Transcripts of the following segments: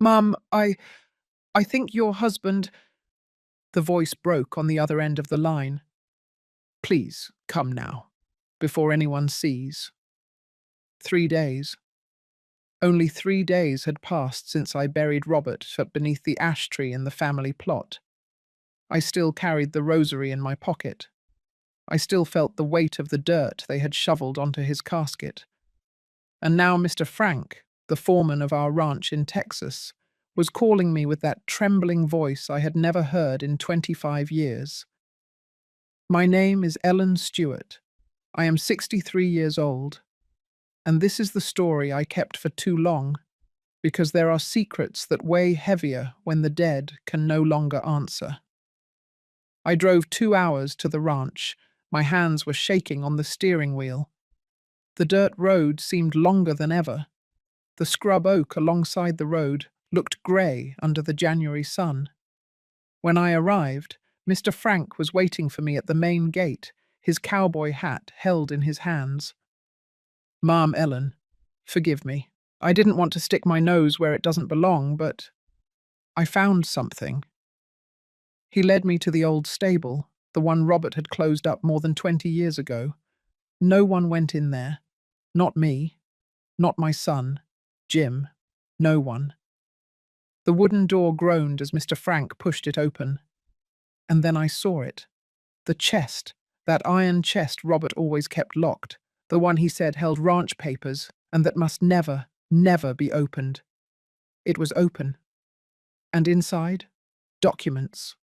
Mum, I think your husband. The voice broke on the other end of the line. Please, come now, before anyone sees. 3 days. Only 3 days had passed since I buried Robert beneath the ash tree in the family plot. I still carried the rosary in my pocket. I still felt the weight of the dirt they had shoveled onto his casket. And now Mr. Frank, the foreman of our ranch in Texas, was calling me with that trembling voice I had never heard in 25 years. My name is Ellen Stewart. I am 63 years old. And this is the story I kept for too long, because there are secrets that weigh heavier when the dead can no longer answer. I drove 2 hours to the ranch. My hands were shaking on the steering wheel. The dirt road seemed longer than ever. The scrub oak alongside the road looked grey under the January sun. When I arrived, Mr. Frank was waiting for me at the main gate, his cowboy hat held in his hands. Ma'am Ellen, forgive me. I didn't want to stick my nose where it doesn't belong, but I found something. He led me to the old stable, the one Robert had closed up more than 20 years ago. No one went in there. Not me. Not my son. Jim. No one. The wooden door groaned as Mr. Frank pushed it open. And then I saw it. The chest, that iron chest Robert always kept locked, the one he said held ranch papers and that must never, never be opened. It was open. And inside, documents.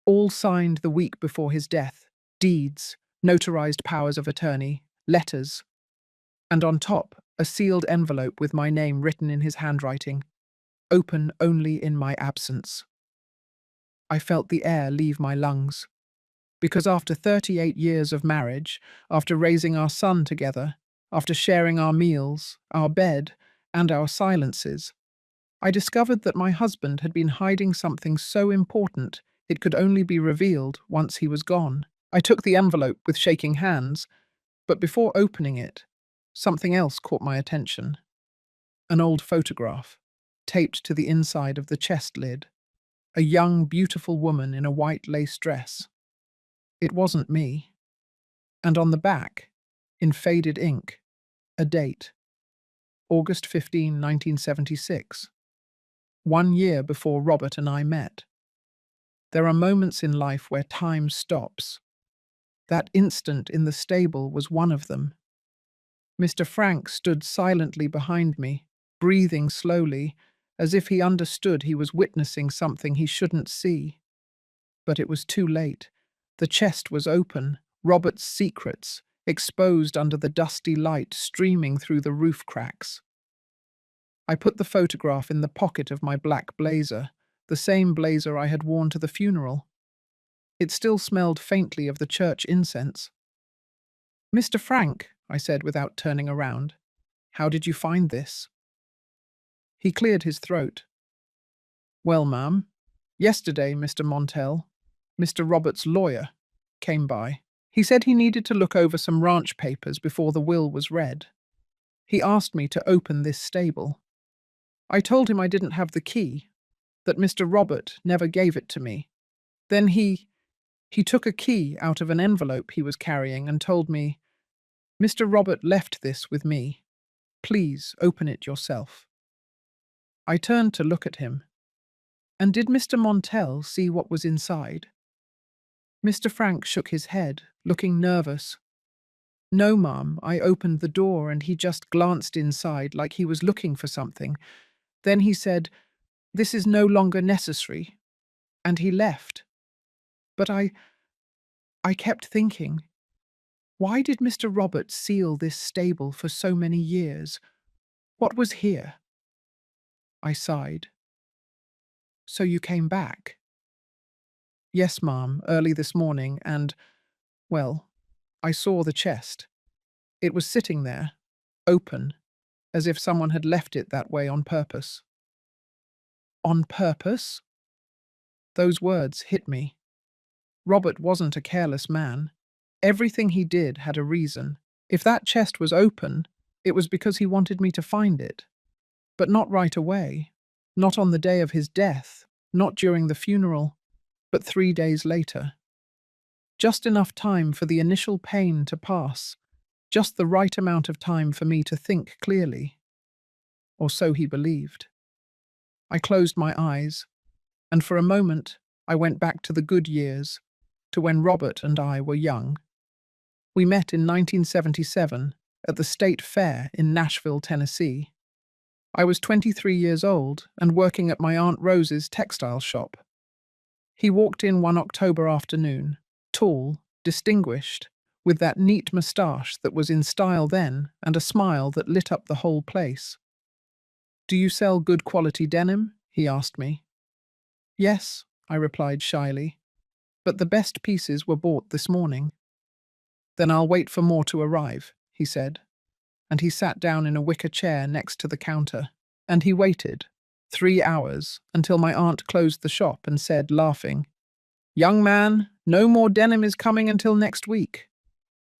All signed the week before his death, deeds, notarized powers of attorney, letters. And on top, a sealed envelope with my name written in his handwriting. Open only in my absence. I felt the air leave my lungs. Because after 38 years of marriage, after raising our son together, after sharing our meals, our bed, and our silences, I discovered that my husband had been hiding something so important it could only be revealed once he was gone. I took the envelope with shaking hands, but before opening it, something else caught my attention. An old photograph, taped to the inside of the chest lid. A young, beautiful woman in a white lace dress. It wasn't me. And on the back, in faded ink, a date. August 15, 1976. 1 year before Robert and I met. There are moments in life where time stops. That instant in the stable was one of them. Mr. Frank stood silently behind me, breathing slowly, as if he understood he was witnessing something he shouldn't see. But it was too late. The chest was open, Robert's secrets, exposed under the dusty light streaming through the roof cracks. I put the photograph in the pocket of my black blazer, the same blazer I had worn to the funeral. It still smelled faintly of the church incense. Mr. Frank, I said without turning around, how did you find this? He cleared his throat. Well, ma'am, yesterday Mr. Montell, Mr. Robert's lawyer, came by. He said he needed to look over some ranch papers before the will was read. He asked me to open this stable. I told him I didn't have the key, that Mr. Robert never gave it to me. Then he took a key out of an envelope he was carrying and told me, Mr. Robert left this with me. Please open it yourself. I turned to look at him. And did Mr. Montell see what was inside? Mr. Frank shook his head, looking nervous. No, ma'am, I opened the door and he just glanced inside like he was looking for something. Then he said, this is no longer necessary, and he left. But I kept thinking, why did Mr. Robert seal this stable for so many years? What was here? I sighed. So you came back? Yes, ma'am, early this morning, and, well, I saw the chest. It was sitting there, open, as if someone had left it that way on purpose. On purpose? Those words hit me. Robert wasn't a careless man. Everything he did had a reason. If that chest was open, it was because he wanted me to find it. But not right away. Not on the day of his death, not during the funeral, but 3 days later. Just enough time for the initial pain to pass, just the right amount of time for me to think clearly. Or so he believed. I closed my eyes, and for a moment I went back to the good years, to when Robert and I were young. We met in 1977 at the State Fair in Nashville, Tennessee. I was 23 years old and working at my Aunt Rose's textile shop. He walked in one October afternoon, tall, distinguished, with that neat moustache that was in style then and a smile that lit up the whole place. "Do you sell good quality denim?" he asked me. "Yes," I replied shyly, "but the best pieces were bought this morning." "Then I'll wait for more to arrive," he said, and he sat down in a wicker chair next to the counter. And he waited 3 hours until my aunt closed the shop and said, laughing, "Young man, no more denim is coming until next week."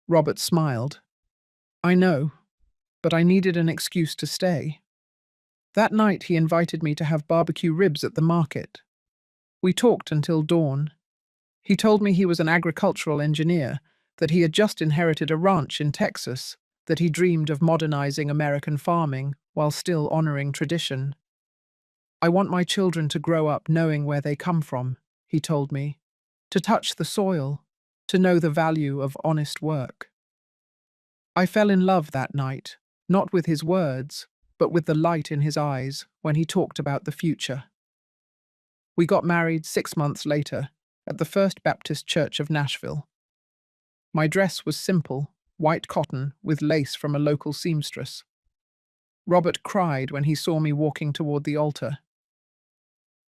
Robert smiled. "I know, but I needed an excuse to stay." That night he invited me to have barbecue ribs at the market. We talked until dawn. He told me he was an agricultural engineer, that he had just inherited a ranch in Texas, that he dreamed of modernizing American farming while still honoring tradition. "I want my children to grow up knowing where they come from," he told me, "to touch the soil, to know the value of honest work." I fell in love that night, not with his words, but with the light in his eyes when he talked about the future. We got married 6 months later at the First Baptist Church of Nashville. My dress was simple, white cotton with lace from a local seamstress. Robert cried when he saw me walking toward the altar.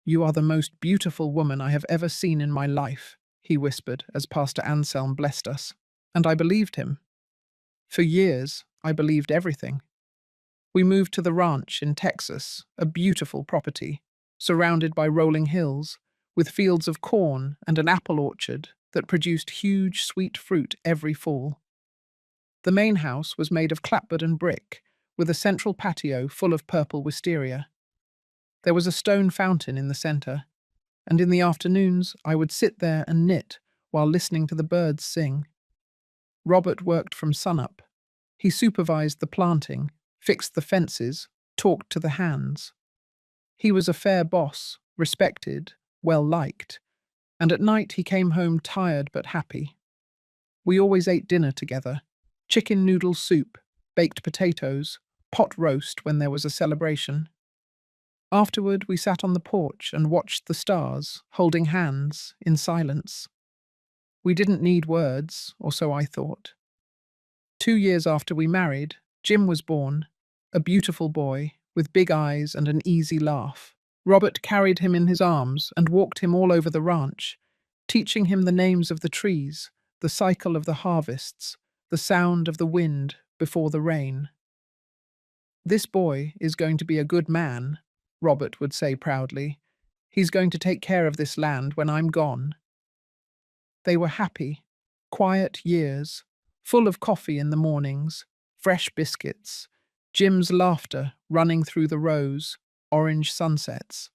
"You are the most beautiful woman I have ever seen in my life," he whispered as Pastor Anselm blessed us, and I believed him. For years, I believed everything. We moved to the ranch in Texas, a beautiful property, surrounded by rolling hills, with fields of corn and an apple orchard that produced huge sweet fruit every fall. The main house was made of clapboard and brick, with a central patio full of purple wisteria. There was a stone fountain in the center, and in the afternoons I would sit there and knit while listening to the birds sing. Robert worked from sunup. He supervised the planting, fixed the fences, talked to the hands. He was a fair boss, respected, well-liked, and at night he came home tired but happy. We always ate dinner together: chicken noodle soup, baked potatoes, pot roast when there was a celebration. Afterward, we sat on the porch and watched the stars, holding hands, in silence. We didn't need words, or so I thought. 2 years after we married, Jim was born, a beautiful boy, with big eyes and an easy laugh. Robert carried him in his arms and walked him all over the ranch, teaching him the names of the trees, the cycle of the harvests, the sound of the wind before the rain. "This boy is going to be a good man," Robert would say proudly. "He's going to take care of this land when I'm gone." They were happy, quiet years, full of coffee in the mornings, fresh biscuits, Jim's laughter running through the rows, orange sunsets.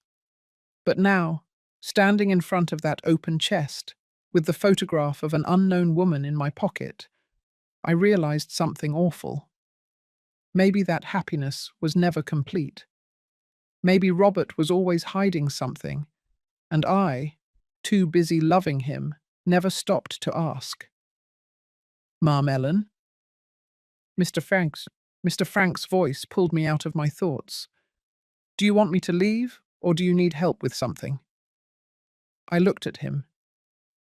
But now, standing in front of that open chest, with the photograph of an unknown woman in my pocket, I realized something awful. Maybe that happiness was never complete. Maybe Robert was always hiding something, and I, too busy loving him, never stopped to ask. "Ma'am Ellen?" Mr. Frank's voice pulled me out of my thoughts. "Do you want me to leave, or do you need help with something?" I looked at him.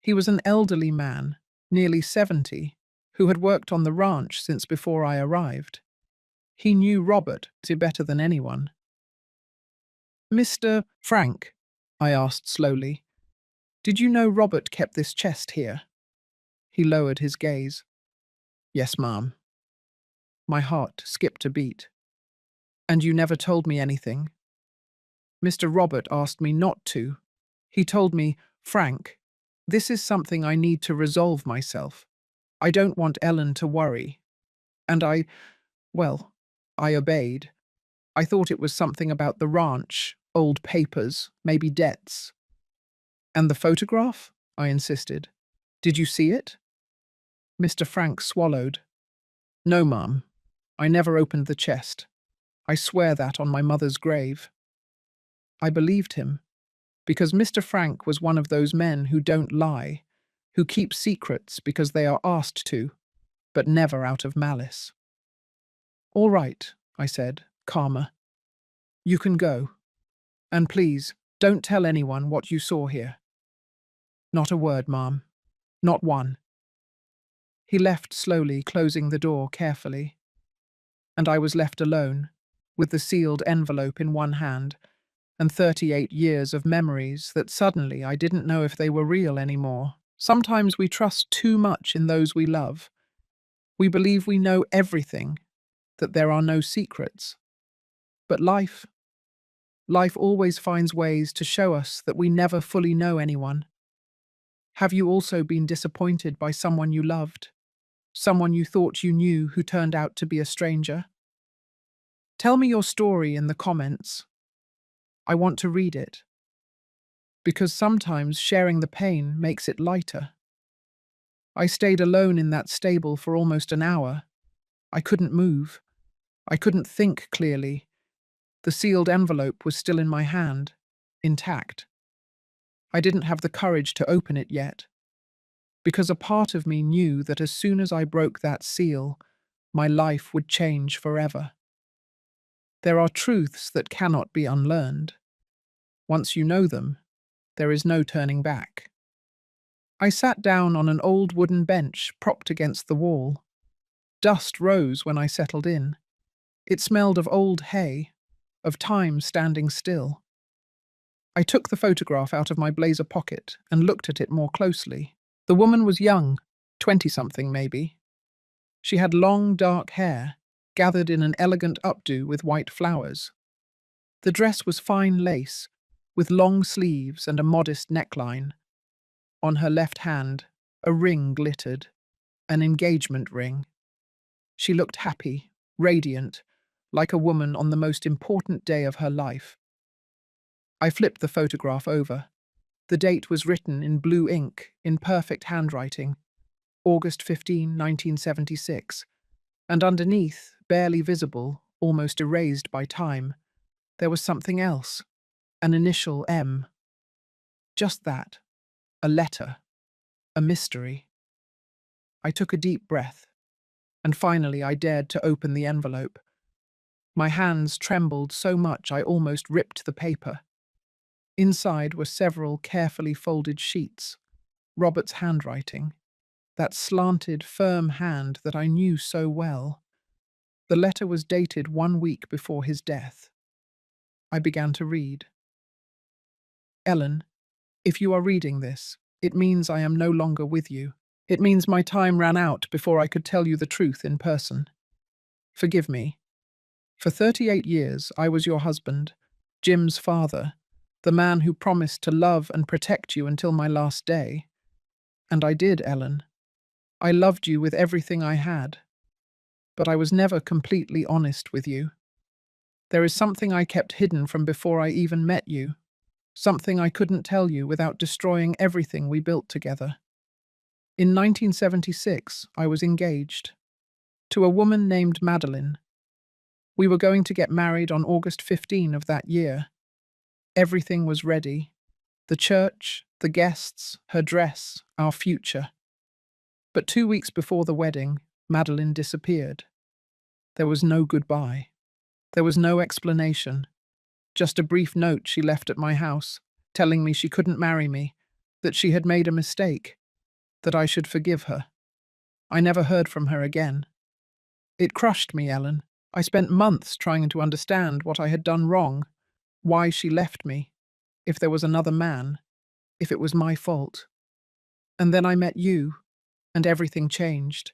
He was an elderly man, nearly 70, who had worked on the ranch since before I arrived. He knew Robert better than anyone. "Mr. Frank," I asked slowly, "did you know Robert kept this chest here?" He lowered his gaze. "Yes, ma'am." My heart skipped a beat. "And you never told me anything?" "Mr. Robert asked me not to. He told me, 'Frank, this is something I need to resolve myself. I don't want Ellen to worry.' And well, I obeyed. I thought it was something about the ranch, Old papers, maybe debts. And the photograph? I insisted. Did you see it? Mr. Frank swallowed. No, ma'am. I never opened the chest. I swear that on my mother's grave. I believed him, because Mr. Frank was one of those men who don't lie, who keep secrets because they are asked to, but never out of malice. All right, I said, calmer. You can go. And please, don't tell anyone what you saw here. Not a word, ma'am. Not one. He left slowly, closing the door carefully. And I was left alone, with the sealed envelope in one hand, and 38 years of memories that suddenly I didn't know if they were real anymore. Sometimes we trust too much in those we love. We believe we know everything, that there are no secrets. But life always finds ways to show us that we never fully know anyone. Have you also been disappointed by someone you loved? Someone you thought you knew who turned out to be a stranger? Tell me your story in the comments. I want to read it. Because sometimes sharing the pain makes it lighter. I stayed alone in that stable for almost an hour. I couldn't move. I couldn't think clearly. The sealed envelope was still in my hand, intact. I didn't have the courage to open it yet, because a part of me knew that as soon as I broke that seal, my life would change forever. There are truths that cannot be unlearned. Once you know them, there is no turning back. I sat down on an old wooden bench propped against the wall. Dust rose when I settled in. It smelled of old hay, of time standing still. I took the photograph out of my blazer pocket and looked at it more closely. The woman was young, 20-something maybe. She had long, dark hair, gathered in an elegant updo with white flowers. The dress was fine lace, with long sleeves and a modest neckline. On her left hand, a ring glittered, an engagement ring. She looked happy, radiant, like a woman on the most important day of her life. I flipped the photograph over. The date was written in blue ink, in perfect handwriting, August 15, 1976, and underneath, barely visible, almost erased by time, there was something else, an initial M. Just that, a letter, a mystery. I took a deep breath, and finally I dared to open the envelope. My hands trembled so much I almost ripped the paper. Inside were several carefully folded sheets, Robert's handwriting, that slanted, firm hand that I knew so well. The letter was dated 1 week before his death. I began to read. Ellen, if you are reading this, it means I am no longer with you. It means my time ran out before I could tell you the truth in person. Forgive me. For 38 years, I was your husband, Jim's father, the man who promised to love and protect you until my last day. And I did, Ellen. I loved you with everything I had. But I was never completely honest with you. There is something I kept hidden from before I even met you. Something I couldn't tell you without destroying everything we built together. In 1976, I was engaged to a woman named Madeline. We were going to get married on August 15 of that year. Everything was ready. The church, the guests, her dress, our future. But 2 weeks before the wedding, Madeline disappeared. There was no goodbye. There was no explanation. Just a brief note she left at my house, telling me she couldn't marry me, that she had made a mistake, that I should forgive her. I never heard from her again. It crushed me, Ellen. I spent months trying to understand what I had done wrong, why she left me, if there was another man, if it was my fault. And then I met you, and everything changed.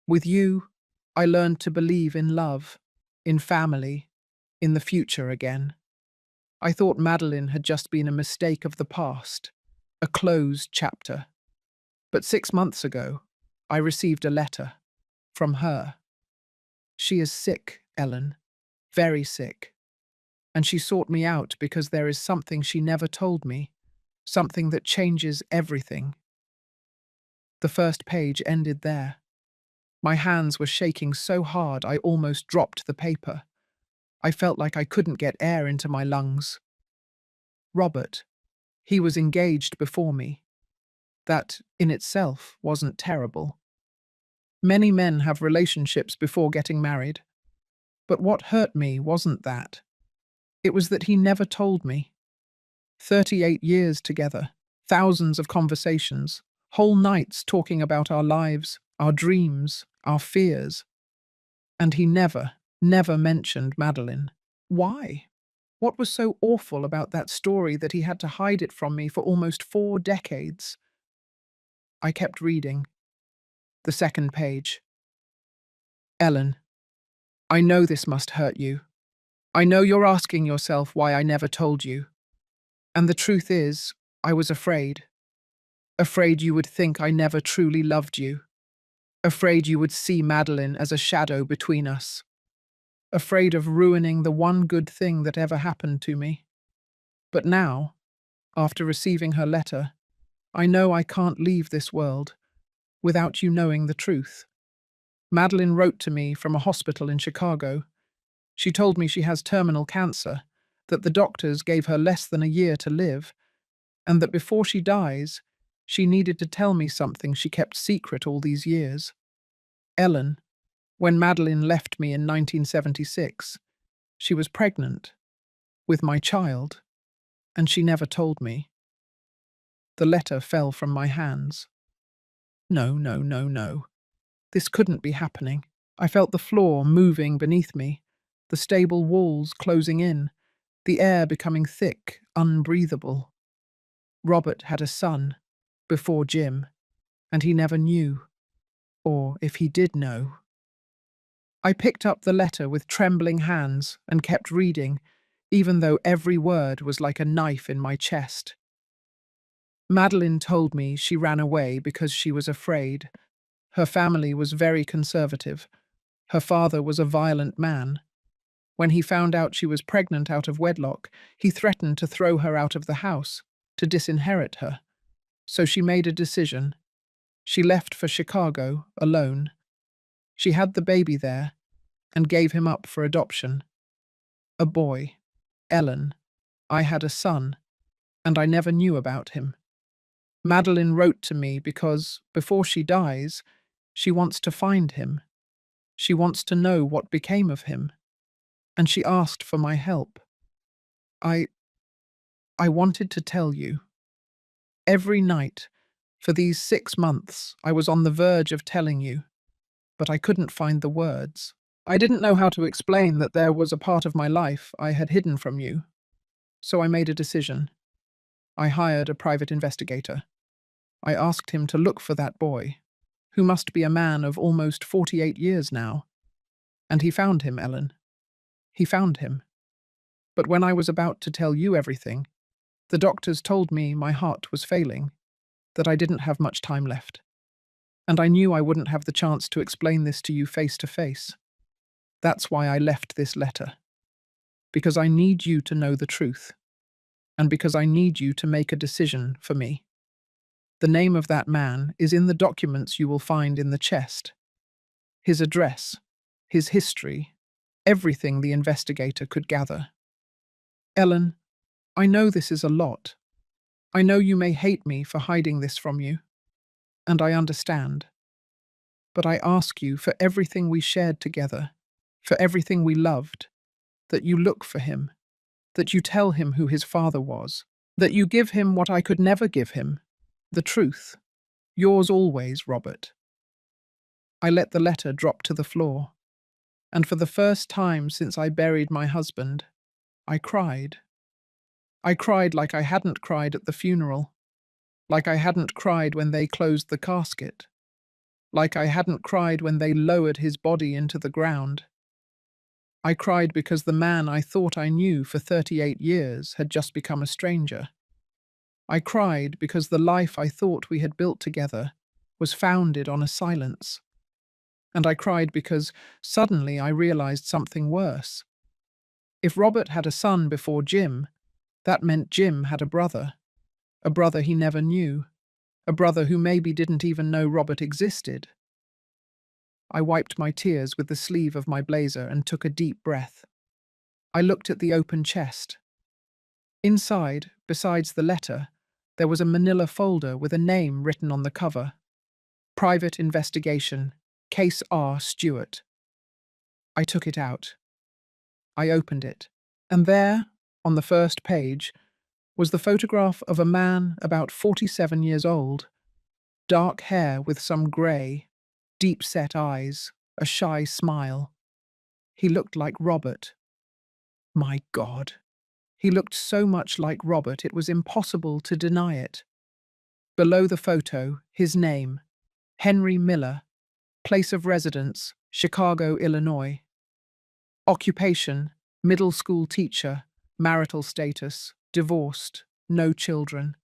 With you, I learned to believe in love, in family, in the future again. I thought Madeline had just been a mistake of the past, a closed chapter. But 6 months ago, I received a letter from her. She is sick, Ellen, very sick. And she sought me out because there is something she never told me, something that changes everything. The first page ended there. My hands were shaking so hard I almost dropped the paper. I felt like I couldn't get air into my lungs. Robert. He was engaged before me. That, in itself, wasn't terrible. Many men have relationships before getting married. But what hurt me wasn't that. It was that he never told me. 38 years together, thousands of conversations, whole nights talking about our lives, our dreams, our fears. And he never mentioned Madeline. Why? What was so awful about that story that he had to hide it from me for almost 4 decades? I kept reading. The second page. Ellen, I know this must hurt you. I know you're asking yourself why I never told you. And the truth is, I was afraid. Afraid you would think I never truly loved you. Afraid you would see Madeline as a shadow between us. Afraid of ruining the one good thing that ever happened to me. But now, after receiving her letter, I know I can't leave this world without you knowing the truth. Madeline wrote to me from a hospital in Chicago. She told me she has terminal cancer, that the doctors gave her less than a year to live, and that before she dies, she needed to tell me something she kept secret all these years. Ellen, when Madeline left me in 1976, she was pregnant with my child, and she never told me. The letter fell from my hands. No, no, no, no. This couldn't be happening. I felt the floor moving beneath me, the stable walls closing in, the air becoming thick, unbreathable. Robert had a son, before Jim, and he never knew. Or if he did know. I picked up the letter with trembling hands and kept reading, even though every word was like a knife in my chest. Madeline told me she ran away because she was afraid. Her family was very conservative. Her father was a violent man. When he found out she was pregnant out of wedlock, he threatened to throw her out of the house, to disinherit her. So she made a decision. She left for Chicago, alone. She had the baby there, and gave him up for adoption. A boy. Ellen. I had a son, and I never knew about him. Madeline wrote to me because, before she dies, she wants to find him. She wants to know what became of him. And she asked for my help. I wanted to tell you. Every night, for these 6 months, I was on the verge of telling you, but I couldn't find the words. I didn't know how to explain that there was a part of my life I had hidden from you. So I made a decision. I hired a private investigator. I asked him to look for that boy, who must be a man of almost 48 years now. And he found him, Ellen. He found him. But when I was about to tell you everything, the doctors told me my heart was failing, that I didn't have much time left. And I knew I wouldn't have the chance to explain this to you face to face. That's why I left this letter. Because I need you to know the truth. And because I need you to make a decision for me. The name of that man is in the documents you will find in the chest. His address, his history, everything the investigator could gather. Ellen, I know this is a lot. I know you may hate me for hiding this from you. And I understand. But I ask you for everything we shared together, for everything we loved, that you look for him, that you tell him who his father was, that you give him what I could never give him, the truth. Yours always, Robert. I let the letter drop to the floor, and for the first time since I buried my husband, I cried. I cried like I hadn't cried at the funeral, like I hadn't cried when they closed the casket, like I hadn't cried when they lowered his body into the ground. I cried because the man I thought I knew for 38 years had just become a stranger. I cried because the life I thought we had built together was founded on a silence. And I cried because suddenly I realized something worse. If Robert had a son before Jim, that meant Jim had a brother he never knew, a brother who maybe didn't even know Robert existed. I wiped my tears with the sleeve of my blazer and took a deep breath. I looked at the open chest. Inside, besides the letter, there was a manila folder with a name written on the cover. Private Investigation, Case R. Stewart. I took it out. I opened it. And there, on the first page, was the photograph of a man about 47 years old. Dark hair with some grey, deep-set eyes, a shy smile. He looked like Robert. My God. He looked so much like Robert it was impossible to deny it. Below the photo, his name, Henry Miller, place of residence, Chicago, Illinois. Occupation, middle school teacher, marital status, divorced, no children.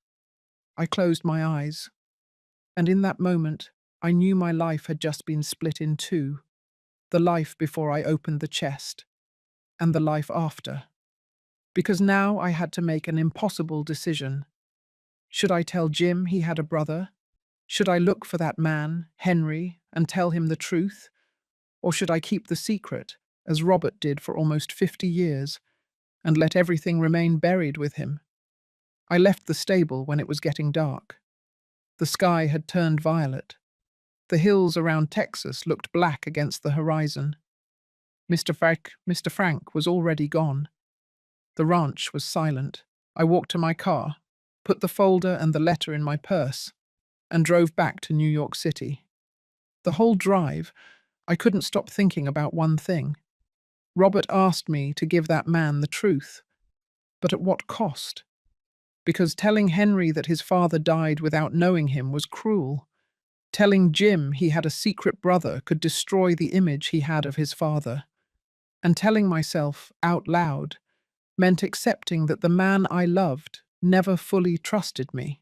I closed my eyes, and in that moment, I knew my life had just been split in two, the life before I opened the chest, and the life after. Because now I had to make an impossible decision. Should I tell Jim he had a brother? Should I look for that man, Henry, and tell him the truth? Or should I keep the secret, as Robert did for almost 50 years, and let everything remain buried with him? I left the stable when it was getting dark. The sky had turned violet. The hills around Texas looked black against the horizon. Mr. Frank was already gone. The ranch was silent. I walked to my car, put the folder and the letter in my purse, and drove back to New York City. The whole drive, I couldn't stop thinking about one thing. Robert asked me to give that man the truth. But at what cost? Because telling Henry that his father died without knowing him was cruel. Telling Jim he had a secret brother could destroy the image he had of his father. And telling myself, out loud, meant accepting that the man I loved never fully trusted me.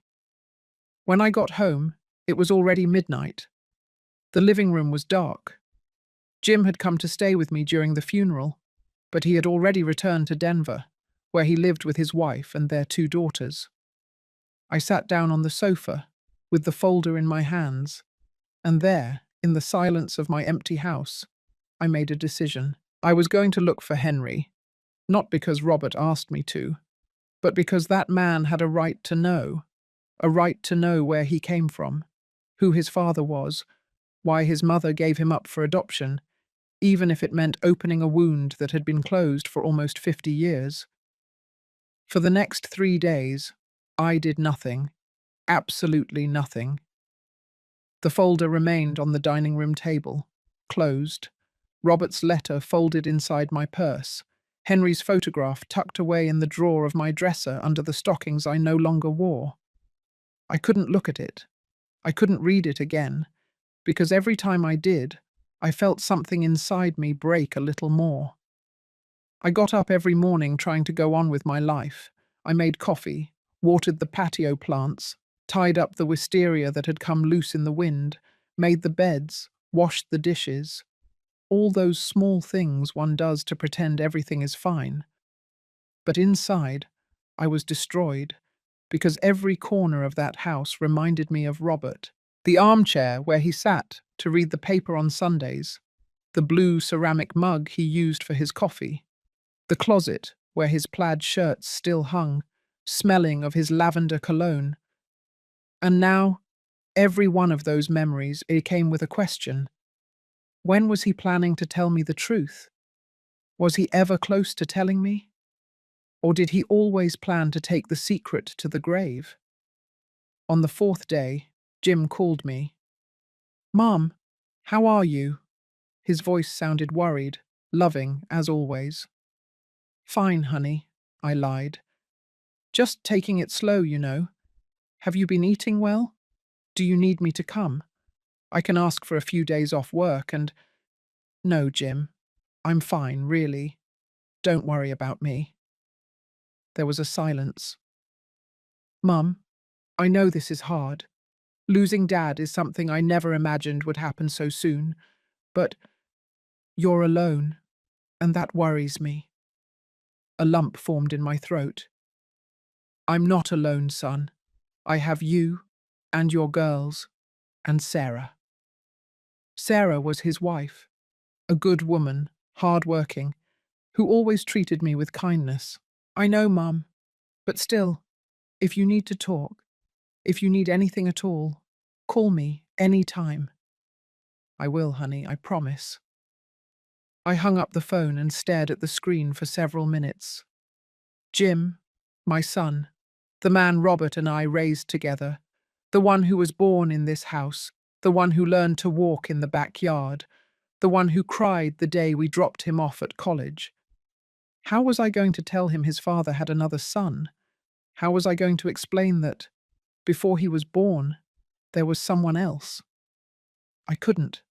When I got home, it was already midnight. The living room was dark. Jim had come to stay with me during the funeral, but he had already returned to Denver, where he lived with his wife and their 2 daughters. I sat down on the sofa, with the folder in my hands, and there, in the silence of my empty house, I made a decision. I was going to look for Henry, not because Robert asked me to, but because that man had a right to know where he came from, who his father was, why his mother gave him up for adoption, even if it meant opening a wound that had been closed for almost 50 years. For the next 3 days, I did nothing, absolutely nothing. The folder remained on the dining room table, closed, Robert's letter folded inside my purse, Henry's photograph tucked away in the drawer of my dresser under the stockings I no longer wore. I couldn't look at it. I couldn't read it again, because every time I did, I felt something inside me break a little more. I got up every morning trying to go on with my life. I made coffee, watered the patio plants, tied up the wisteria that had come loose in the wind, made the beds, washed the dishes. All those small things one does to pretend everything is fine. But inside, I was destroyed, because every corner of that house reminded me of Robert. The armchair where he sat to read the paper on Sundays, the blue ceramic mug he used for his coffee, the closet where his plaid shirts still hung, smelling of his lavender cologne. And now, every one of those memories came with a question. When was he planning to tell me the truth? Was he ever close to telling me? Or did he always plan to take the secret to the grave? On the 4th day, Jim called me. "Mom, how are you?" His voice sounded worried, loving, as always. "Fine, honey," I lied. "Just taking it slow, you know. Have you been eating well? Do you need me to come? I can ask for a few days off work and—" "No, Jim. I'm fine, really. Don't worry about me." There was a silence. "Mum, I know this is hard. Losing Dad is something I never imagined would happen so soon, but you're alone, and that worries me." A lump formed in my throat. I'm not alone, son. I have you and your girls and Sarah. Sarah was his wife, a good woman, hard-working, who always treated me with kindness. I know, Mum, but still, if you need to talk, if you need anything at all, call me any time. I will, honey, I promise. I hung up the phone and stared at the screen for several minutes. Jim, my son, the man Robert and I raised together, the one who was born in this house, the one who learned to walk in the backyard, the one who cried the day we dropped him off at college. How was I going to tell him his father had another son? How was I going to explain that, before he was born, there was someone else? I couldn't.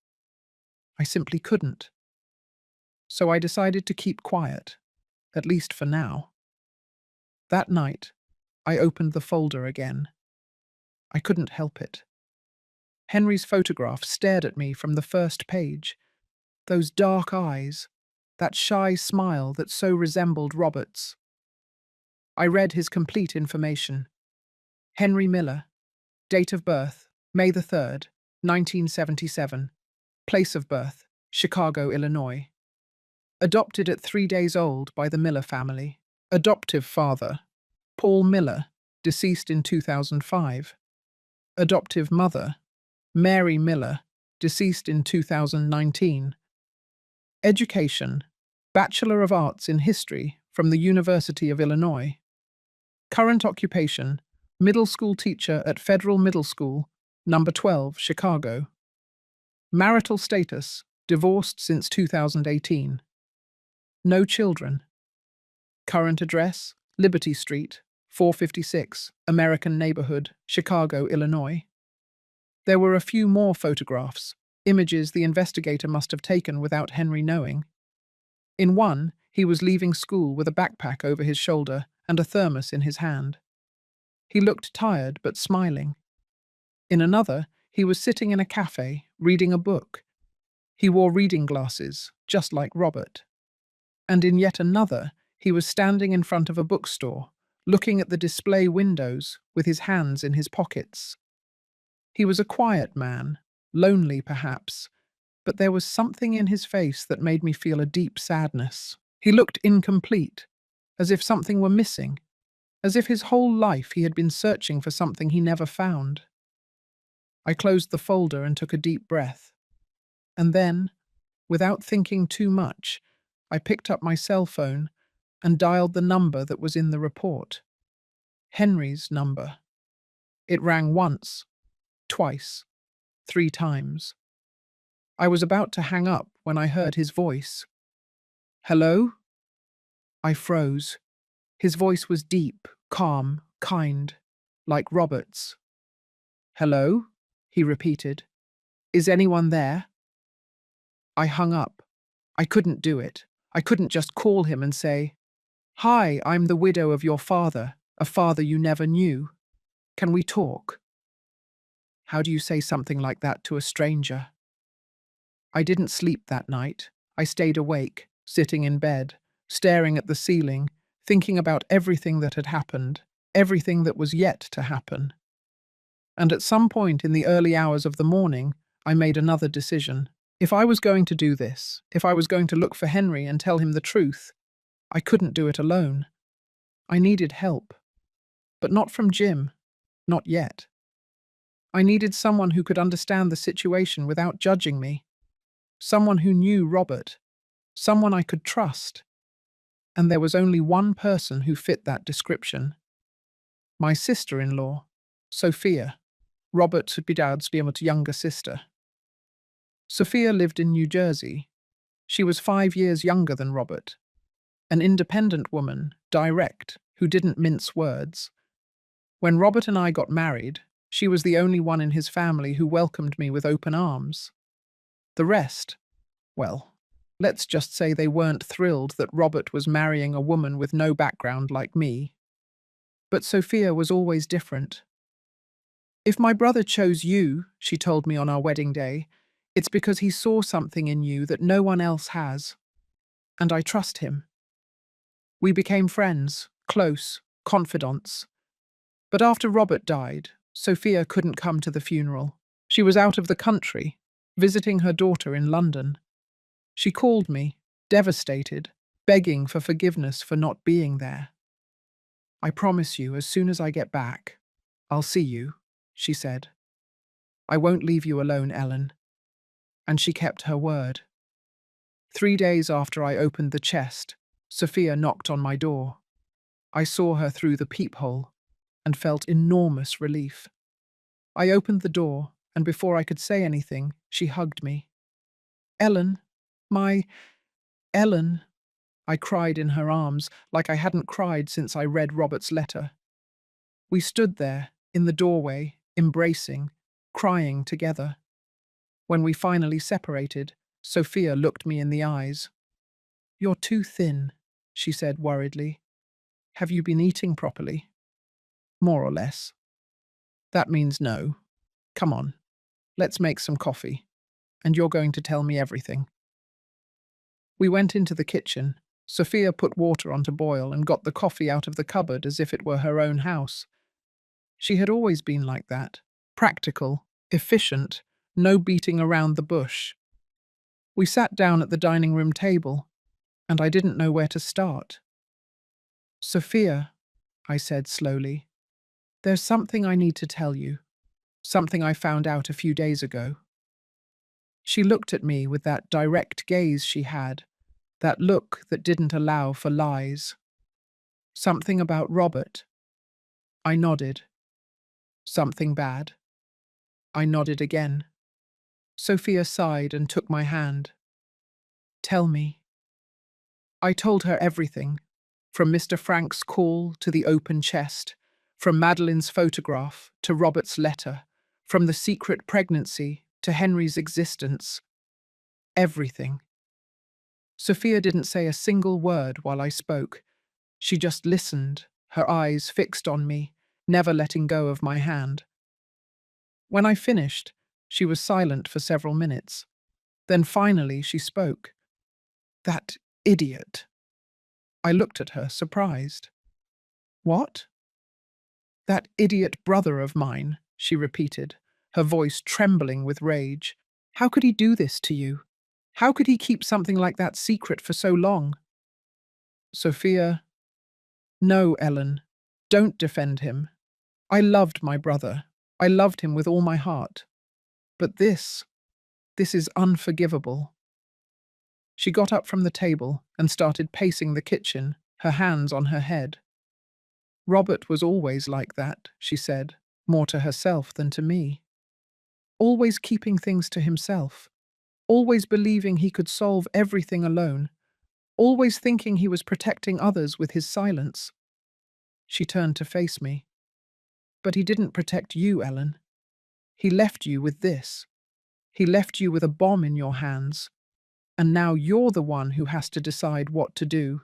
I simply couldn't. So I decided to keep quiet, at least for now. That night, I opened the folder again. I couldn't help it. Henry's photograph stared at me from the first page. Those dark eyes, that shy smile that so resembled Robert's. I read his complete information. Henry Miller, date of birth, May the 3rd, 1977. Place of birth, Chicago, Illinois. Adopted at 3 days old by the Miller family. Adoptive father, Paul Miller, deceased in 2005. Adoptive mother, Mary Miller, deceased in 2019. Education, Bachelor of Arts in History from the University of Illinois. Current occupation, middle school teacher at Federal Middle School, number 12, Chicago. Marital status, divorced since 2018. No children. Current address, Liberty Street, 456, American Neighborhood, Chicago, Illinois. There were a few more photographs, images the investigator must have taken without Henry knowing. In one, he was leaving school with a backpack over his shoulder and a thermos in his hand. He looked tired but smiling. In another, he was sitting in a cafe, reading a book. He wore reading glasses, just like Robert. And in yet another, he was standing in front of a bookstore, looking at the display windows with his hands in his pockets. He was a quiet man, lonely perhaps, but there was something in his face that made me feel a deep sadness. He looked incomplete, as if something were missing, as if his whole life he had been searching for something he never found. I closed the folder and took a deep breath. And then, without thinking too much, I picked up my cell phone and dialed the number that was in the report. Henry's number. It rang once, twice, 3 times. I was about to hang up when I heard his voice. Hello? I froze. His voice was deep, calm, kind, like Robert's. Hello? He repeated. Is anyone there? I hung up. I couldn't do it. I couldn't just call him and say, Hi, I'm the widow of your father, a father you never knew. Can we talk? How do you say something like that to a stranger? I didn't sleep that night. I stayed awake, sitting in bed, staring at the ceiling, thinking about everything that had happened, everything that was yet to happen. And at some point in the early hours of the morning, I made another decision. If I was going to do this, if I was going to look for Henry and tell him the truth, I couldn't do it alone. I needed help. But not from Jim. Not yet. I needed someone who could understand the situation without judging me. Someone who knew Robert. Someone I could trust. And there was only one person who fit that description. My sister-in-law, Sophia, Robert's younger sister. Sophia lived in New Jersey. She was 5 years younger than Robert. An independent woman, direct, who didn't mince words. When Robert and I got married, she was the only one in his family who welcomed me with open arms. The rest, well, let's just say they weren't thrilled that Robert was marrying a woman with no background like me. But Sophia was always different. If my brother chose you, she told me on our wedding day, it's because he saw something in you that no one else has. And I trust him. We became friends, close, confidants. But after Robert died, Sophia couldn't come to the funeral. She was out of the country, visiting her daughter in London. She called me, devastated, begging for forgiveness for not being there. "I promise you, as soon as I get back, I'll see you," she said. "I won't leave you alone, Ellen." And she kept her word. 3 days after I opened the chest, Sophia knocked on my door. I saw her through the peephole and felt enormous relief. I opened the door, and before I could say anything, she hugged me. "Ellen, my Ellen," I cried in her arms like I hadn't cried since I read Robert's letter. We stood there, in the doorway, embracing, crying together. When we finally separated, Sophia looked me in the eyes. "You're too thin," she said worriedly. "Have you been eating properly?" "More or less." "That means no. Come on, let's make some coffee, and you're going to tell me everything." We went into the kitchen. Sophia put water on to boil and got the coffee out of the cupboard as if it were her own house. She had always been like that, practical, efficient, no beating around the bush. We sat down at the dining room table, and I didn't know where to start. "Sophia," I said slowly, "there's something I need to tell you, something I found out a few days ago." She looked at me with that direct gaze she had, that look that didn't allow for lies. "Something about Robert." I nodded. "Something bad?" I nodded again. Sophia sighed and took my hand. "Tell me." I told her everything, from Mr. Frank's call to the open chest, from Madeline's photograph to Robert's letter, from the secret pregnancy to Henry's existence. Everything. Sophia didn't say a single word while I spoke. She just listened, her eyes fixed on me, never letting go of my hand. When I finished, she was silent for several minutes. Then finally she spoke. "That idiot." I looked at her, surprised. "What?" "That idiot brother of mine," she repeated, her voice trembling with rage. "How could he do this to you? How could he keep something like that secret for so long?" Sophia, "No, Ellen, don't defend him. I loved my brother. I loved him with all my heart. But this is unforgivable." She got up from the table and started pacing the kitchen, her hands on her head. "Robert was always like that," she said, more to herself than to me. "Always keeping things to himself. Always believing he could solve everything alone. Always thinking he was protecting others with his silence." She turned to face me. "But he didn't protect you, Ellen. He left you with this. He left you with a bomb in your hands. And now you're the one who has to decide what to do."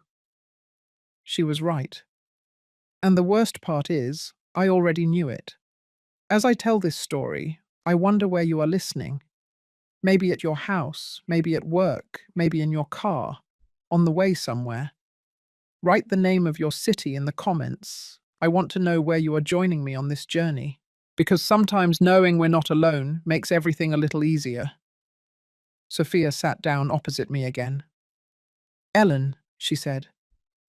She was right. And the worst part is, I already knew it. As I tell this story, I wonder where you are listening. Maybe at your house, maybe at work, maybe in your car, on the way somewhere. Write the name of your city in the comments. I want to know where you are joining me on this journey, because sometimes knowing we're not alone makes everything a little easier. Sophia sat down opposite me again. "Ellen," she said,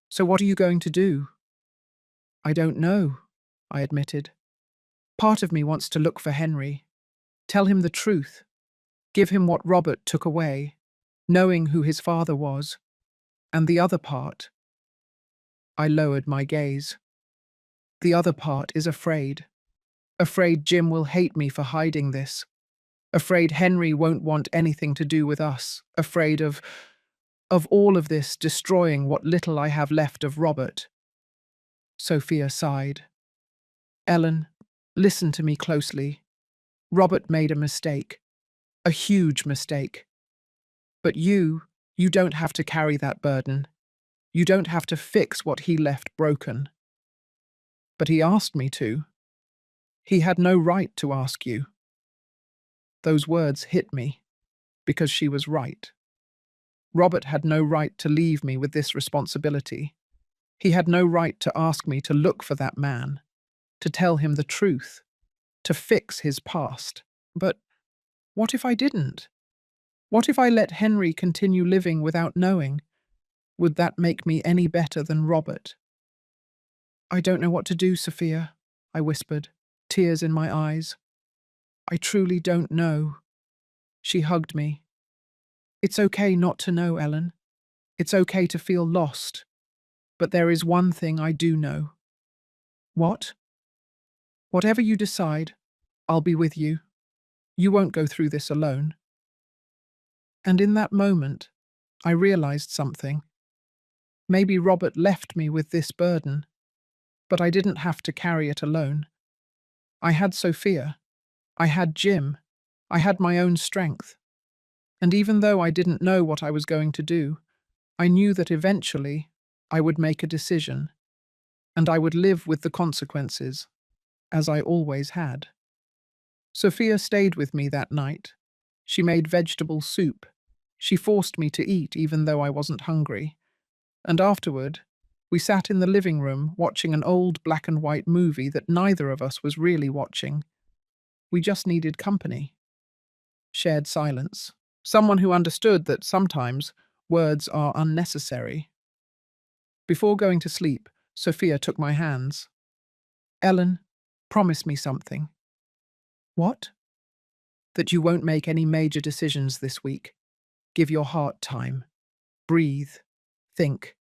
"so what are you going to do?" "I don't know," I admitted. "Part of me wants to look for Henry, tell him the truth, give him what Robert took away, knowing who his father was. And the other part—" I lowered my gaze. "The other part is afraid. Afraid Jim will hate me for hiding this. Afraid Henry won't want anything to do with us. Afraid of all of this destroying what little I have left of Robert." Sophia sighed. "Ellen, listen to me closely. Robert made a mistake. A huge mistake. But you don't have to carry that burden. You don't have to fix what he left broken." "But he asked me to." "He had no right to ask you." Those words hit me, because she was right. Robert had no right to leave me with this responsibility. He had no right to ask me to look for that man, to tell him the truth, to fix his past. But what if I didn't? What if I let Henry continue living without knowing? Would that make me any better than Robert? I don't know what to do, Sophia, I whispered, tears in my eyes. I truly don't know. She hugged me. It's okay not to know, Ellen. It's okay to feel lost. But there is one thing I do know. What? Whatever you decide, I'll be with you. You won't go through this alone. And in that moment, I realized something. Maybe Robert left me with this burden, but I didn't have to carry it alone. I had Sophia. I had Jim. I had my own strength. And even though I didn't know what I was going to do, I knew that eventually I would make a decision, and I would live with the consequences, as I always had. Sophia stayed with me that night. She made vegetable soup. She forced me to eat even though I wasn't hungry. And afterward, we sat in the living room watching an old black and white movie that neither of us was really watching. We just needed company. Shared silence. Someone who understood that sometimes words are unnecessary. Before going to sleep, Sophia took my hands. Ellen, promise me something. What? That you won't make any major decisions this week. Give your heart time. Breathe. Think.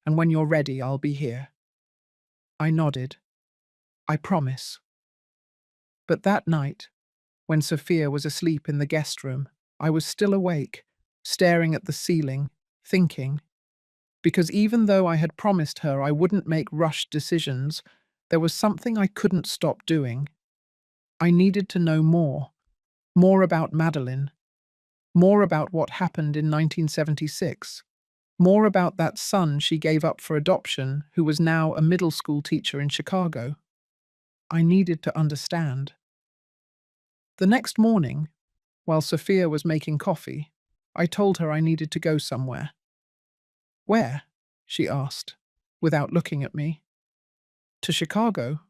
And when you're ready, I'll be here. I nodded. I promise. But that night, when Sophia was asleep in the guest room, I was still awake, staring at the ceiling, thinking. Because even though I had promised her I wouldn't make rushed decisions, there was something I couldn't stop doing. I needed to know more. More about Madeline. More about what happened in 1976. More about that son she gave up for adoption who was now a middle school teacher in Chicago. I needed to understand. The next morning, while Sophia was making coffee, I told her I needed to go somewhere. Where? She asked, without looking at me. To Chicago.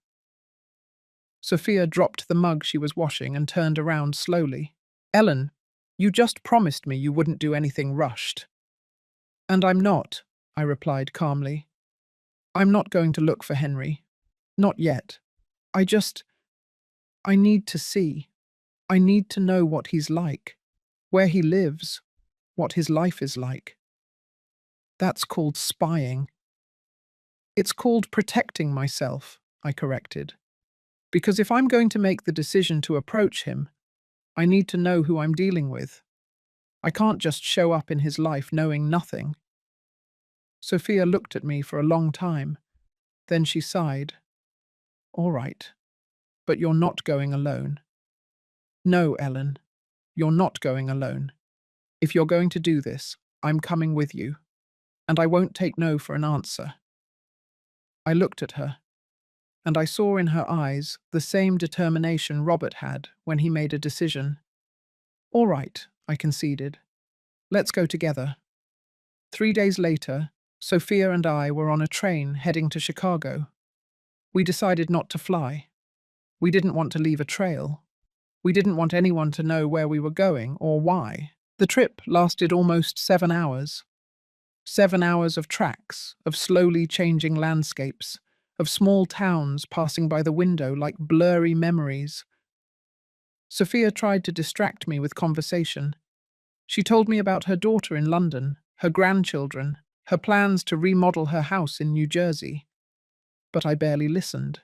Sophia dropped the mug she was washing and turned around slowly. Ellen, you just promised me you wouldn't do anything rushed. And I'm not, I replied calmly. I'm not going to look for Henry. Not yet. I need to see. I need to know what he's like, where he lives, what his life is like. That's called spying. It's called protecting myself, I corrected. Because if I'm going to make the decision to approach him, I need to know who I'm dealing with. I can't just show up in his life knowing nothing. Sophia looked at me for a long time. Then she sighed. All right, but you're not going alone. No, Ellen, you're not going alone. If you're going to do this, I'm coming with you, and I won't take no for an answer. I looked at her, and I saw in her eyes the same determination Robert had when he made a decision. All right, I conceded. Let's go together. 3 days later, Sophia and I were on a train heading to Chicago. We decided not to fly. We didn't want to leave a trail. We didn't want anyone to know where we were going or why. The trip lasted almost 7 hours. 7 hours of tracks, of slowly changing landscapes, of small towns passing by the window like blurry memories. Sophia tried to distract me with conversation. She told me about her daughter in London, her grandchildren, her plans to remodel her house in New Jersey. But I barely listened.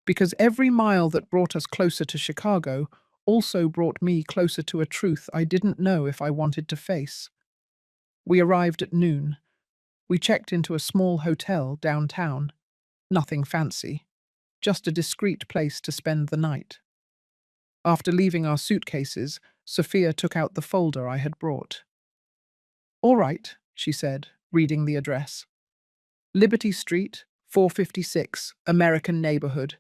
Because every mile that brought us closer to Chicago also brought me closer to a truth I didn't know if I wanted to face. We arrived at noon. We checked into a small hotel downtown. Nothing fancy, just a discreet place to spend the night. After leaving our suitcases, Sophia took out the folder I had brought. All right, she said, reading the address. Liberty Street, 456, American Neighborhood.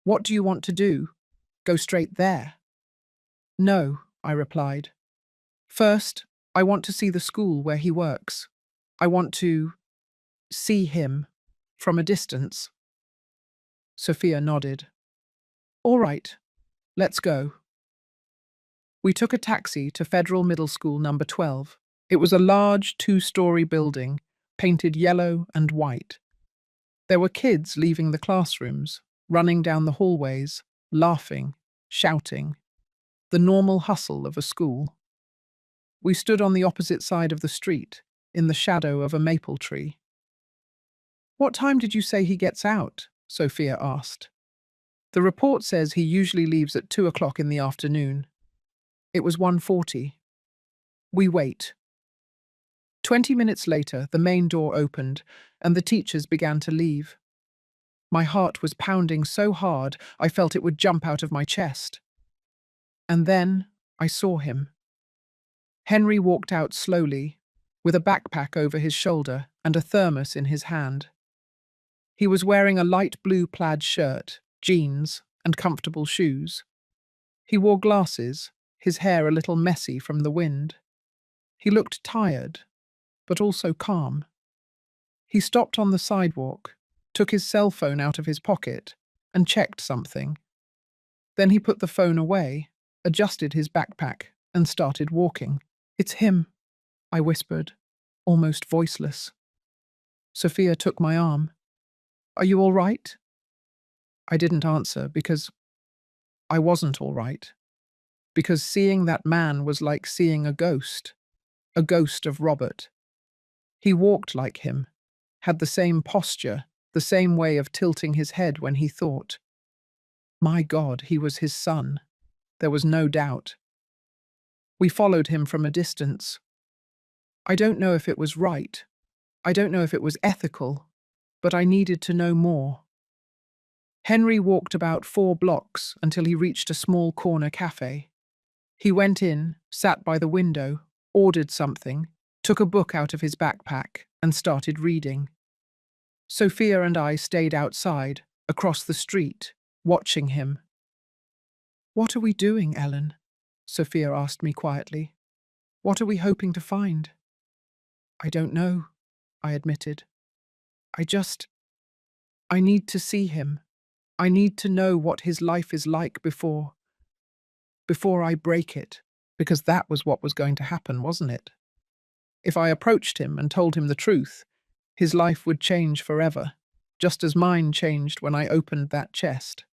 What do you want to do? Go straight there? No, I replied. First, I want to see the school where he works. I want to... See him from a distance. Sophia nodded. All right, let's go. We took a taxi to Federal Middle School number 12. It was a large two-story building, painted yellow and white. There were kids leaving the classrooms, running down the hallways, laughing, shouting. The normal hustle of a school. We stood on the opposite side of the street, in the shadow of a maple tree. What time did you say he gets out? Sophia asked. The report says he usually leaves at 2 o'clock in the afternoon. It was 1:40. We wait. 20 minutes later, the main door opened, and the teachers began to leave. My heart was pounding so hard I felt it would jump out of my chest. And then I saw him. Henry walked out slowly, with a backpack over his shoulder and a thermos in his hand. He was wearing a light blue plaid shirt, jeans, and comfortable shoes. He wore glasses, his hair a little messy from the wind. He looked tired, but also calm. He stopped on the sidewalk, took his cell phone out of his pocket, and checked something. Then he put the phone away, adjusted his backpack, and started walking. It's him, I whispered, almost voiceless. Sophia took my arm. Are you all right? I didn't answer because I wasn't all right. Because seeing that man was like seeing a ghost of Robert. He walked like him, had the same posture, the same way of tilting his head when he thought. My God, he was his son. There was no doubt. We followed him from a distance. I don't know if it was right. I don't know if it was ethical, but I needed to know more. Henry walked about 4 blocks until he reached a small corner cafe. He went in, sat by the window, ordered something, took a book out of his backpack, and started reading. Sophia and I stayed outside, across the street, watching him. What are we doing, Ellen? Sophia asked me quietly. What are we hoping to find? I don't know, I admitted. I need to see him. I need to know what his life is like before I break it, because that was what was going to happen, wasn't it? If I approached him and told him the truth, his life would change forever, just as mine changed when I opened that chest.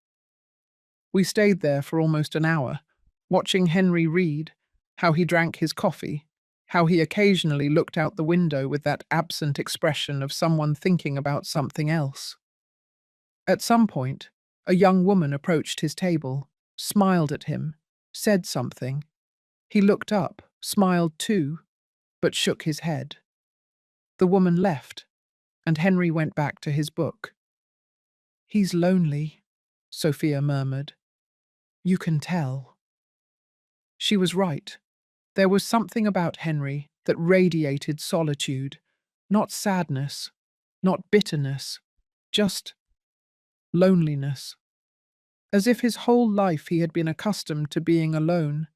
We stayed there for almost an hour, watching Henry read, how he drank his coffee, how he occasionally looked out the window with that absent expression of someone thinking about something else. At some point, a young woman approached his table, smiled at him, said something. He looked up, smiled too, but shook his head. The woman left, and Henry went back to his book. He's lonely, Sophia murmured. You can tell. She was right. There was something about Henry that radiated solitude, not sadness, not bitterness, just loneliness. As if his whole life he had been accustomed to being alone,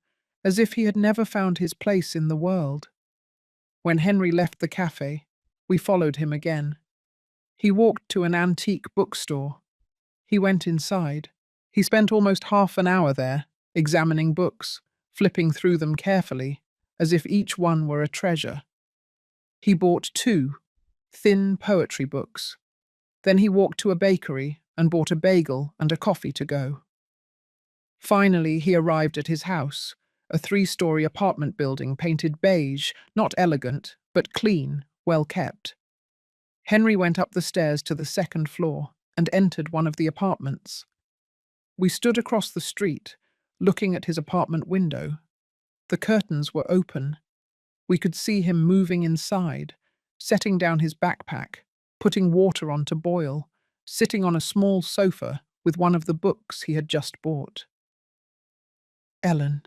as if he had never found his place in the world. When Henry left the cafe, we followed him again. He walked to an antique bookstore. He went inside. He spent almost half an hour there, examining books, flipping through them carefully, as if each one were a treasure. He bought 2 thin poetry books. Then he walked to a bakery and bought a bagel and a coffee to go. Finally, he arrived at his house, a 3-story apartment building painted beige, not elegant, but clean, well kept. Henry went up the stairs to the 2nd floor and entered one of the apartments. We stood across the street, looking at his apartment window. The curtains were open. We could see him moving inside, setting down his backpack, putting water on to boil, sitting on a small sofa with one of the books he had just bought. Ellen,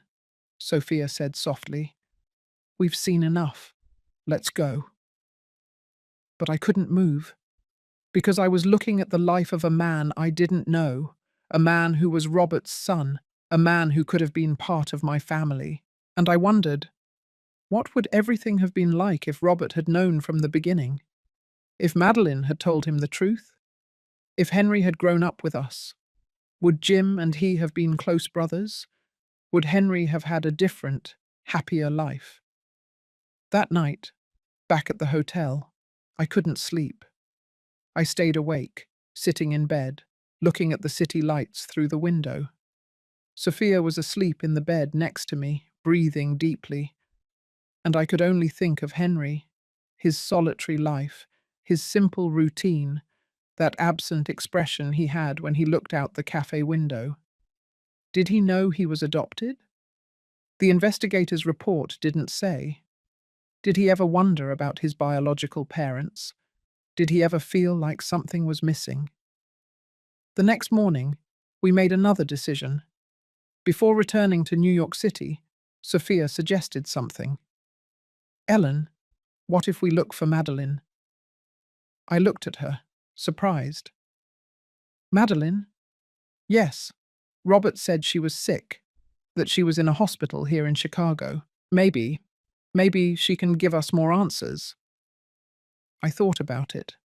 Sophia said softly, we've seen enough. Let's go. But I couldn't move, because I was looking at the life of a man I didn't know, a man who was Robert's son, a man who could have been part of my family. And I wondered, what would everything have been like if Robert had known from the beginning? If Madeline had told him the truth, if Henry had grown up with us, would Jim and he have been close brothers? Would Henry have had a different, happier life? That night, back at the hotel, I couldn't sleep. I stayed awake, sitting in bed, looking at the city lights through the window. Sophia was asleep in the bed next to me, breathing deeply, and I could only think of Henry, his solitary life, his simple routine, that absent expression he had when he looked out the cafe window. Did he know he was adopted? The investigator's report didn't say. Did he ever wonder about his biological parents? Did he ever feel like something was missing? The next morning, we made another decision. Before returning to New York City, Sophia suggested something. "Ellen, what if we look for Madeline?" I looked at her, surprised. "Madeline?" "Yes. Robert said she was sick, that she was in a hospital here in Chicago. Maybe she can give us more answers." I thought about it,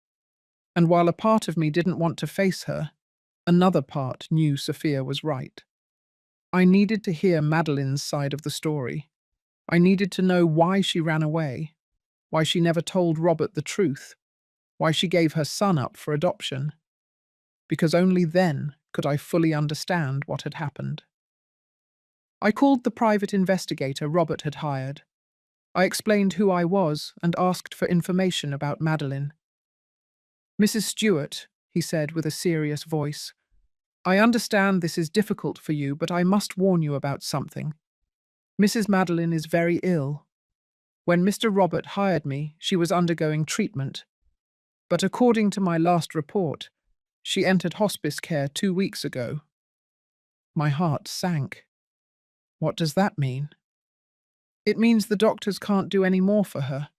and while a part of me didn't want to face her, another part knew Sophia was right. I needed to hear Madeline's side of the story. I needed to know why she ran away, why she never told Robert the truth, why she gave her son up for adoption, because only then could I fully understand what had happened. I called the private investigator Robert had hired. I explained who I was and asked for information about Madeline. "Mrs. Stewart," he said with a serious voice, "I understand this is difficult for you, but I must warn you about something. Mrs. Madeline is very ill. When Mr. Robert hired me, she was undergoing treatment, but according to my last report, she entered hospice care 2 weeks ago." My heart sank. What does that mean? "It means the doctors can't do any more for her.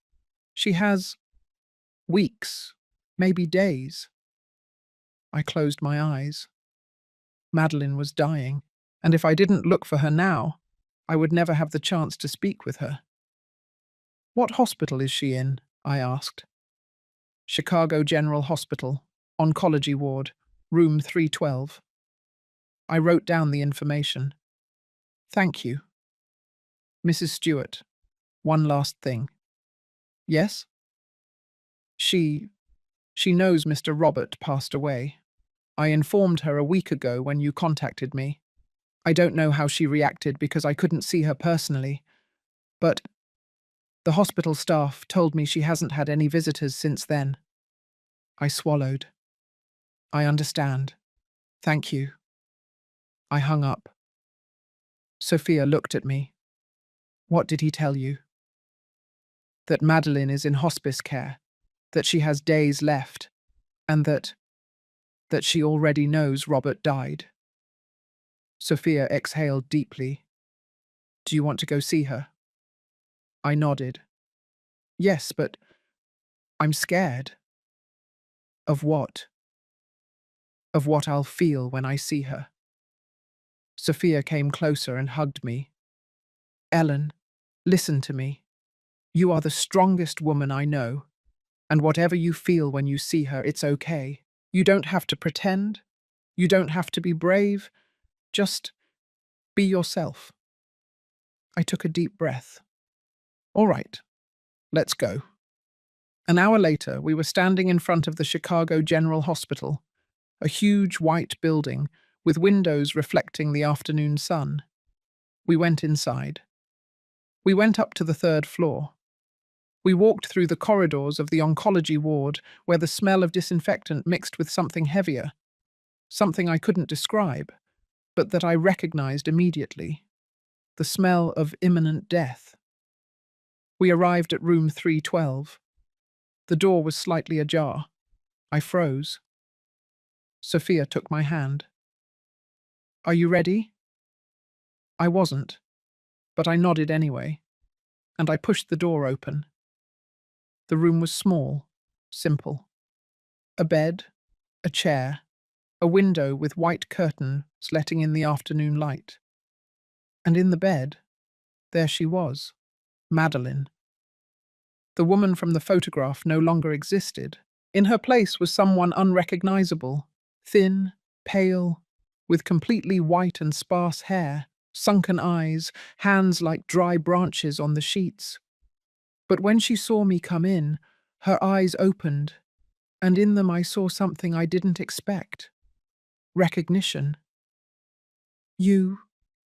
She has weeks, maybe days." I closed my eyes. Madeline was dying, and if I didn't look for her now, I would never have the chance to speak with her. "What hospital is she in?" I asked. "Chicago General Hospital, oncology ward, room 312. I wrote down the information. "Thank you." "Mrs. Stewart, one last thing." "Yes?" She knows Mr. Robert passed away. I informed her a week ago when you contacted me. I don't know how she reacted because I couldn't see her personally, but the hospital staff told me she hasn't had any visitors since then." I swallowed. "I understand. Thank you." I hung up. Sophia looked at me. "What did he tell you?" "That Madeline is in hospice care, that she has days left, and that she already knows Robert died." Sophia exhaled deeply. "Do you want to go see her?" I nodded. "Yes, but I'm scared." "Of what?" "Of what I'll feel when I see her." Sophia came closer and hugged me. "Ellen, listen to me. You are the strongest woman I know, and whatever you feel when you see her, it's okay. You don't have to pretend. You don't have to be brave. Just be yourself." I took a deep breath. "All right, let's go." An hour later, we were standing in front of the Chicago General Hospital, a huge white building with windows reflecting the afternoon sun. We went inside. We went up to the 3rd floor. We walked through the corridors of the oncology ward where the smell of disinfectant mixed with something heavier, something I couldn't describe, but that I recognized immediately. The smell of imminent death. We arrived at room 312. The door was slightly ajar. I froze. Sophia took my hand. "Are you ready?" I wasn't, but I nodded anyway, and I pushed the door open. The room was small, simple. A bed, a chair, a window with white curtains letting in the afternoon light. And in the bed, there she was, Madeline. The woman from the photograph no longer existed. In her place was someone unrecognizable, thin, pale, with completely white and sparse hair, sunken eyes, hands like dry branches on the sheets. But when she saw me come in, her eyes opened, and in them I saw something I didn't expect. Recognition. "You,"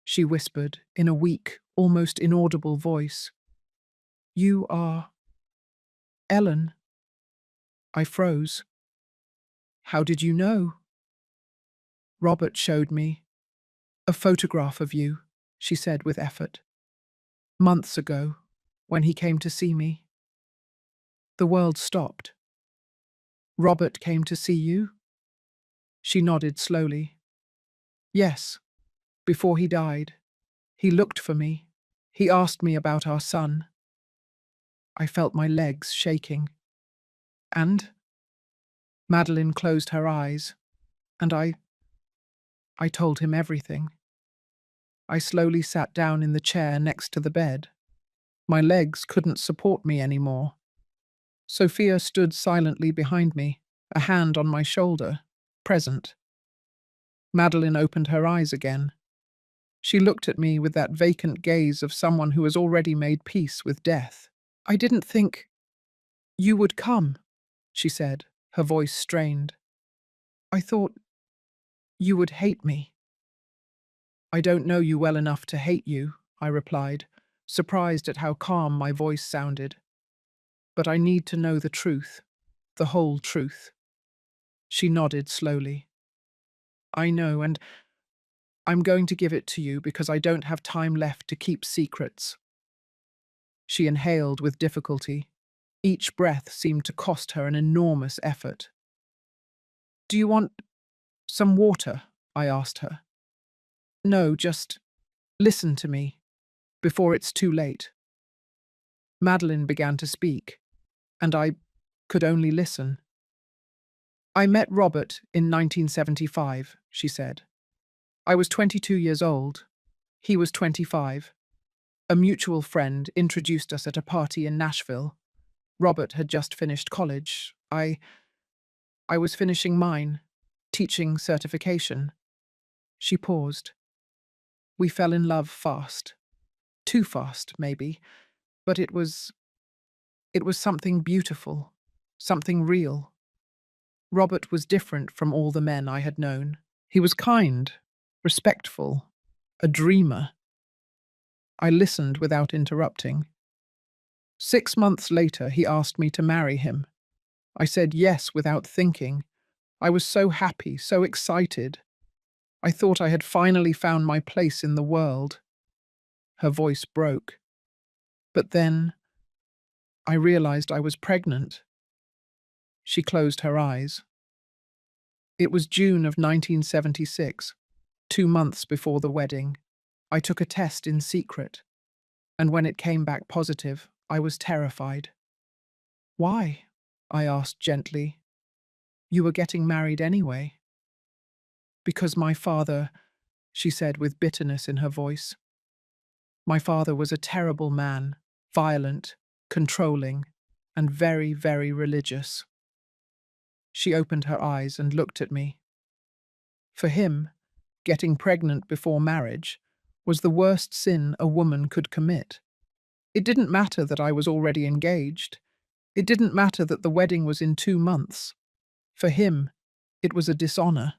she whispered in a weak, almost inaudible voice. "You are Ellen." I froze. "How did you know?" "Robert showed me. A photograph of you," she said with effort. "Months ago, when he came to see me." The world stopped. "Robert came to see you?" She nodded slowly. "Yes, before he died. He looked for me. He asked me about our son." I felt my legs shaking. "And?" Madeline closed her eyes, and I told him everything. I slowly sat down in the chair next to the bed. My legs couldn't support me anymore. Sophia stood silently behind me, a hand on my shoulder, present. Madeline opened her eyes again. She looked at me with that vacant gaze of someone who has already made peace with death. "I didn't think you would come," she said, her voice strained. "I thought you would hate me." "I don't know you well enough to hate you," I replied, surprised at how calm my voice sounded. "But I need to know the truth, the whole truth." She nodded slowly. "I know, and I'm going to give it to you because I don't have time left to keep secrets." She inhaled with difficulty. Each breath seemed to cost her an enormous effort. "Do you want some water?" I asked her. "No, just listen to me, before it's too late." Madeline began to speak, and I could only listen. "I met Robert in 1975, she said. "I was 22 years old. He was 25. A mutual friend introduced us at a party in Nashville. Robert had just finished college. I was finishing mine, teaching certification." She paused. "We fell in love fast. Too fast, maybe, but it was something beautiful, something real. Robert was different from all the men I had known. He was kind, respectful, a dreamer." I listened without interrupting. "6 months later, he asked me to marry him. I said yes without thinking. I was so happy, so excited. I thought I had finally found my place in the world." Her voice broke. "But then I realized I was pregnant." She closed her eyes. "It was June of 1976, 2 months before the wedding. I took a test in secret, and when it came back positive, I was terrified." "Why?" I asked gently. "You were getting married anyway." "Because my father," she said with bitterness in her voice. "My father was a terrible man, violent, controlling, and very, very religious." She opened her eyes and looked at me. For him, getting pregnant before marriage was the worst sin a woman could commit. It didn't matter that I was already engaged. It didn't matter that the wedding was in 2 months. For him, it was a dishonor.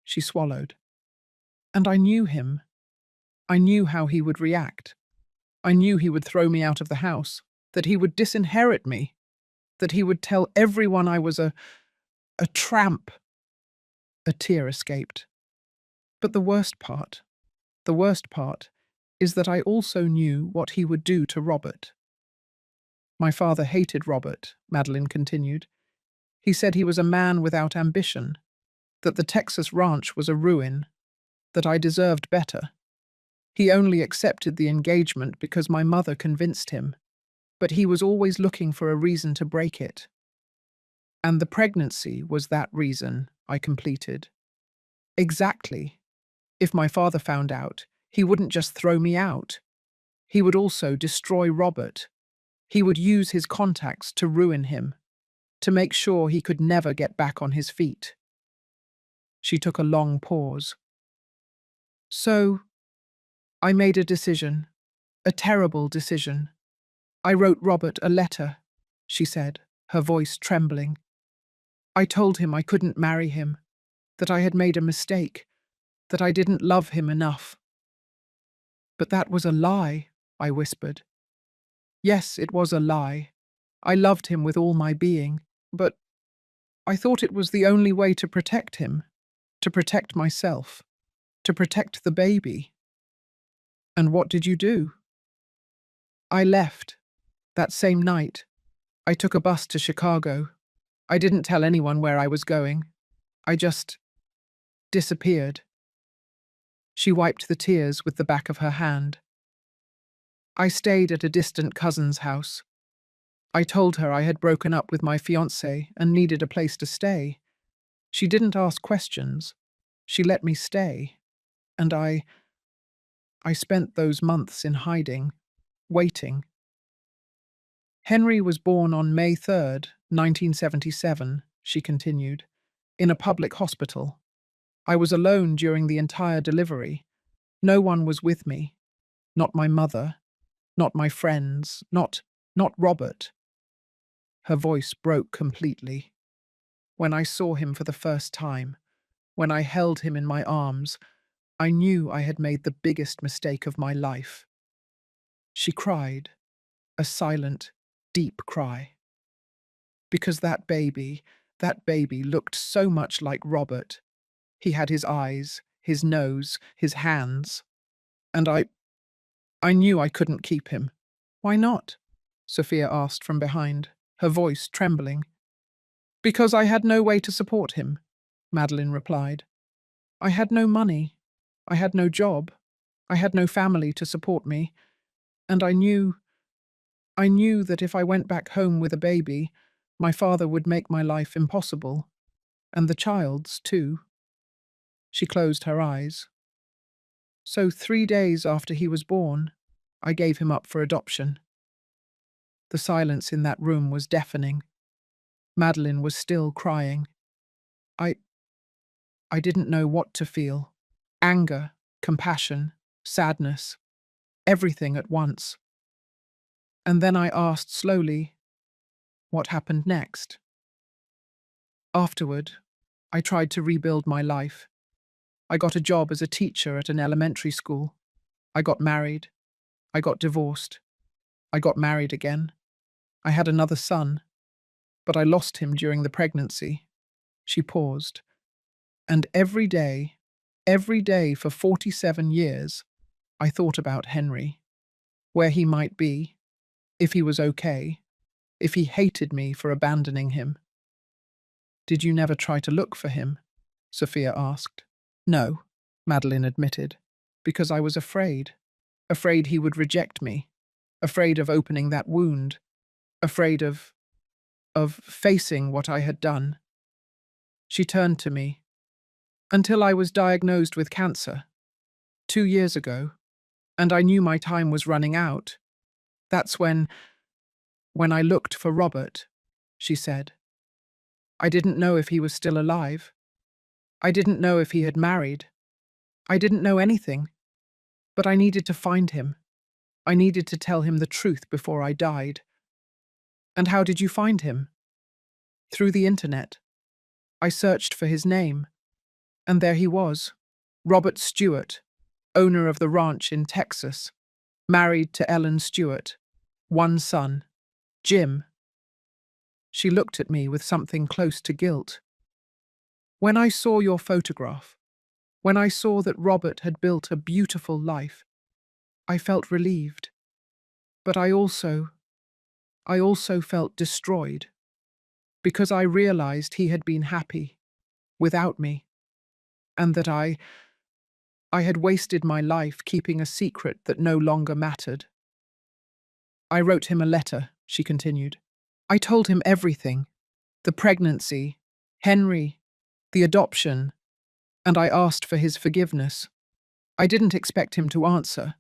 She swallowed. And I knew him. I knew how he would react. I knew he would throw me out of the house, that he would disinherit me, that he would tell everyone I was a tramp. A tear escaped. But the worst part, is that I also knew what he would do to Robert. "My father hated Robert," Madeline continued. "He said he was a man without ambition, that the Texas ranch was a ruin, that I deserved better. He only accepted the engagement because my mother convinced him, but he was always looking for a reason to break it. And the pregnancy was that reason," I completed. "Exactly. If my father found out, he wouldn't just throw me out. He would also destroy Robert. He would use his contacts to ruin him, to make sure he could never get back on his feet. She took a long pause. So, I made a decision, a terrible decision. I wrote Robert a letter, she said, her voice trembling. I told him I couldn't marry him, that I had made a mistake, that I didn't love him enough. But that was a lie, I whispered. Yes, it was a lie. I loved him with all my being, but I thought it was the only way to protect him, to protect myself, to protect the baby. And what did you do? I left. That same night, I took a bus to Chicago. I didn't tell anyone where I was going. I just disappeared. She wiped the tears with the back of her hand. I stayed at a distant cousin's house. I told her I had broken up with my fiancé and needed a place to stay. She didn't ask questions. She let me stay. And I spent those months in hiding, waiting. Henry was born on May 3rd, 1977, she continued, in a public hospital. I was alone during the entire delivery. No one was with me. Not my mother, not my friends, not Robert. Her voice broke completely. When I saw him for the first time, when I held him in my arms, I knew I had made the biggest mistake of my life. She cried, a silent, deep cry. Because that baby looked so much like Robert. He had his eyes, his nose, his hands. And I knew I couldn't keep him. Why not? Sophia asked from behind, her voice trembling. Because I had no way to support him, Madeline replied. I had no money. I had no job. I had no family to support me. And I knew that if I went back home with a baby, my father would make my life impossible. And the child's, too. She closed her eyes. So 3 days after he was born, I gave him up for adoption. The silence in that room was deafening. Madeline was still crying. I didn't know what to feel. Anger, compassion, sadness, everything at once. And then I asked slowly, what happened next? Afterward, I tried to rebuild my life. I got a job as a teacher at an elementary school. I got married. I got divorced. I got married again. I had another son, but I lost him during the pregnancy. She paused. And every day for 47 years, I thought about Henry, where he might be, if he was okay, if he hated me for abandoning him. Did you never try to look for him? Sophia asked. No, Madeline admitted, because I was afraid. Afraid he would reject me. Afraid of opening that wound. Afraid of facing what I had done. She turned to me. Until I was diagnosed with cancer, 2 years ago, and I knew my time was running out. That's when I looked for Robert, she said. I didn't know if he was still alive. I didn't know if he had married. I didn't know anything. But I needed to find him. I needed to tell him the truth before I died. And how did you find him? Through the internet. I searched for his name. And there he was, Robert Stewart, owner of the ranch in Texas, married to Ellen Stewart, one son, Jim. She looked at me with something close to guilt. When I saw your photograph, when I saw that Robert had built a beautiful life, I felt relieved. But I also felt destroyed, because I realized he had been happy, without me, and that I had wasted my life keeping a secret that no longer mattered. I wrote him a letter, she continued. I told him everything, the pregnancy, Henry, the adoption, and I asked for his forgiveness. I didn't expect him to answer.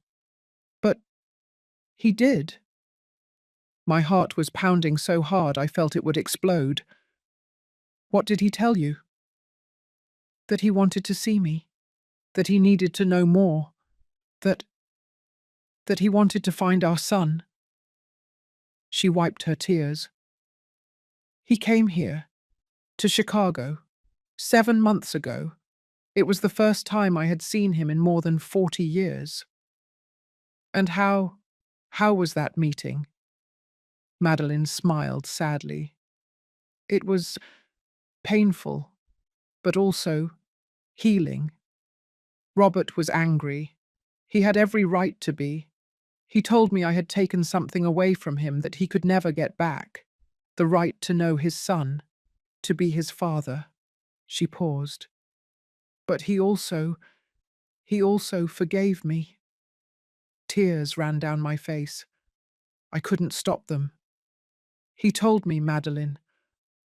But he did. My heart was pounding so hard I felt it would explode. What did he tell you? That he wanted to see me. That he needed to know more. That he wanted to find our son. She wiped her tears. He came here, to Chicago, 7 months ago. It was the first time I had seen him in more than 40 years. And how was that meeting? Madeline smiled sadly. It was painful, but also healing. Robert was angry. He had every right to be. He told me I had taken something away from him that he could never get back. The right to know his son, to be his father. She paused. But he also forgave me. Tears ran down my face. I couldn't stop them. He told me, Madeline,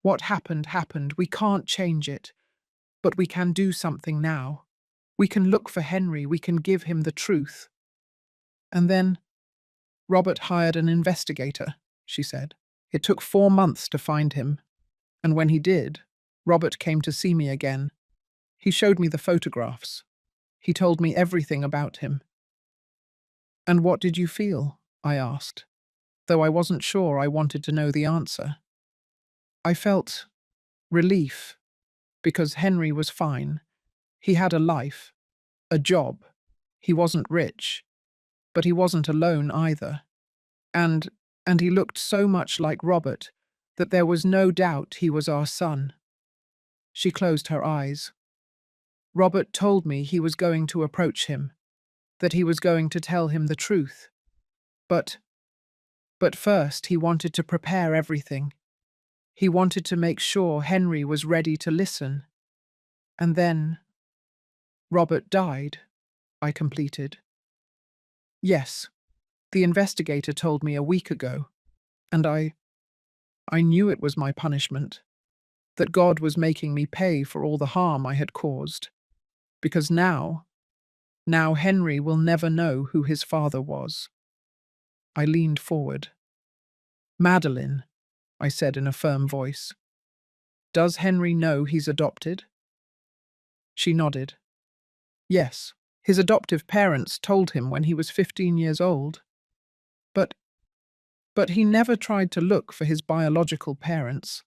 what happened happened. We can't change it. But we can do something now. We can look for Henry. We can give him the truth. And then Robert hired an investigator, she said. It took 4 months to find him. And when he did, Robert came to see me again. He showed me the photographs. He told me everything about him. And what did you feel? I asked, though I wasn't sure I wanted to know the answer. I felt relief, because Henry was fine. He had a life, a job. He wasn't rich, but he wasn't alone either. And he looked so much like Robert that there was no doubt he was our son. She closed her eyes. Robert told me he was going to approach him, that he was going to tell him the truth. But first he wanted to prepare everything. He wanted to make sure Henry was ready to listen. And then Robert died, I completed. Yes, the investigator told me a week ago, and I knew it was my punishment, that God was making me pay for all the harm I had caused, because now Henry will never know who his father was. I leaned forward. Madeline, I said in a firm voice, does Henry know he's adopted? She nodded. Yes, his adoptive parents told him when he was 15 years old. But he never tried to look for his biological parents.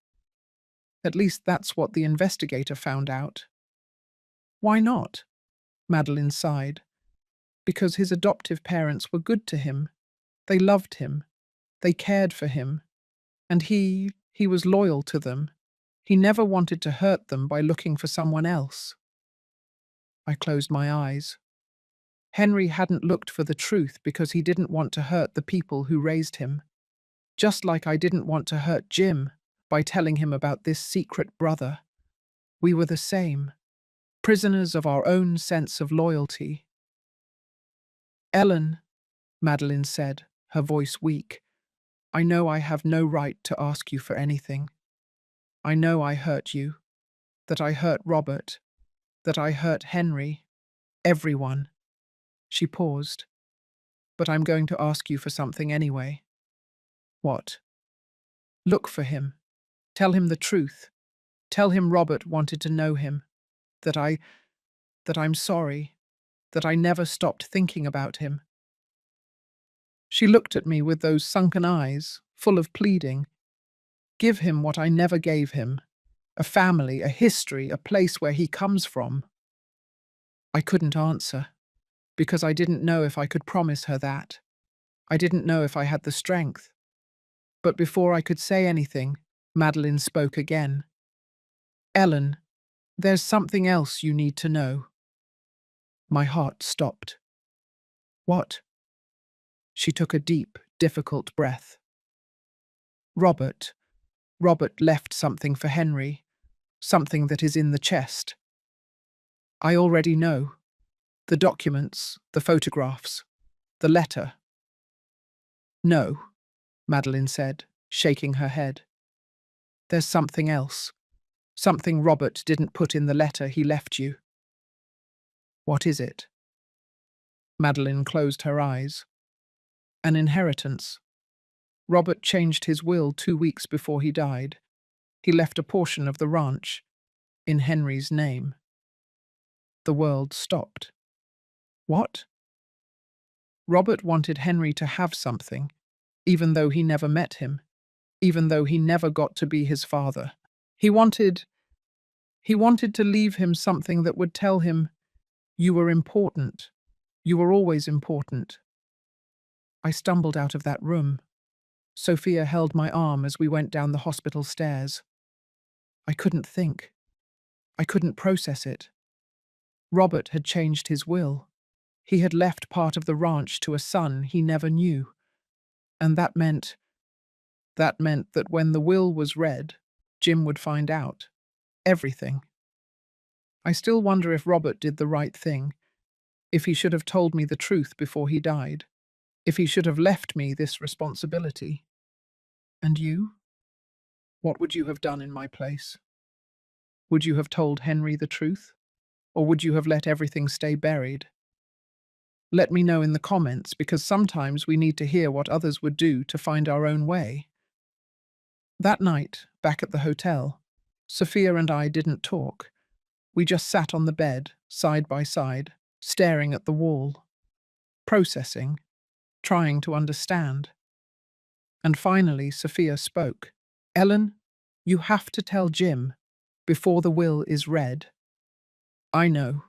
At least that's what the investigator found out. Why not? Madeline sighed. Because his adoptive parents were good to him. They loved him. They cared for him. And he was loyal to them. He never wanted to hurt them by looking for someone else. I closed my eyes. Henry hadn't looked for the truth because he didn't want to hurt the people who raised him. Just like I didn't want to hurt Jim by telling him about this secret brother. We were the same, prisoners of our own sense of loyalty. Ellen, Madeline said, her voice weak, I know I have no right to ask you for anything. I know I hurt you, that I hurt Robert, that I hurt Henry, everyone. She paused. But I'm going to ask you for something anyway. What? Look for him. Tell him the truth. Tell him Robert wanted to know him. That I'm sorry. That I never stopped thinking about him. She looked at me with those sunken eyes, full of pleading. Give him what I never gave him. A family, a history, a place where he comes from. I couldn't answer, because I didn't know if I could promise her that. I didn't know if I had the strength. But before I could say anything, Madeline spoke again. Ellen, there's something else you need to know. My heart stopped. What? She took a deep, difficult breath. Robert left something for Henry, something that is in the chest. I already know. The documents, the photographs, the letter. No, Madeline said, shaking her head. There's something else. Something Robert didn't put in the letter he left you. What is it? Madeline closed her eyes. An inheritance. Robert changed his will 2 weeks before he died. He left a portion of the ranch in Henry's name. The world stopped. What? Robert wanted Henry to have something, even though he never met him, even though he never got to be his father. He wanted to leave him something that would tell him, "You were important. You were always important." I stumbled out of that room. Sophia held my arm as we went down the hospital stairs. I couldn't think. I couldn't process it. Robert had changed his will. He had left part of the ranch to a son he never knew. And that meant that when the will was read, Jim would find out. Everything. I still wonder if Robert did the right thing, if he should have told me the truth before he died, if he should have left me this responsibility. And you? What would you have done in my place? Would you have told Henry the truth? Or would you have let everything stay buried? Let me know in the comments, because sometimes we need to hear what others would do to find our own way. That night, back at the hotel, Sophia and I didn't talk. We just sat on the bed, side by side, staring at the wall, processing, trying to understand. And finally, Sophia spoke. "Ellen, you have to tell Jim before the will is read." "I know.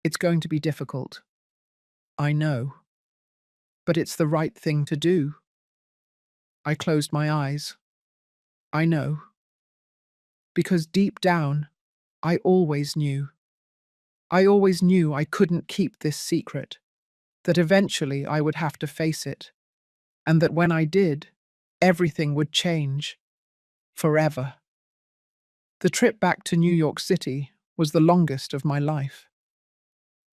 It's going to be difficult. I know. But it's the right thing to do." I closed my eyes. "I know. Because deep down, I always knew. I always knew I couldn't keep this secret, that eventually I would have to face it, and that when I did, everything would change. Forever." The trip back to New York City was the longest of my life.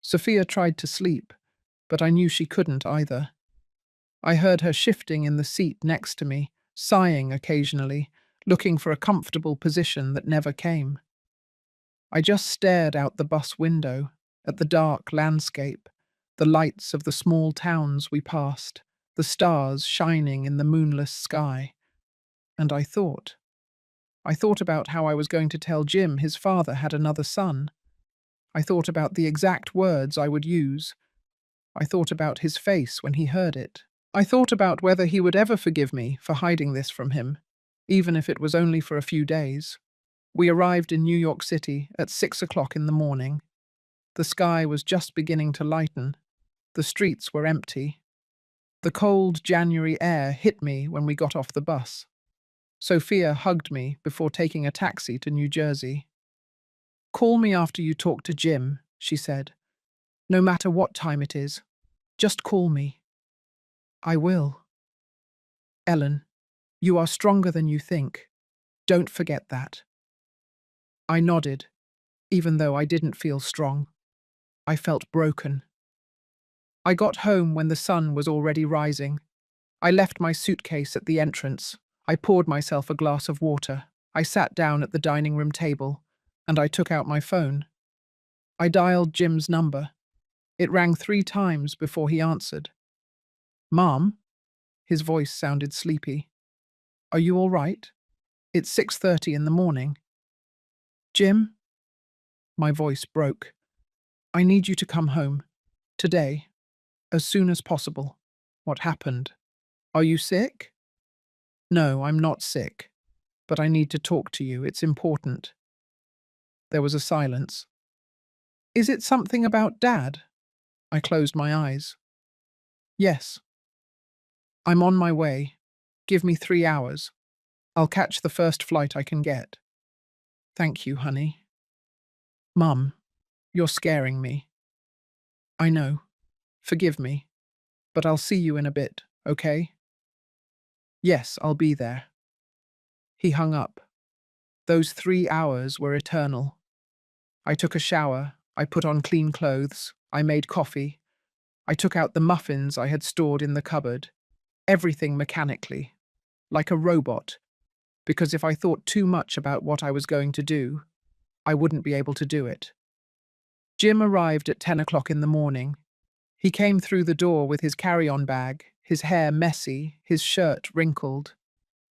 Sophia tried to sleep, but I knew she couldn't either. I heard her shifting in the seat next to me, sighing occasionally, looking for a comfortable position that never came. I just stared out the bus window, at the dark landscape, the lights of the small towns we passed, the stars shining in the moonless sky. And I thought about how I was going to tell Jim his father had another son. I thought about the exact words I would use. I thought about his face when he heard it. I thought about whether he would ever forgive me for hiding this from him, even if it was only for a few days. We arrived in New York City at 6 o'clock in the morning. The sky was just beginning to lighten. The streets were empty. The cold January air hit me when we got off the bus. Sophia hugged me before taking a taxi to New Jersey. "Call me after you talk to Jim," she said. "No matter what time it is, just call me." "I will." "Ellen, you are stronger than you think. Don't forget that." I nodded, even though I didn't feel strong. I felt broken. I got home when the sun was already rising. I left my suitcase at the entrance. I poured myself a glass of water. I sat down at the dining room table, and I took out my phone. I dialed Jim's number. It rang 3 times before he answered. "Mom?" His voice sounded sleepy. "Are you all right? It's 6:30 in the morning." "Jim?" My voice broke. "I need you to come home. Today. As soon as possible." "What happened? Are you sick?" "No, I'm not sick. But I need to talk to you. It's important." There was a silence. "Is it something about Dad?" I closed my eyes. "Yes." "I'm on my way. Give me 3 hours. I'll catch the first flight I can get." "Thank you, honey." "Mum, you're scaring me." "I know. Forgive me. But I'll see you in a bit, okay?" "Yes, I'll be there." He hung up. Those 3 hours were eternal. I took a shower. I put on clean clothes. I made coffee. I took out the muffins I had stored in the cupboard. Everything mechanically, like a robot, because if I thought too much about what I was going to do, I wouldn't be able to do it. Jim arrived at 10 o'clock in the morning. He came through the door with his carry-on bag, his hair messy, his shirt wrinkled.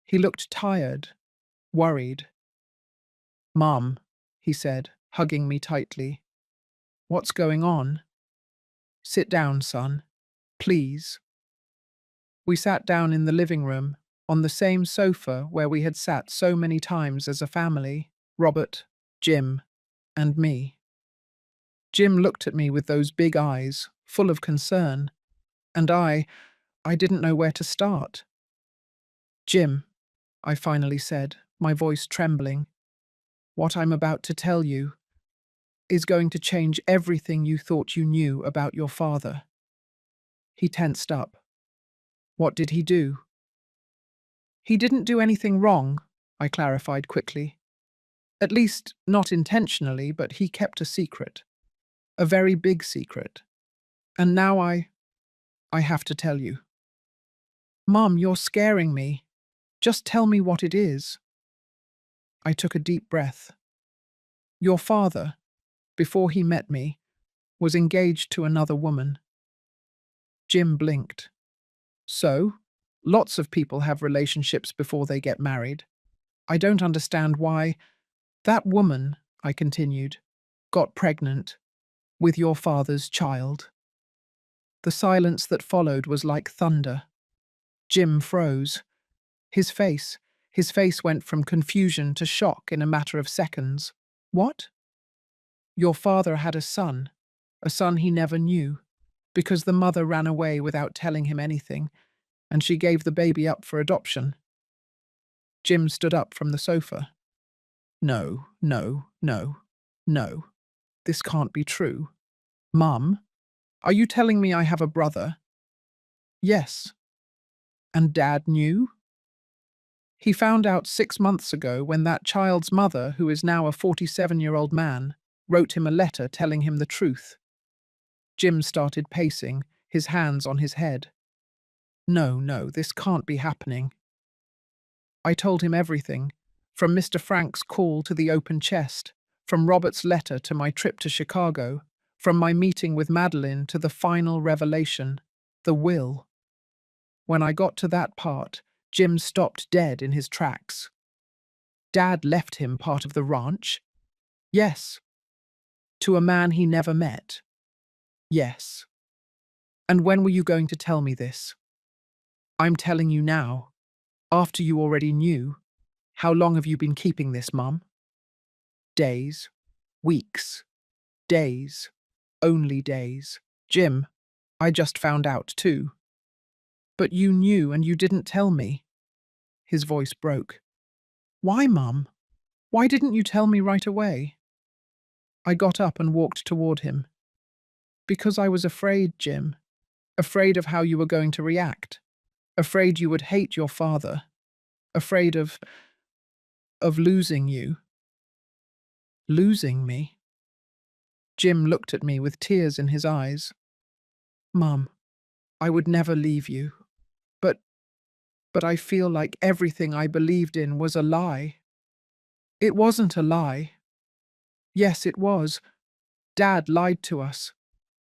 He looked tired, worried. "Mom," he said, hugging me tightly. "What's going on?" "Sit down, son. Please." We sat down in the living room, on the same sofa where we had sat so many times as a family, Robert, Jim, and me. Jim looked at me with those big eyes, full of concern, and I didn't know where to start. "Jim," I finally said, my voice trembling, "what I'm about to tell you is going to change everything you thought you knew about your father." He tensed up. "What did he do?" "He didn't do anything wrong," I clarified quickly. "At least, not intentionally, but he kept a secret. A very big secret. And now I have to tell you." "Mom, you're scaring me. Just tell me what it is." I took a deep breath. "Your father, before he met me, was engaged to another woman." Jim blinked. "So? Lots of people have relationships before they get married. I don't understand why—" "That woman," I continued, "got pregnant with your father's child." The silence that followed was like thunder. Jim froze. His face went from confusion to shock in a matter of seconds. "What?" "Your father had a son he never knew, because the mother ran away without telling him anything, and she gave the baby up for adoption." Jim stood up from the sofa. "No, no, no, no. This can't be true. Mum, are you telling me I have a brother?" "Yes." "And Dad knew?" "He found out 6 months ago when that child's mother, who is now a 47-year-old man, wrote him a letter telling him the truth." Jim started pacing, his hands on his head. "No, no, this can't be happening." I told him everything, from Mr. Frank's call to the open chest, from Robert's letter to my trip to Chicago, from my meeting with Madeline to the final revelation, the will. When I got to that part, Jim stopped dead in his tracks. "Dad left him part of the ranch?" "Yes." "To a man he never met?" "Yes." "And when were you going to tell me this?" "I'm telling you now. After you already knew. How long have you been keeping this, Mum?" "Days. Weeks. Days. Only days. Jim, I just found out too." "But you knew and you didn't tell me." His voice broke. "Why, Mum? Why didn't you tell me right away?" I got up and walked toward him. "Because I was afraid, Jim. Afraid of how you were going to react. Afraid you would hate your father. Afraid of losing you." "Losing me?" Jim looked at me with tears in his eyes. "Mum, I would never leave you. But, but I feel like everything I believed in was a lie." "It wasn't a lie." "Yes, it was. Dad lied to us.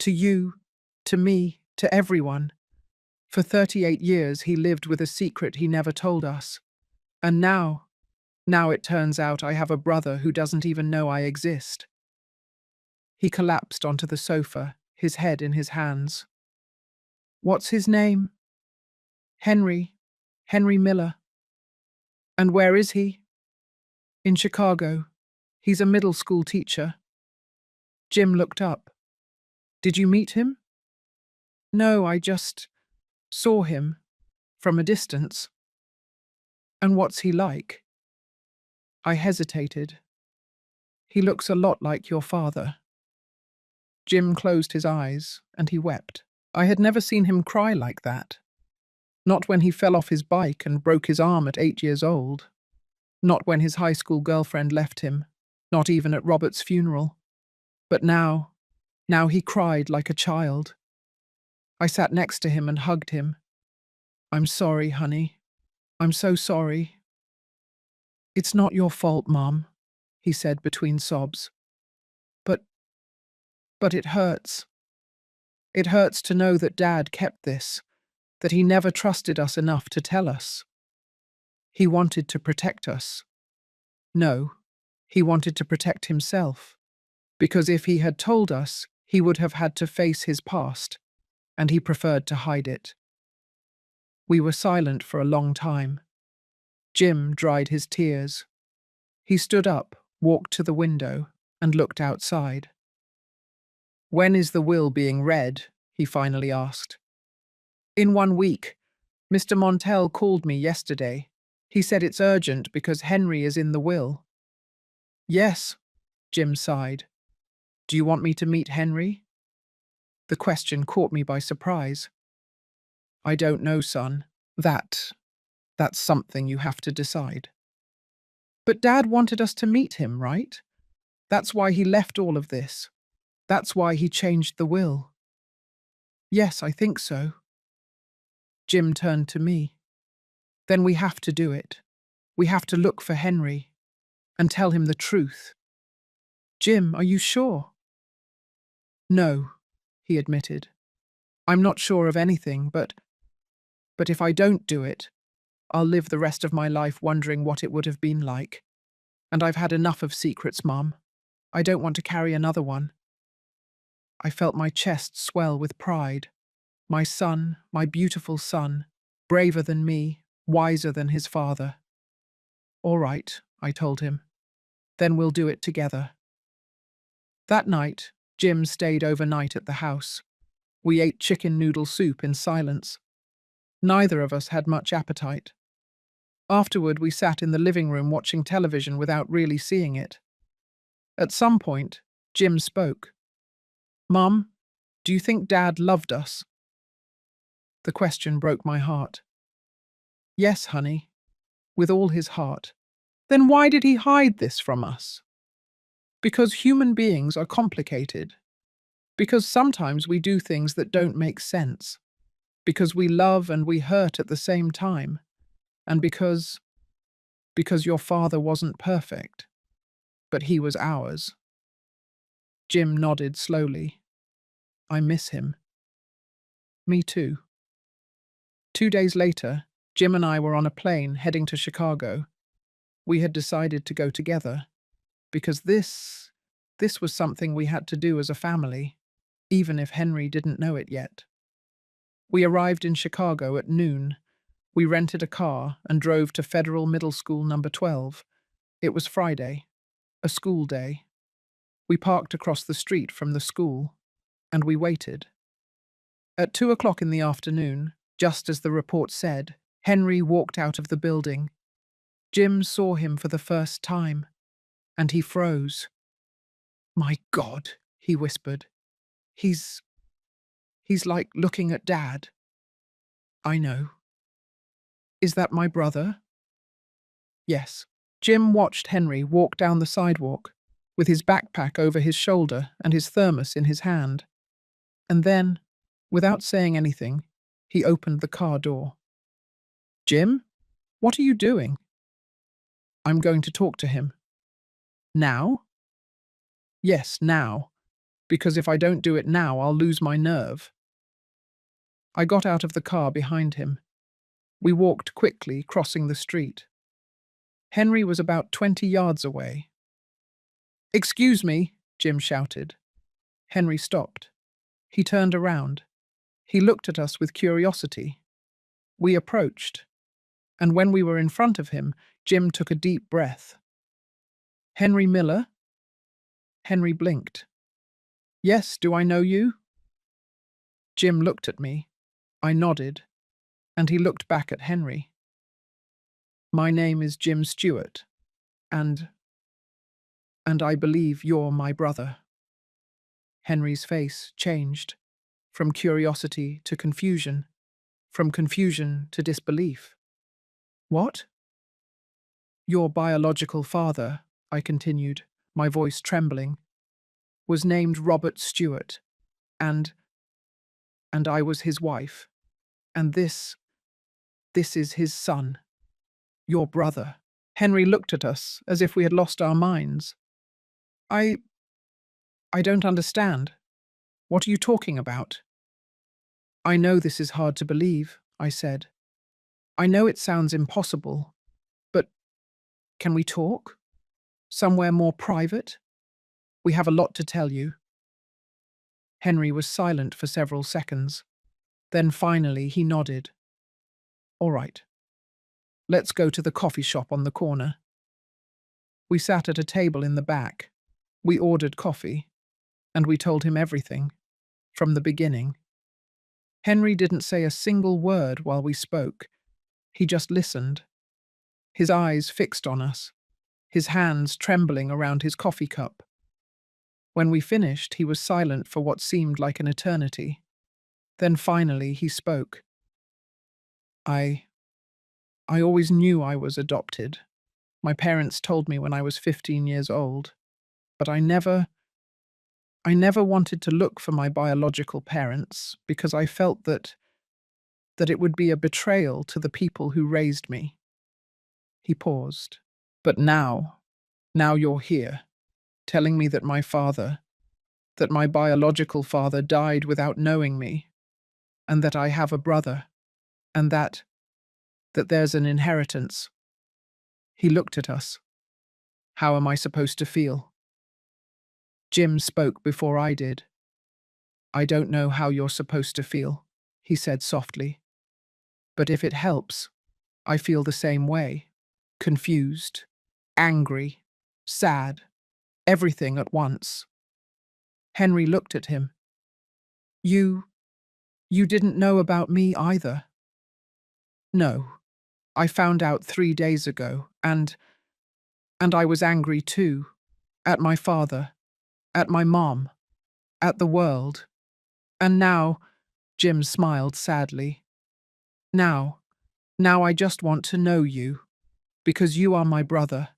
To you, to me, to everyone. For 38 years he lived with a secret he never told us. And now it turns out I have a brother who doesn't even know I exist." He collapsed onto the sofa, his head in his hands. "What's his name?" "Henry. Henry Miller." "And where is he?" "In Chicago. He's a middle school teacher." Jim looked up. "Did you meet him?" "No, I just saw him. From a distance." "And what's he like?" I hesitated. "He looks a lot like your father." Jim closed his eyes, and he wept. I had never seen him cry like that. Not when he fell off his bike and broke his arm at 8 years old. Not when his high school girlfriend left him. Not even at Robert's funeral. But now he cried like a child. I sat next to him and hugged him. "I'm sorry, honey. I'm so sorry." "It's not your fault, Mom," he said between sobs. But, but it hurts. It hurts to know that Dad kept this. that he never trusted us enough to tell us. He wanted to protect us. No, he wanted to protect himself, because if he had told us, he would have had to face his past, and he preferred to hide it. We were silent for a long time. Jim dried his tears. He stood up, walked to the window, and looked outside. "When is the will being read?" he finally asked. "In 1 week. Mr. Montell called me yesterday. He said it's urgent because Henry is in the will." "Yes," Jim sighed. "Do you want me to meet Henry?" The question caught me by surprise. "I don't know, son. That's something you have to decide." "But Dad wanted us to meet him, right? That's why he left all of this. That's why he changed the will." "Yes, I think so." Jim turned to me. "Then we have to do it. We have to look for Henry and tell him the truth." "Jim, are you sure?" "No," he admitted. "I'm not sure of anything, but if I don't do it, I'll live the rest of my life wondering what it would have been like. And I've had enough of secrets, Mum. I don't want to carry another one." I felt my chest swell with pride. My son, my beautiful son, braver than me, wiser than his father. "All right," I told him. "Then we'll do it together." That night, Jim stayed overnight at the house. We ate chicken noodle soup in silence. Neither of us had much appetite. Afterward, we sat in the living room watching television without really seeing it. At some point, Jim spoke. "Mum, do you think Dad loved us?" The question broke my heart. "Yes, honey, with all his heart." "Then why did he hide this from us?" "Because human beings are complicated. Because sometimes we do things that don't make sense. Because we love and we hurt at the same time. And because your father wasn't perfect. But he was ours." Jim nodded slowly. "I miss him." "Me too." 2 days later, Jim and I were on a plane heading to Chicago. We had decided to go together, because this was something we had to do as a family, even if Henry didn't know it yet. We arrived in Chicago at noon. We rented a car and drove to Federal Middle School number 12. It was Friday, a school day. We parked across the street from the school, and we waited. At 2 o'clock in the afternoon, just as the report said, Henry walked out of the building. Jim saw him for the first time, and he froze. "My God," he whispered. He's like looking at Dad." "I know." "Is that my brother?" "Yes." Jim watched Henry walk down the sidewalk, with his backpack over his shoulder and his thermos in his hand. And then, without saying anything, he opened the car door. "Jim, what are you doing?" "I'm going to talk to him." "Now?" "Yes, now. Because if I don't do it now, I'll lose my nerve." I got out of the car behind him. We walked quickly, crossing the street. Henry was about 20 yards away. "Excuse me," Jim shouted. Henry stopped. He turned around. He looked at us with curiosity. We approached, and when we were in front of him, Jim took a deep breath. "Henry Miller?" Henry blinked. "Yes, do I know you?" Jim looked at me. I nodded, and he looked back at Henry. "My name is Jim Stewart, and I believe you're my brother." Henry's face changed, from curiosity to confusion, from confusion to disbelief. "What?" "Your biological father," I continued, my voice trembling, "was named Robert Stewart, and I was his wife. And this is his son, your brother." Henry looked at us as if we had lost our minds. I don't understand. What are you talking about?" "I know this is hard to believe," I said. I know it sounds impossible, but can we talk? Somewhere more private? We have a lot to tell you. Henry was silent for several seconds. Then finally he nodded. All right. Let's go to the coffee shop on the corner. We sat at a table in the back. We ordered coffee, and we told him everything, from the beginning. Henry didn't say a single word while we spoke. He just listened, his eyes fixed on us, his hands trembling around his coffee cup. When we finished, he was silent for what seemed like an eternity. Then finally he spoke. I always knew I was adopted. My parents told me when I was 15 years old, but I never wanted to look for my biological parents because I felt that it would be a betrayal to the people who raised me. He paused. But now you're here, telling me that my biological father died without knowing me, and that I have a brother, and that there's an inheritance. He looked at us. How am I supposed to feel? Jim spoke before I did. I don't know how you're supposed to feel, he said softly. But if it helps, I feel the same way. Confused, angry, sad, everything at once. Henry looked at him. You didn't know about me either? No. I found out 3 days ago, and I was angry too. At my father, at my mom, at the world. And now, Jim smiled sadly. Now I just want to know you, because you are my brother.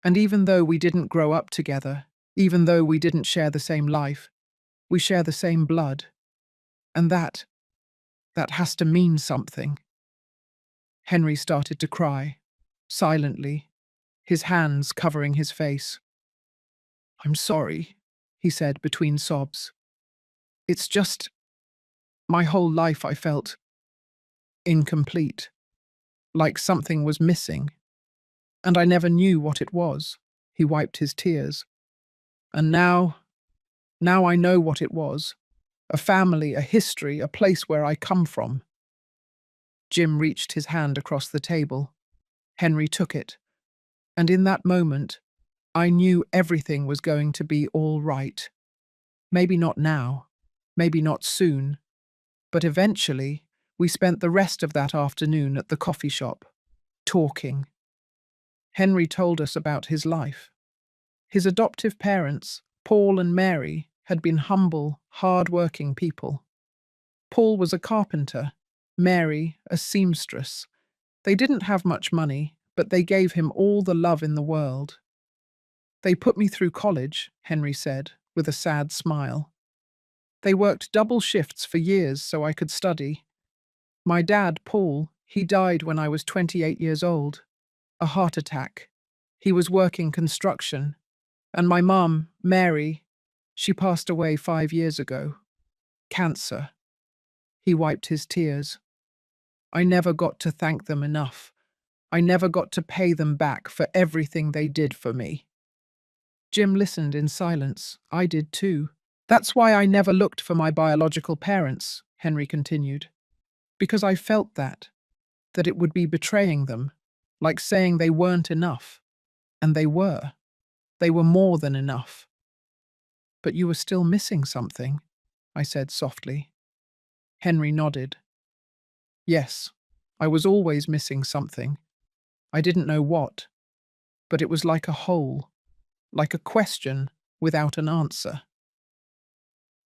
And even though we didn't grow up together, even though we didn't share the same life, we share the same blood. And that has to mean something. Henry started to cry, silently, his hands covering his face. I'm sorry, he said between sobs. It's just, my whole life I felt incomplete, like something was missing. And I never knew what it was. He wiped his tears. And now I know what it was. A family, a history, a place where I come from. Jim reached his hand across the table. Henry took it. And in that moment, I knew everything was going to be all right. Maybe not now, maybe not soon, but eventually we spent the rest of that afternoon at the coffee shop, talking. Henry told us about his life. His adoptive parents, Paul and Mary, had been humble, hard-working people. Paul was a carpenter, Mary a seamstress. They didn't have much money, but they gave him all the love in the world. They put me through college, Henry said, with a sad smile. They worked double shifts for years so I could study. My dad, Paul, he died when I was 28 years old. A heart attack. He was working construction. And my mum, Mary, she passed away 5 years ago. Cancer. He wiped his tears. I never got to thank them enough. I never got to pay them back for everything they did for me. Jim listened in silence. I did too. That's why I never looked for my biological parents, Henry continued. Because I felt that it would be betraying them, like saying they weren't enough. And they were. They were more than enough. But you were still missing something, I said softly. Henry nodded. Yes, I was always missing something. I didn't know what, but it was like a hole, like a question without an answer.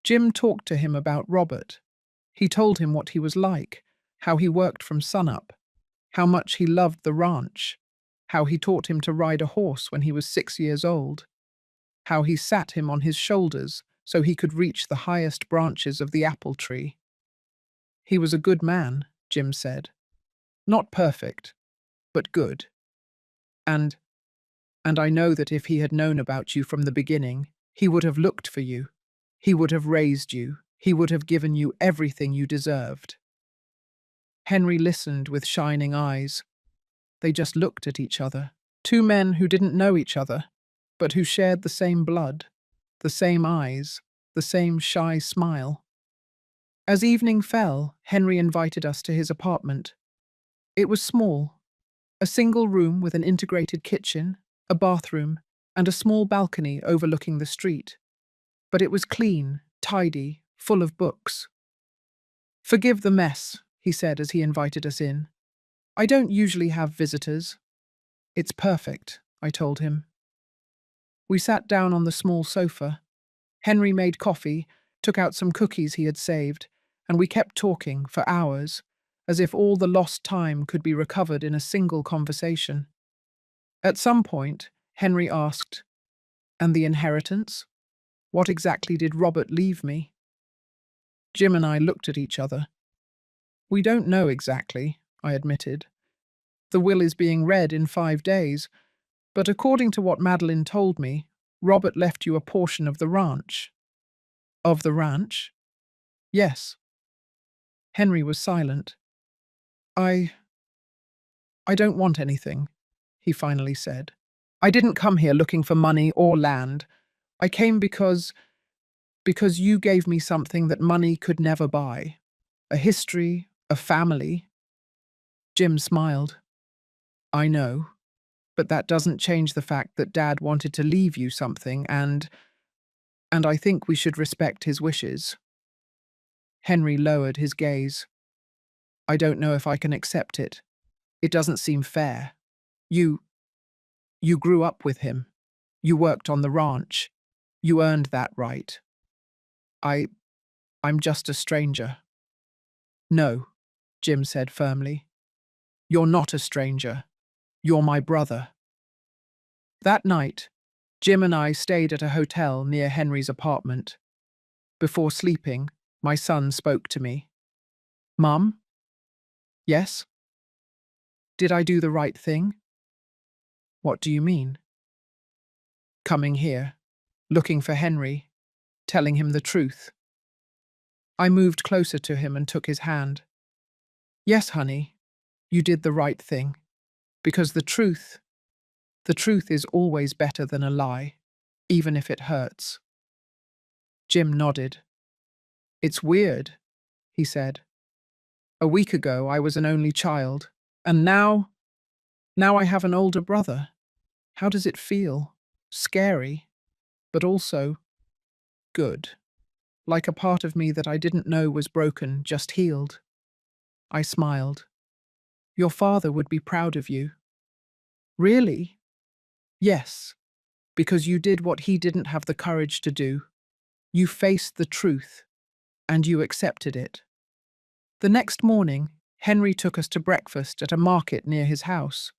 Jim talked to him about Robert. He told him what he was like, how he worked from sunup, how much he loved the ranch, how he taught him to ride a horse when he was 6 years old, how he sat him on his shoulders so he could reach the highest branches of the apple tree. He was a good man, Jim said. Not perfect, but good. And I know that if he had known about you from the beginning, he would have looked for you. He would have raised you. He would have given you everything you deserved. Henry listened with shining eyes. They just looked at each other. Two men who didn't know each other, but who shared the same blood, the same eyes, the same shy smile. As evening fell, Henry invited us to his apartment. It was small, a single room with an integrated kitchen, a bathroom, and a small balcony overlooking the street. But it was clean, tidy, full of books. "Forgive the mess," he said as he invited us in. "I don't usually have visitors." "It's perfect," I told him. We sat down on the small sofa. Henry made coffee, took out some cookies he had saved, and we kept talking for hours, as if all the lost time could be recovered in a single conversation. At some point, Henry asked, "And the inheritance? What exactly did Robert leave me?" Jim and I looked at each other. "We don't know exactly," I admitted. "The will is being read in 5 days, but according to what Madeline told me, Robert left you a portion of the ranch." "Of the ranch?" "Yes." Henry was silent. I don't want anything," he finally said. "I didn't come here looking for money or land. I came because you gave me something that money could never buy. A history, a family." Jim smiled. "I know, but that doesn't change the fact that Dad wanted to leave you something, and I think we should respect his wishes." Henry lowered his gaze. "I don't know if I can accept it. It doesn't seem fair. You grew up with him. You worked on the ranch. You earned that right. I I'm just a stranger." "No," Jim said firmly. "You're not a stranger. You're my brother." That night, Jim and I stayed at a hotel near Henry's apartment. Before sleeping, my son spoke to me. "Mum?" "Yes?" "Did I do the right thing?" "What do you mean?" "Coming here, looking for Henry, telling him the truth." I moved closer to him and took his hand. "Yes, honey, you did the right thing. Because the truth is always better than a lie, even if it hurts." Jim nodded. "It's weird," he said. "A week ago I was an only child, and now I have an older brother. How does it feel? Scary, but also good. Like a part of me that I didn't know was broken just healed." I smiled. "Your father would be proud of you." "Really?" "Yes, because you did what he didn't have the courage to do. You faced the truth, and you accepted it." The next morning, Henry took us to breakfast at a market near his house.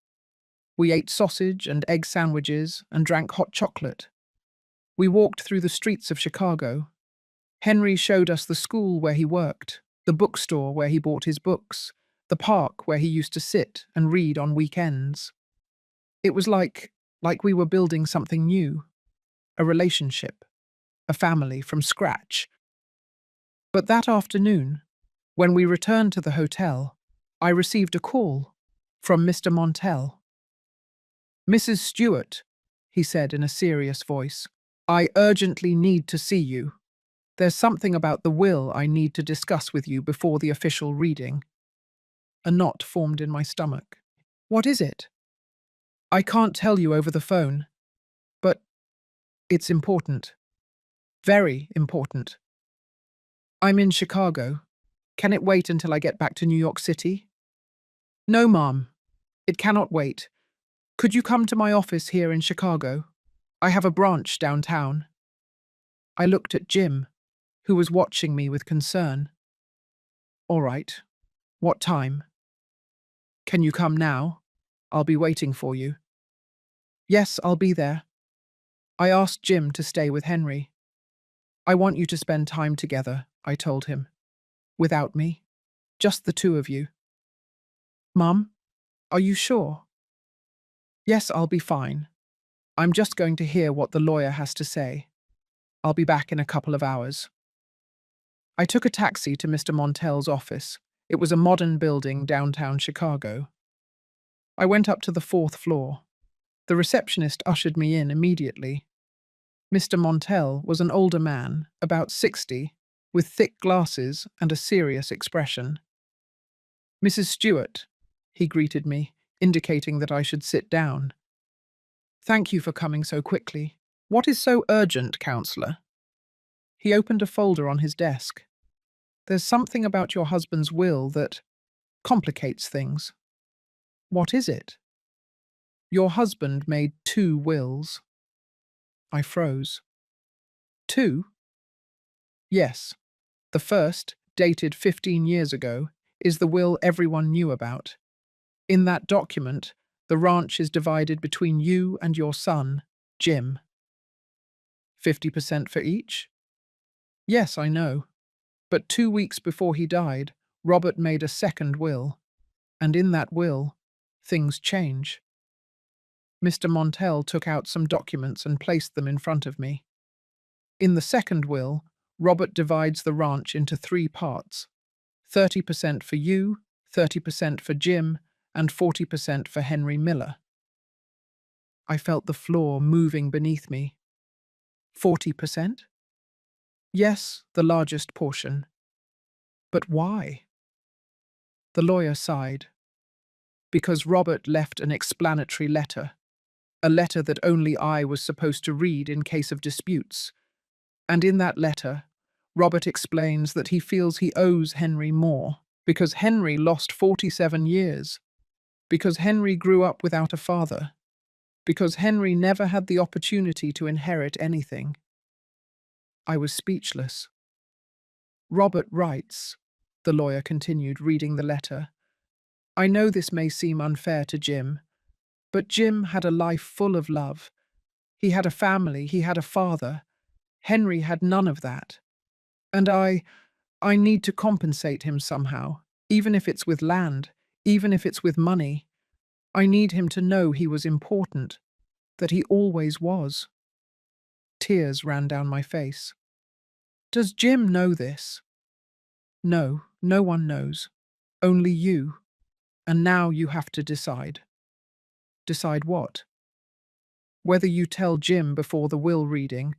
We ate sausage and egg sandwiches and drank hot chocolate. We walked through the streets of Chicago. Henry showed us the school where he worked, the bookstore where he bought his books, the park where he used to sit and read on weekends. It was like we were building something new, a relationship, a family from scratch. But that afternoon, when we returned to the hotel, I received a call from Mr. Montell. "Mrs. Stewart," he said in a serious voice, "I urgently need to see you. There's something about the will I need to discuss with you before the official reading." A knot formed in my stomach. "What is it?" "I can't tell you over the phone, but it's important. Very important. I'm in Chicago. Can it wait until I get back to New York City?" "No, Mom. It cannot wait. Could you come to my office here in Chicago? I have a branch downtown." I looked at Jim, who was watching me with concern. "All right. What time?" "Can you come now? I'll be waiting for you." "Yes, I'll be there." I asked Jim to stay with Henry. "I want you to spend time together," I told him. "Without me. Just the two of you." "Mum, are you sure?" "Yes, I'll be fine. I'm just going to hear what the lawyer has to say. I'll be back in a couple of hours." I took a taxi to Mr. Montell's office. It was a modern building downtown Chicago. I went up to the fourth floor. The receptionist ushered me in immediately. Mr. Montell was an older man, about 60, with thick glasses and a serious expression. "Mrs. Stewart," he greeted me, indicating that I should sit down. "Thank you for coming so quickly. What is so urgent, Counselor?" He opened a folder on his desk. "There's something about your husband's will that complicates things." "What is it?" "Your husband made 2 wills." I froze. "2?" "Yes. The first, dated 15 years ago, is the will everyone knew about. In that document, the ranch is divided between you and your son, Jim. 50% for each?" "Yes, I know. But 2 weeks before he died, Robert made a second will. And in that will, things change." Mr. Montell took out some documents and placed them in front of me. In the second will, Robert divides the ranch into 3 parts: 30% for you, 30% for Jim, and 40% for Henry Miller. I felt the floor moving beneath me. 40%? Yes, the largest portion. But why? The lawyer sighed. Because Robert left an explanatory letter. A letter that only I was supposed to read in case of disputes. And in that letter, Robert explains that he feels he owes Henry more, because Henry lost 47 years, because Henry grew up without a father, because Henry never had the opportunity to inherit anything. I was speechless. "Robert writes," the lawyer continued, reading the letter, "I know this may seem unfair to Jim, but Jim had a life full of love. He had a family, he had a father. Henry had none of that. And I need to compensate him somehow, even if it's with land, even if it's with money. I need him to know he was important, that he always was." Tears ran down my face. "Does Jim know this?" "No, no one knows. Only you. And now you have to decide." "Decide what?" "Whether you tell Jim before the will reading,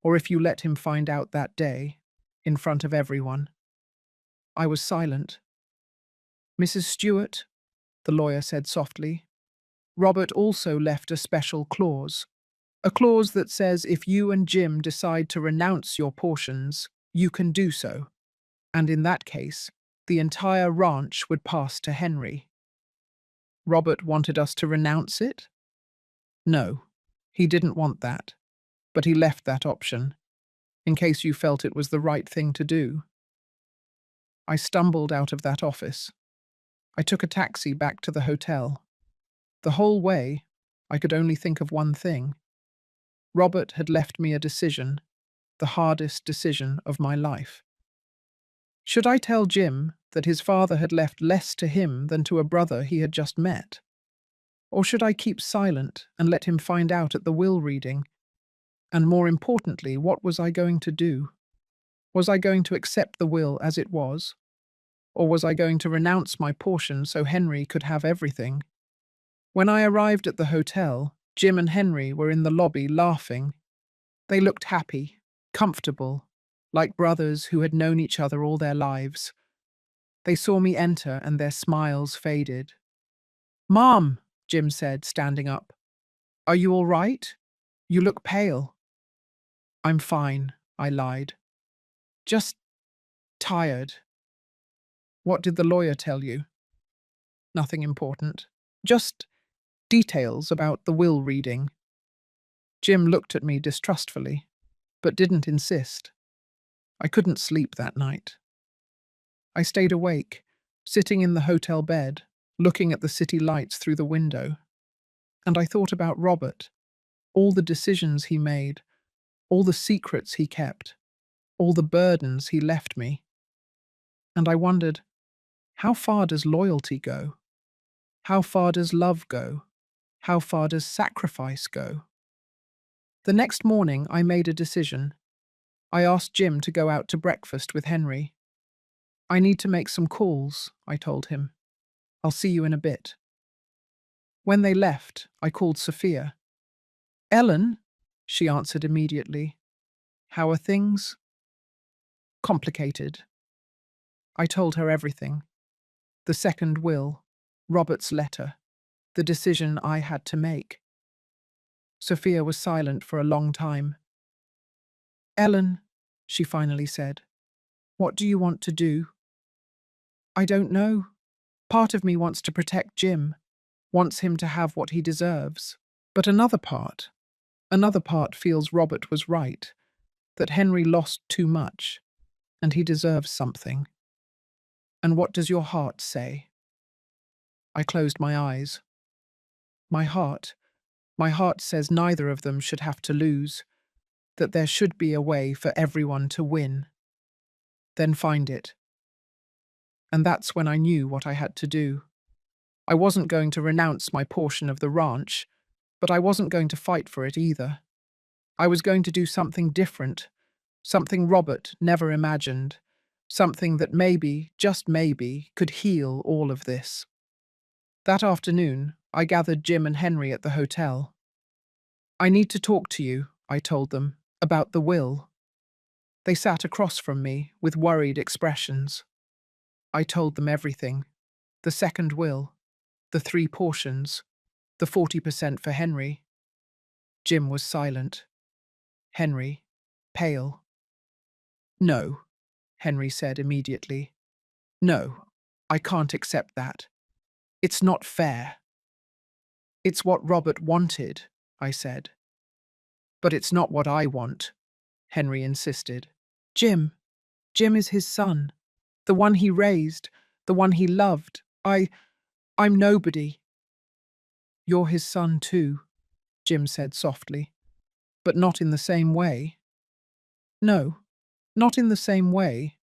or if you let him find out that day, in front of everyone." I was silent. "Mrs. Stewart," the lawyer said softly, "Robert also left a special clause. A clause that says if you and Jim decide to renounce your portions, you can do so. And in that case, the entire ranch would pass to Henry." "Robert wanted us to renounce it?" "No, he didn't want that. But he left that option, in case you felt it was the right thing to do." I stumbled out of that office. I took a taxi back to the hotel. The whole way, I could only think of one thing. Robert had left me a decision, the hardest decision of my life. Should I tell Jim that his father had left less to him than to a brother he had just met? Or should I keep silent and let him find out at the will reading? And more importantly, what was I going to do? Was I going to accept the will as it was? Or was I going to renounce my portion so Henry could have everything? When I arrived at the hotel, Jim and Henry were in the lobby laughing. They looked happy, comfortable, like brothers who had known each other all their lives. They saw me enter and their smiles faded. "Mom," Jim said, standing up. "Are you all right? You look pale." "I'm fine," I lied. "Just tired." "What did the lawyer tell you?" "Nothing important. Just details about the will reading." Jim looked at me distrustfully, but didn't insist. I couldn't sleep that night. I stayed awake, sitting in the hotel bed, looking at the city lights through the window. And I thought about Robert, all the decisions he made, all the secrets he kept, all the burdens he left me. And I wondered, how far does loyalty go? How far does love go? How far does sacrifice go? The next morning, I made a decision. I asked Jim to go out to breakfast with Henry. I need to make some calls, I told him. I'll see you in a bit. When they left, I called Sophia. Ellen, she answered immediately. How are things? Complicated. I told her everything. The second will, Robert's letter, the decision I had to make. Sophia was silent for a long time. Ellen, she finally said, what do you want to do? I don't know. Part of me wants to protect Jim, wants him to have what he deserves. But another part feels Robert was right, that Henry lost too much, and he deserves something. And what does your heart say? I closed my eyes. My heart says neither of them should have to lose, that there should be a way for everyone to win. Then find it. And that's when I knew what I had to do. I wasn't going to renounce my portion of the ranch, but I wasn't going to fight for it either. I was going to do something different, something Robert never imagined, something that maybe, just maybe, could heal all of this. That afternoon, I gathered Jim and Henry at the hotel. I need to talk to you, I told them, about the will. They sat across from me with worried expressions. I told them everything. The second will, the 3 portions, the 40% for Henry. Jim was silent. Henry, pale. No, Henry said immediately. No, I can't accept that. It's not fair. It's what Robert wanted, I said. But it's not what I want, Henry insisted. Jim is his son, the one he raised, the one he loved. I'm nobody. You're his son too, Jim said softly. But not in the same way. No, not in the same way,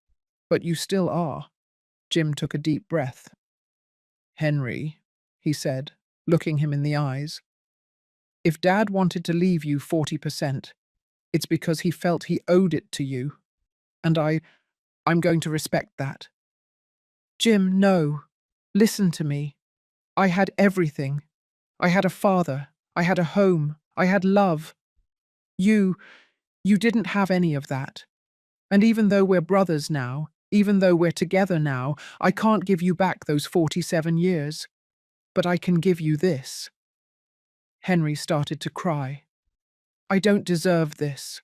but you still are. Jim took a deep breath. Henry, he said, looking him in the eyes, if Dad wanted to leave you 40%, it's because he felt he owed it to you. And I'm going to respect that. Jim, no. Listen to me. I had everything. I had a father. I had a home. I had love. You didn't have any of that. And even though we're brothers now, even though we're together now, I can't give you back those 47 years. But I can give you this. Henry started to cry. I don't deserve this.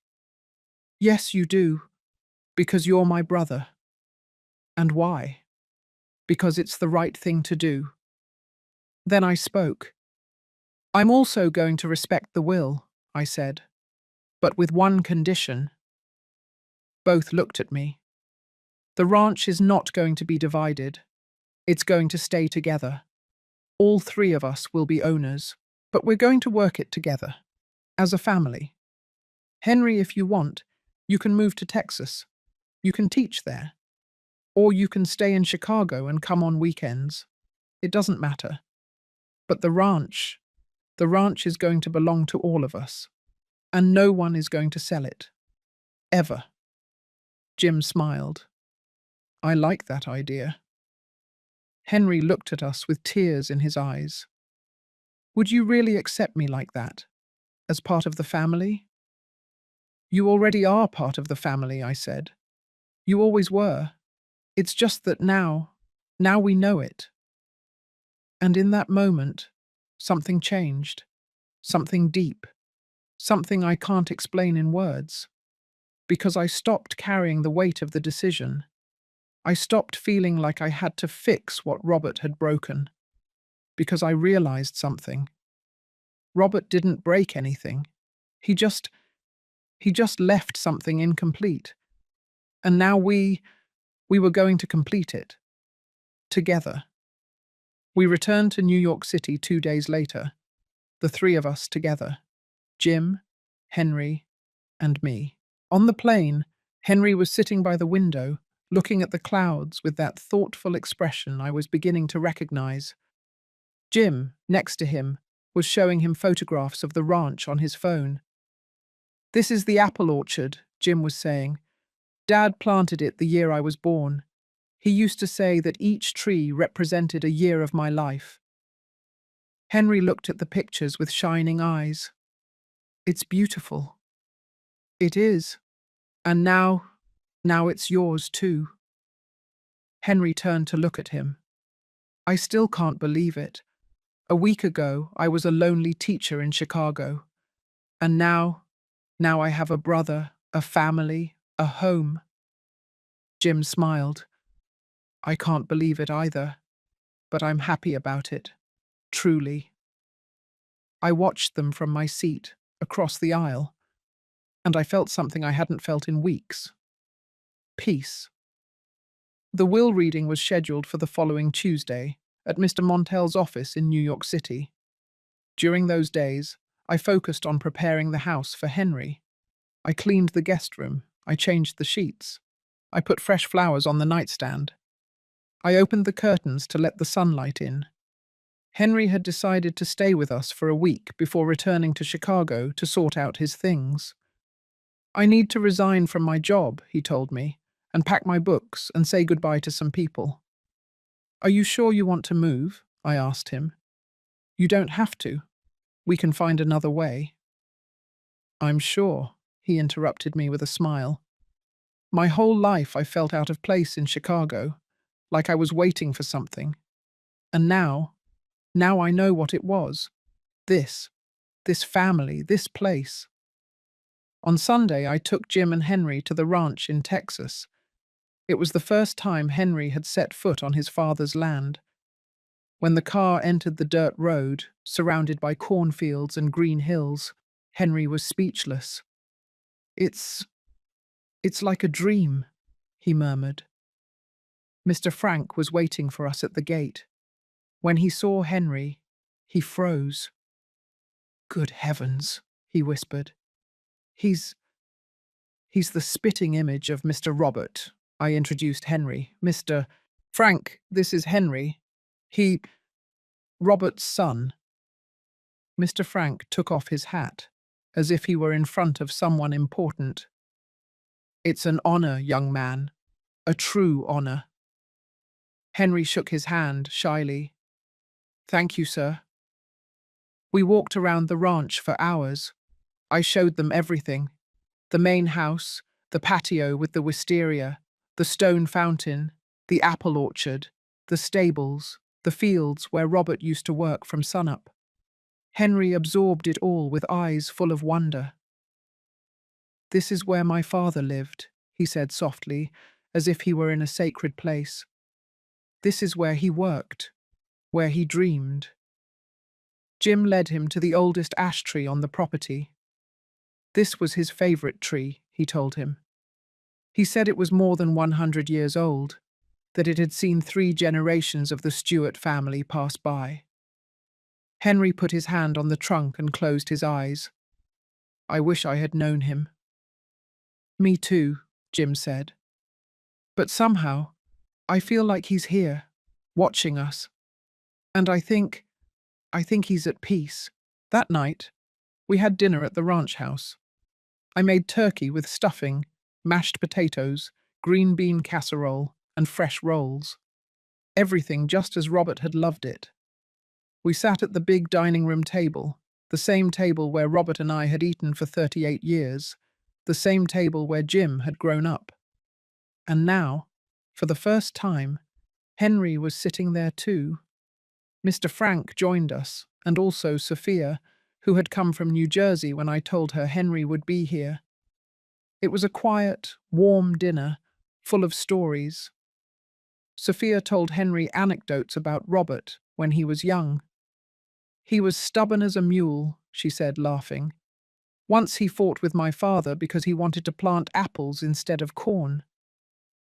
Yes, you do. Because you're my brother. And why? Because it's the right thing to do. Then I spoke. I'm also going to respect the will, I said, but with one condition. Both looked at me. The ranch is not going to be divided. It's going to stay together. All 3 of us will be owners, but we're going to work it together, as a family. Henry, if you want, you can move to Texas. You can teach there. Or you can stay in Chicago and come on weekends. It doesn't matter. But the ranch is going to belong to all of us. And no one is going to sell it. Ever. Jim smiled. I like that idea. Henry looked at us with tears in his eyes. Would you really accept me like that? As part of the family? You already are part of the family, I said. You always were. It's just that now we know it. And in that moment, something changed. Something deep. Something I can't explain in words. Because I stopped carrying the weight of the decision. I stopped feeling like I had to fix what Robert had broken. Because I realized something. Robert didn't break anything. He just left something incomplete. And now we were going to complete it. Together. We returned to New York City 2 days later. The 3 of us together. Jim, Henry, and me. On the plane, Henry was sitting by the window, looking at the clouds with that thoughtful expression I was beginning to recognize. Jim, next to him, was showing him photographs of the ranch on his phone. This is the apple orchard, Jim was saying. Dad planted it the year I was born. He used to say that each tree represented a year of my life. Henry looked at the pictures with shining eyes. It's beautiful. It is. And now it's yours too. Henry turned to look at him. I still can't believe it. A week ago, I was a lonely teacher in Chicago. And now I have a brother, a family, a home. Jim smiled. I can't believe it either, but I'm happy about it. Truly. I watched them from my seat, across the aisle, and I felt something I hadn't felt in weeks. Peace. The will reading was scheduled for the following Tuesday at Mr. Montell's office in New York City. During those days, I focused on preparing the house for Henry. I cleaned the guest room. I changed the sheets. I put fresh flowers on the nightstand. I opened the curtains to let the sunlight in. Henry had decided to stay with us for a week before returning to Chicago to sort out his things. I need to resign from my job, he told me, and pack my books and say goodbye to some people. Are you sure you want to move? I asked him. You don't have to. We can find another way. I'm sure, he interrupted me with a smile. My whole life I felt out of place in Chicago, like I was waiting for something. And now I know what it was. This family, this place. On Sunday, I took Jim and Henry to the ranch in Texas. It was the first time Henry had set foot on his father's land. When the car entered the dirt road, surrounded by cornfields and green hills, Henry was speechless. It's like a dream, he murmured. Mr. Frank was waiting for us at the gate. When he saw Henry, he froze. Good heavens, he whispered. He's the spitting image of Mr. Robert, I introduced Henry. Mr. Frank, this is Henry. Robert's son. Mr. Frank took off his hat, as if he were in front of someone important. It's an honor, young man. A true honor. Henry shook his hand shyly. Thank you, sir. We walked around the ranch for hours. I showed them everything. The main house, the patio with the wisteria, the stone fountain, the apple orchard, the stables, the fields where Robert used to work from sunup. Henry absorbed it all with eyes full of wonder. This is where my father lived, he said softly, as if he were in a sacred place. This is where he worked, where he dreamed. Jim led him to the oldest ash tree on the property. This was his favorite tree, he told him. He said it was more than 100 years old, that it had seen 3 generations of the Stewart family pass by. Henry put his hand on the trunk and closed his eyes. I wish I had known him. Me too, Jim said. But somehow, I feel like he's here, watching us. And I think he's at peace. That night, we had dinner at the ranch house. I made turkey with stuffing, mashed potatoes, green bean casserole, and fresh rolls. Everything just as Robert had loved it. We sat at the big dining room table, the same table where Robert and I had eaten for 38 years, the same table where Jim had grown up. And now, for the first time, Henry was sitting there too. Mr. Frank joined us, and also Sophia, who had come from New Jersey when I told her Henry would be here. It was a quiet, warm dinner, full of stories. Sophia told Henry anecdotes about Robert when he was young. He was stubborn as a mule, she said, laughing. Once he fought with my father because he wanted to plant apples instead of corn.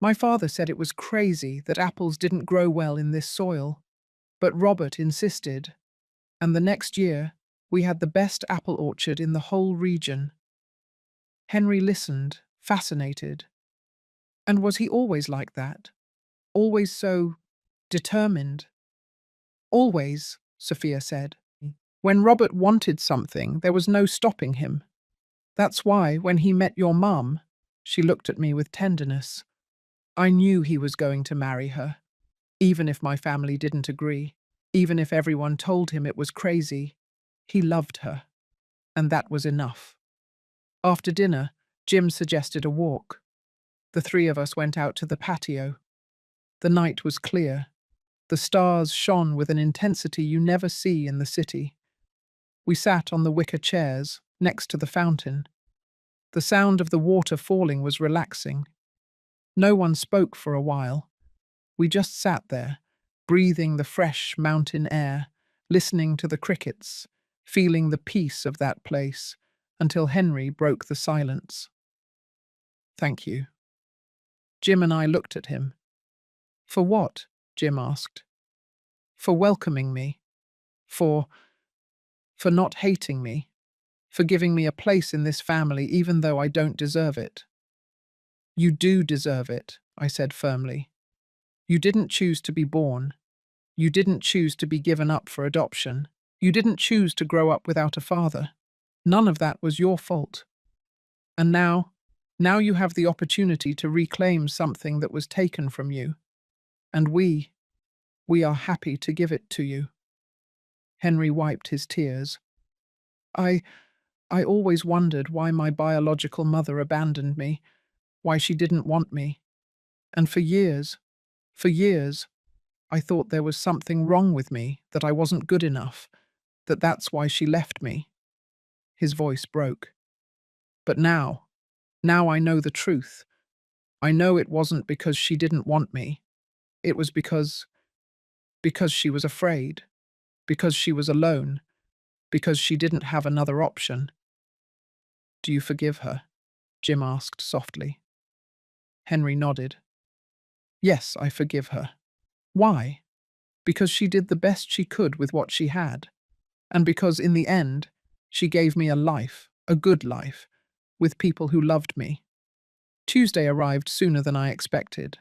My father said it was crazy that apples didn't grow well in this soil. But Robert insisted, and the next year we had the best apple orchard in the whole region. Henry listened, fascinated. And was he always like that? Always so determined? Always, Sophia said. When Robert wanted something, there was no stopping him. That's why, when he met your mum, she looked at me with tenderness. I knew he was going to marry her, even if my family didn't agree, even if everyone told him it was crazy. He loved her, and that was enough. After dinner, Jim suggested a walk. The three of us went out to the patio. The night was clear. The stars shone with an intensity you never see in the city. We sat on the wicker chairs, next to the fountain. The sound of the water falling was relaxing. No one spoke for a while. We just sat there, breathing the fresh mountain air, listening to the crickets, feeling the peace of that place, until Henry broke the silence. "Thank you." Jim and I looked at him. "For what?" Jim asked. "For welcoming me. For not hating me. For giving me a place in this family even though I don't deserve it." "You do deserve it," I said firmly. "You didn't choose to be born. You didn't choose to be given up for adoption. You didn't choose to grow up without a father. None of that was your fault. And now you have the opportunity to reclaim something that was taken from you. And we are happy to give it to you." Henry wiped his tears. I always wondered why my biological mother abandoned me, why she didn't want me. And for years, I thought there was something wrong with me, that I wasn't good enough, that's why she left me. His voice broke. But now I know the truth. I know it wasn't because she didn't want me. It was because she was afraid, because she was alone, because she didn't have another option. "Do you forgive her?" Jim asked softly. Henry nodded. "Yes, I forgive her." "Why?" "Because she did the best she could with what she had. And because, in the end, she gave me a life, a good life, with people who loved me." Tuesday arrived sooner than I expected.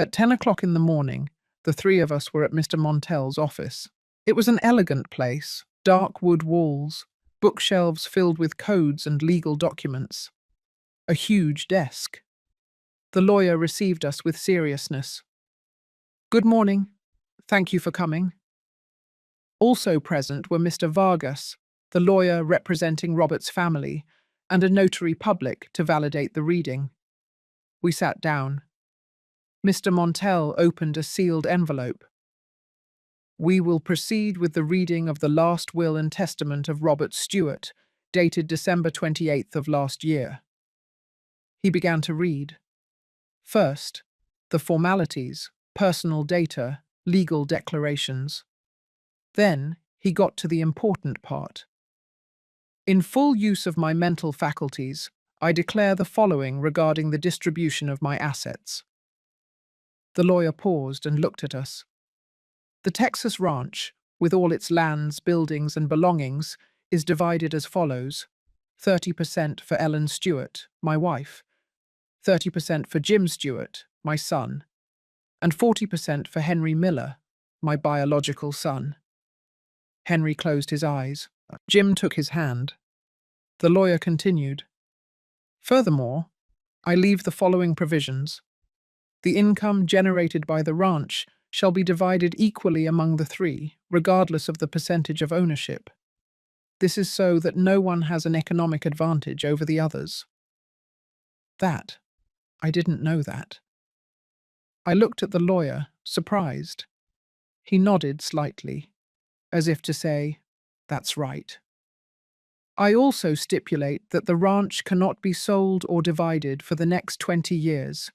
At 10 o'clock in the morning, the three of us were at Mr. Montell's office. It was an elegant place, dark wood walls, bookshelves filled with codes and legal documents, a huge desk. The lawyer received us with seriousness. "Good morning. Thank you for coming." Also present were Mr. Vargas, the lawyer representing Robert's family, and a notary public to validate the reading. We sat down. Mr. Montell opened a sealed envelope. "We will proceed with the reading of the last will and testament of Robert Stewart, dated December 28th of last year." He began to read. First, the formalities, personal data, legal declarations. Then he got to the important part. "In full use of my mental faculties, I declare the following regarding the distribution of my assets." The lawyer paused and looked at us. "The Texas Ranch, with all its lands, buildings, and belongings, is divided as follows: 30% for Ellen Stewart, my wife, 30% for Jim Stewart, my son, and 40% for Henry Miller, my biological son." Henry closed his eyes. Jim took his hand. The lawyer continued. "Furthermore, I leave the following provisions. The income generated by the ranch shall be divided equally among the three, regardless of the percentage of ownership. This is so that no one has an economic advantage over the others." That. I didn't know that. I looked at the lawyer, surprised. He nodded slightly, as if to say, "That's right." "I also stipulate that the ranch cannot be sold or divided for the next 20 years.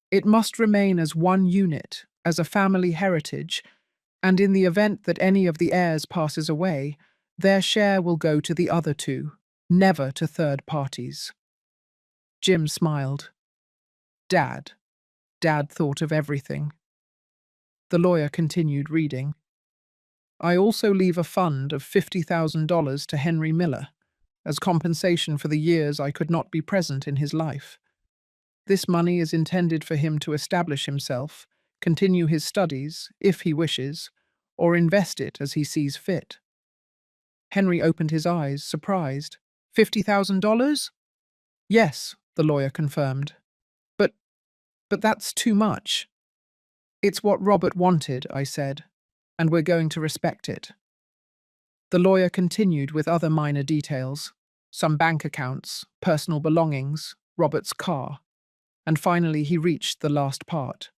It must remain as one unit, as a family heritage, and in the event that any of the heirs passes away, their share will go to the other two, never to third parties." Jim smiled. Dad thought of everything. The lawyer continued reading. "I also leave a fund of $50,000 to Henry Miller, as compensation for the years I could not be present in his life. This money is intended for him to establish himself, continue his studies, if he wishes, or invest it as he sees fit." Henry opened his eyes, surprised. $50,000? "Yes," the lawyer confirmed. But But that's too much. It's what Robert wanted, I said, and we're going to respect it. The lawyer continued with other minor details, some bank accounts, personal belongings, Robert's car, and finally he reached the last part.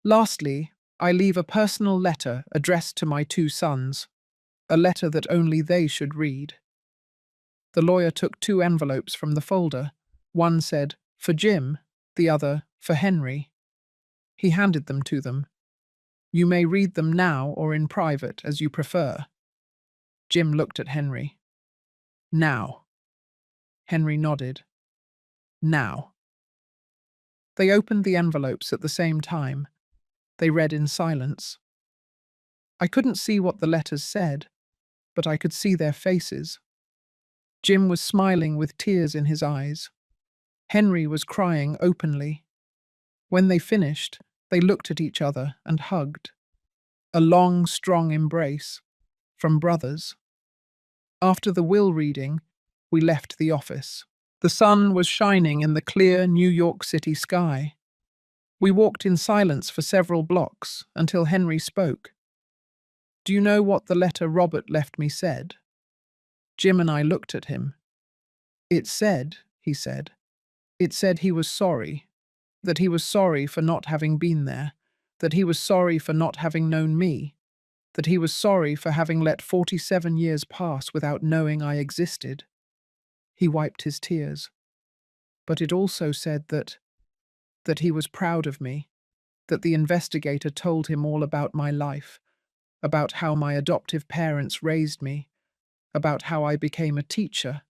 Lastly, I leave a personal letter addressed to my 2 sons, a letter that only they should read. The lawyer took 2 envelopes from the folder. One said, "For Jim," the other, "For Henry." He handed them to them. "You may read them now or in private, as you prefer." Jim looked at Henry. "Now." Henry nodded. "Now." They opened the envelopes at the same time. They read in silence. I couldn't see what the letters said, but I could see their faces. Jim was smiling with tears in his eyes. Henry was crying openly. When they finished, they looked at each other and hugged. A long, strong embrace, from brothers. After the will reading, we left the office. The sun was shining in the clear New York City sky. We walked in silence for several blocks until Henry spoke. "Do you know what the letter Robert left me said?" Jim and I looked at him. "It said," he said, "it said he was sorry, that he was sorry for not having been there, that he was sorry for not having known me, that he was sorry for having let 47 years pass without knowing I existed." He wiped his tears. "But it also said that he was proud of me, that the investigator told him all about my life, about how my adoptive parents raised me, about how I became a teacher,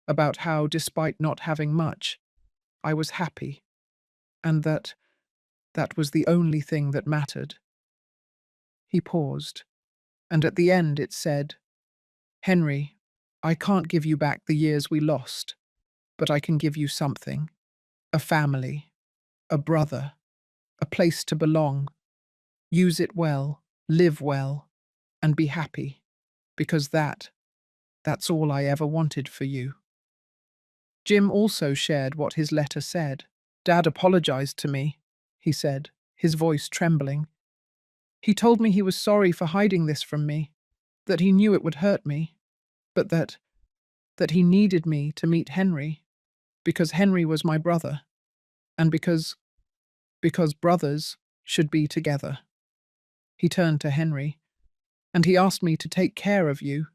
about how, despite not having much, I was happy, and that was the only thing that mattered." He paused, and at the end it said, "Henry, I can't give you back the years we lost, but I can give you something. A family, a brother, a place to belong. Use it well, live well, and be happy, because that's all I ever wanted for you." Jim also shared what his letter said. "Dad apologized to me," he said, his voice trembling. "He told me he was sorry for hiding this from me, that he knew it would hurt me, but that he needed me to meet Henry, because Henry was my brother, and because brothers should be together." He turned to Henry, "And he asked me to take care of you,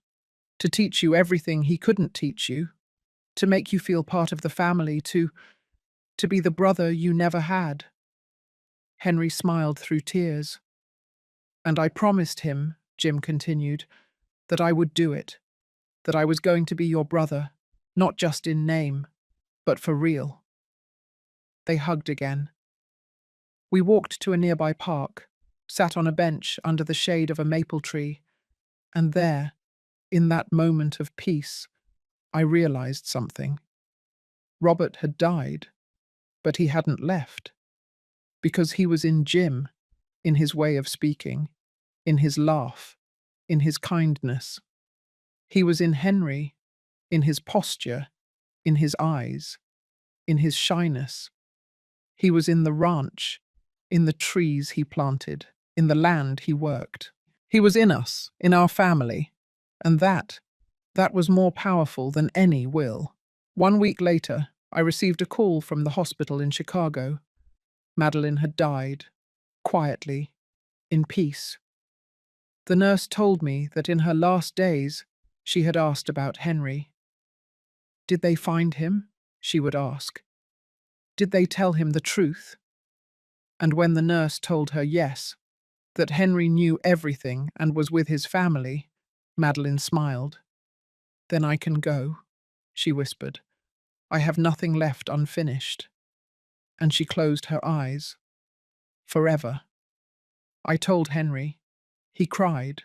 to teach you everything he couldn't teach you, to make you feel part of the family, to be the brother you never had." Henry smiled through tears. "And I promised him," Jim continued, "that I would do it, that I was going to be your brother, not just in name, but for real." They hugged again. We walked to a nearby park, sat on a bench under the shade of a maple tree, and there, in that moment of peace, I realized something. Robert had died, but he hadn't left, because he was in Jim, in his way of speaking, in his laugh, in his kindness. He was in Henry, in his posture, in his eyes, in his shyness. He was in the ranch, in the trees he planted, in the land he worked. He was in us, in our family, and that was more powerful than any will. 1 week later, I received a call from the hospital in Chicago. Madeline had died, quietly, in peace. The nurse told me that in her last days, she had asked about Henry. "Did they find him?" she would ask. "Did they tell him the truth?" And when the nurse told her yes, that Henry knew everything and was with his family, Madeline smiled. "Then I can go," she whispered. "I have nothing left unfinished." And she closed her eyes. Forever. I told Henry. He cried.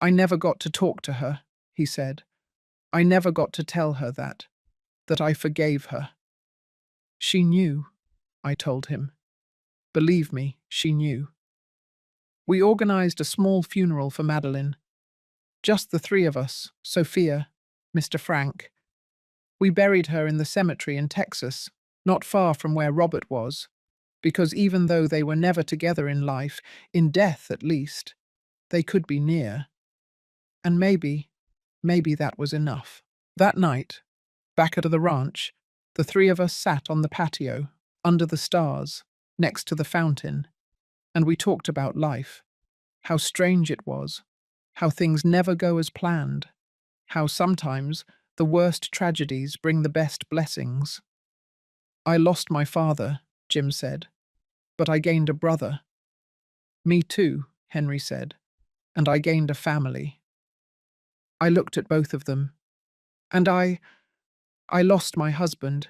"I never got to talk to her," he said. "I never got to tell her that I forgave her." "She knew," I told him. "Believe me, she knew." We organized a small funeral for Madeline. Just the 3 of us, Sophia, Mr. Frank. We buried her in the cemetery in Texas, not far from where Robert was, because even though they were never together in life, in death at least, they could be near. And maybe that was enough. That night, back at the ranch, the three of us sat on the patio, under the stars, next to the fountain, and we talked about life, how strange it was, how things never go as planned, how sometimes the worst tragedies bring the best blessings. I lost my father, Jim said, but I gained a brother. Me too, Henry said, and I gained a family. I looked at both of them, and I lost my husband,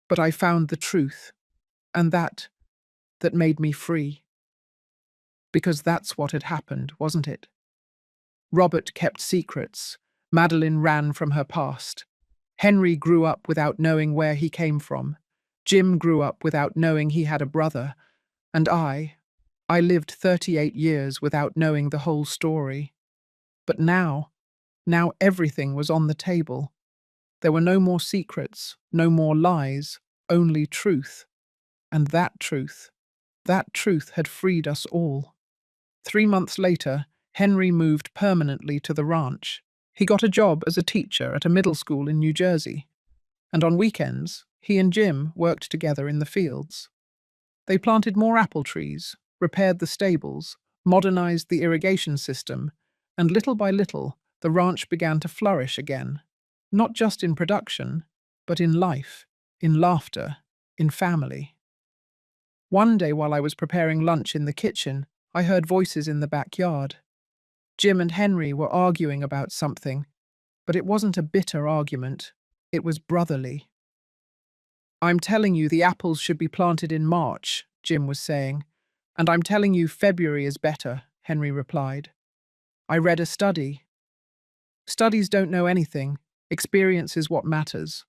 but I found the truth, and that made me free. Because that's what had happened, wasn't it? Robert kept secrets. Madeline ran from her past. Henry grew up without knowing where he came from. Jim grew up without knowing he had a brother. And I lived 38 years without knowing the whole story. But now everything was on the table. There were no more secrets, no more lies, only truth. And that truth had freed us all. 3 months later, Henry moved permanently to the ranch. He got a job as a teacher at a middle school in New Jersey. And on weekends, he and Jim worked together in the fields. They planted more apple trees, repaired the stables, modernized the irrigation system, and little by little, the ranch began to flourish again. Not just in production, but in life, in laughter, in family. One day while I was preparing lunch in the kitchen, I heard voices in the backyard. Jim and Henry were arguing about something, but it wasn't a bitter argument. It was brotherly. "I'm telling you the apples should be planted in March," Jim was saying. "And I'm telling you February is better," Henry replied. "I read a study. Studies don't know anything. Experience is what matters.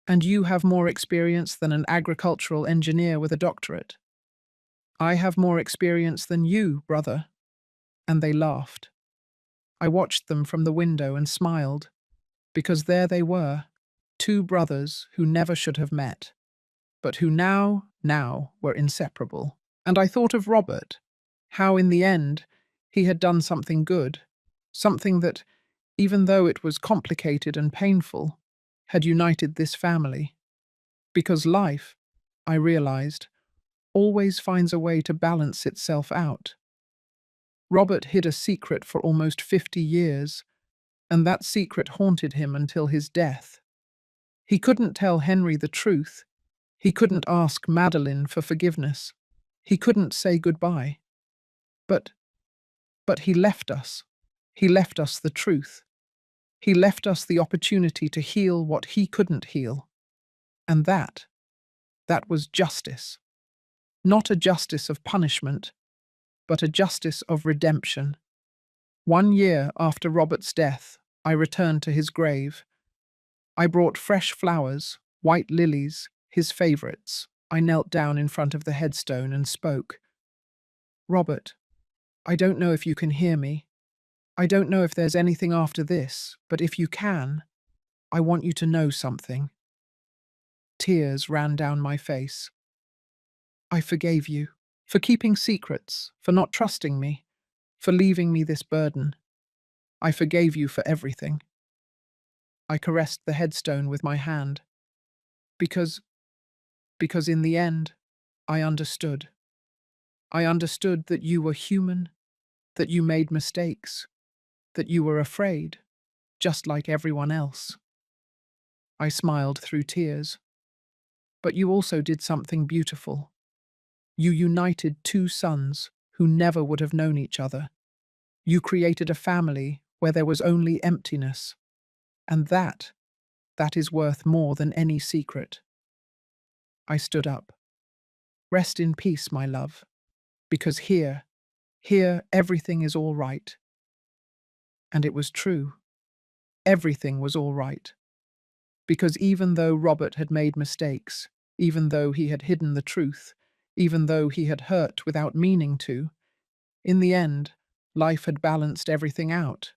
And you have more experience than an agricultural engineer with a doctorate. I have more experience than you, brother." And they laughed. I watched them from the window and smiled, because there they were, two brothers who never should have met, but who now were inseparable. And I thought of Robert, how in the end he had done something good, something that, even though it was complicated and painful, had united this family. Because life, I realized, always finds a way to balance itself out. Robert hid a secret for almost 50 years, and that secret haunted him until his death. He couldn't tell Henry the truth. He couldn't ask Madeline for forgiveness. He couldn't say goodbye. But he left us. He left us the truth. He left us the opportunity to heal what he couldn't heal. And that was justice. Not a justice of punishment, but a justice of redemption. 1 year after Robert's death, I returned to his grave. I brought fresh flowers, white lilies, his favorites. I knelt down in front of the headstone and spoke. "Robert, I don't know if you can hear me. I don't know if there's anything after this, but if you can, I want you to know something." Tears ran down my face. "I forgave you for keeping secrets, for not trusting me, for leaving me this burden. I forgave you for everything." I caressed the headstone with my hand. Because in the end, I understood. I understood that you were human, that you made mistakes, that you were afraid, just like everyone else. I smiled through tears. But you also did something beautiful. You united two sons who never would have known each other. You created a family where there was only emptiness. And that is worth more than any secret. I stood up. "Rest in peace, my love, because here everything is all right." And it was true. Everything was all right. Because even though Robert had made mistakes, even though he had hidden the truth, even though he had hurt without meaning to, in the end, life had balanced everything out.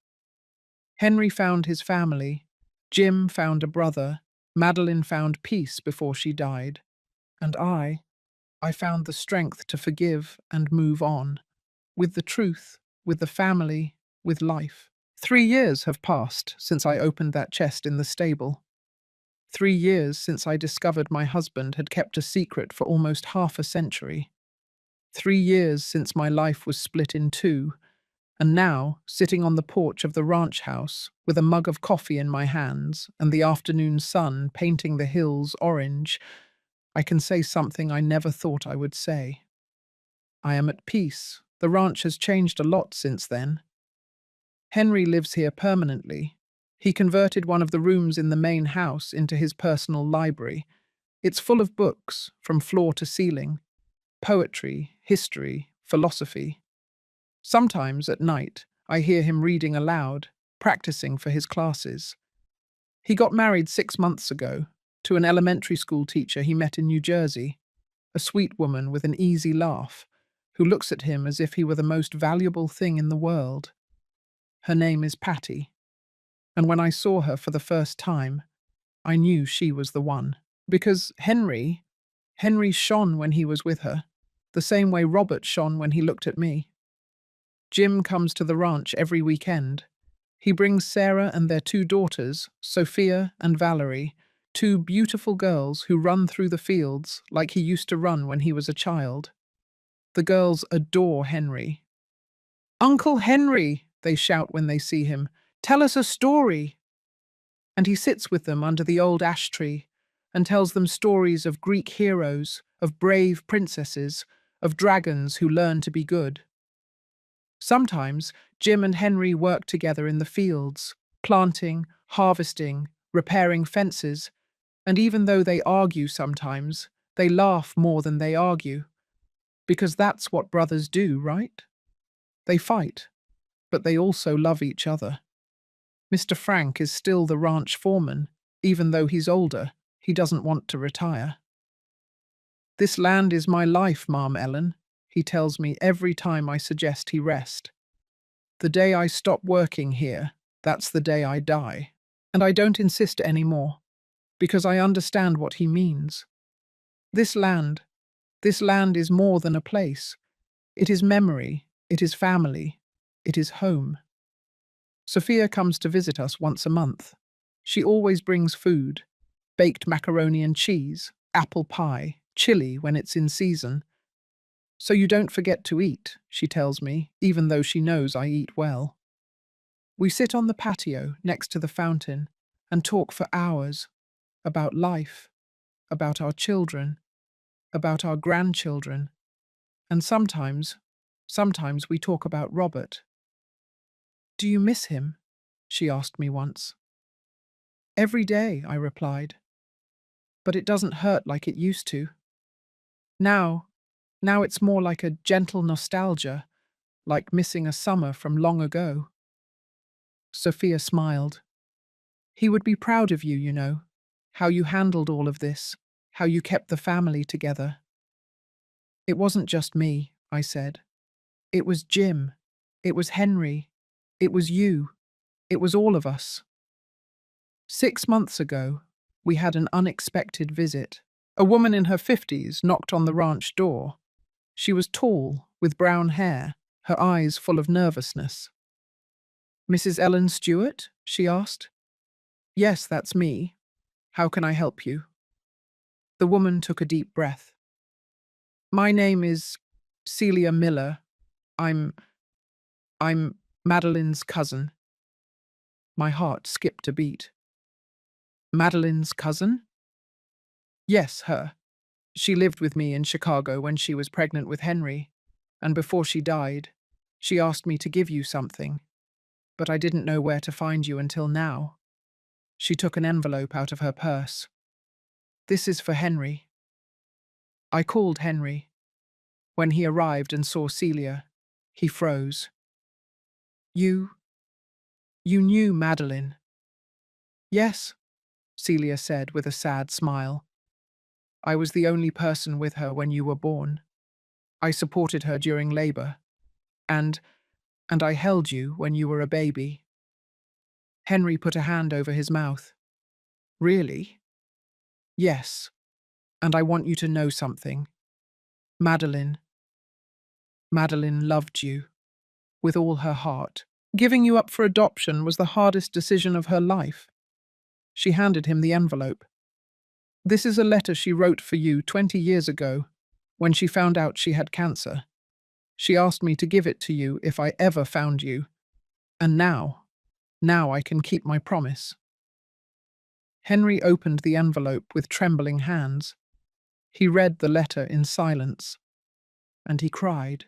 Henry found his family, Jim found a brother, Madeline found peace before she died, and I found the strength to forgive and move on, with the truth, with the family, with life. 3 years have passed since I opened that chest in the stable. 3 years since I discovered my husband had kept a secret for almost half a century. 3 years since my life was split in two, and now, sitting on the porch of the ranch house, with a mug of coffee in my hands and the afternoon sun painting the hills orange, I can say something I never thought I would say. I am at peace. The ranch has changed a lot since then. Henry lives here permanently. He converted one of the rooms in the main house into his personal library. It's full of books, from floor to ceiling, poetry, history, philosophy. Sometimes, at night, I hear him reading aloud, practicing for his classes. He got married 6 months ago to an elementary school teacher he met in New Jersey, a sweet woman with an easy laugh, who looks at him as if he were the most valuable thing in the world. Her name is Patty, and when I saw her for the first time, I knew she was the one. Because Henry shone when he was with her, the same way Robert shone when he looked at me. Jim comes to the ranch every weekend. He brings Sarah and their 2 daughters, Sophia and Valerie, 2 beautiful girls who run through the fields like he used to run when he was a child. The girls adore Henry. "Uncle Henry," they shout when they see him, "tell us a story." And he sits with them under the old ash tree and tells them stories of Greek heroes, of brave princesses, of dragons who learn to be good. Sometimes Jim and Henry work together in the fields, planting, harvesting, repairing fences, and even though they argue sometimes, they laugh more than they argue. Because that's what brothers do, right? They fight, but they also love each other. Mr. Frank is still the ranch foreman, even though he's older. He doesn't want to retire. "This land is my life, Ma'am Ellen," he tells me every time I suggest he rest. "The day I stop working here, that's the day I die." And I don't insist anymore, because I understand what he means. This land is more than a place. It is memory, it is family, it is home. Sophia comes to visit us once a month. She always brings food: baked macaroni and cheese, apple pie, chili when it's in season. "So you don't forget to eat," she tells me, even though she knows I eat well. We sit on the patio next to the fountain and talk for hours about life, about our children, about our grandchildren, and sometimes we talk about Robert. "Do you miss him?" she asked me once. "Every day," I replied. "But it doesn't hurt like it used to. Now it's more like a gentle nostalgia, like missing a summer from long ago." Sophia smiled. "He would be proud of you, you know, how you handled all of this, how you kept the family together." "It wasn't just me," I said. "It was Jim. It was Henry. It was you. It was all of us." 6 months ago, we had an unexpected visit. A woman in her 50s knocked on the ranch door. She was tall, with brown hair, her eyes full of nervousness. "Mrs. Ellen Stewart?" she asked. "Yes, that's me. How can I help you?" The woman took a deep breath. "My name is Celia Miller. I'm Madeline's cousin." My heart skipped a beat. "Madeline's cousin?" "Yes, her. She lived with me in Chicago when she was pregnant with Henry, and before she died, she asked me to give you something, but I didn't know where to find you until now." She took an envelope out of her purse. "This is for Henry." I called Henry. When he arrived and saw Celia, he froze. You knew Madeline?" "Yes," Celia said with a sad smile. "I was the only person with her when you were born. I supported her during labor, and I held you when you were a baby." Henry put a hand over his mouth. "Really? Yes, and I want you to know something. Madeline, Madeline loved you with all her heart. Giving you up for adoption was the hardest decision of her life. She handed him the envelope. This is a letter she wrote for you 20 years ago, when she found out she had cancer. She asked me to give it to you if I ever found you. And now I can keep my promise. Henry opened the envelope with trembling hands. He read the letter in silence, and he cried.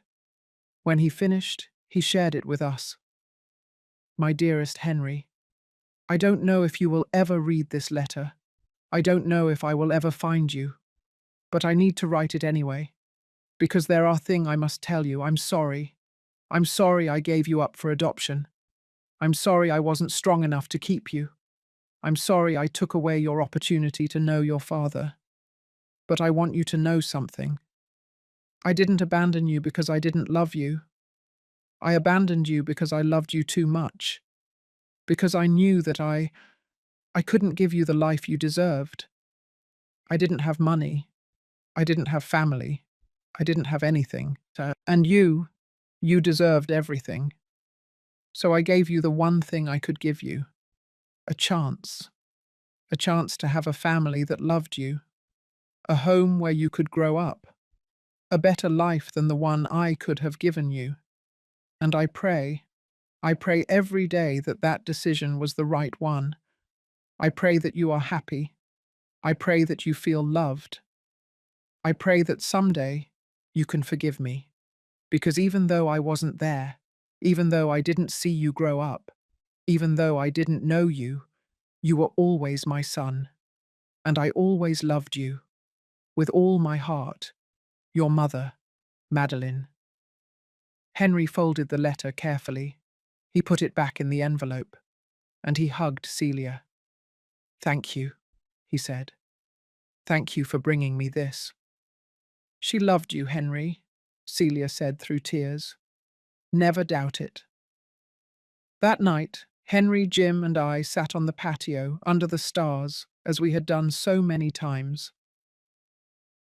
When he finished, he shared it with us. My dearest Henry, I don't know if you will ever read this letter. I don't know if I will ever find you. But I need to write it anyway, because there are things I must tell you. I'm sorry. I'm sorry I gave you up for adoption. I'm sorry I wasn't strong enough to keep you. I'm sorry I took away your opportunity to know your father. But I want you to know something. I didn't abandon you because I didn't love you. I abandoned you because I loved you too much. Because I knew that I couldn't give you the life you deserved. I didn't have money. I didn't have family. I didn't have anything. And you deserved everything. So I gave you the one thing I could give you. A chance. A chance to have a family that loved you. A home where you could grow up. A better life than the one I could have given you. And I pray every day that that decision was the right one. I pray that you are happy. I pray that you feel loved. I pray that someday you can forgive me. Because even though I wasn't there, even though I didn't see you grow up, even though I didn't know you, you were always my son. And I always loved you. With all my heart. Your mother, Madeline. Henry folded the letter carefully. He put it back in the envelope, and he hugged Celia. Thank you, he said. Thank you for bringing me this. She loved you, Henry, Celia said through tears. Never doubt it. That night, Henry, Jim, and I sat on the patio under the stars, as we had done so many times.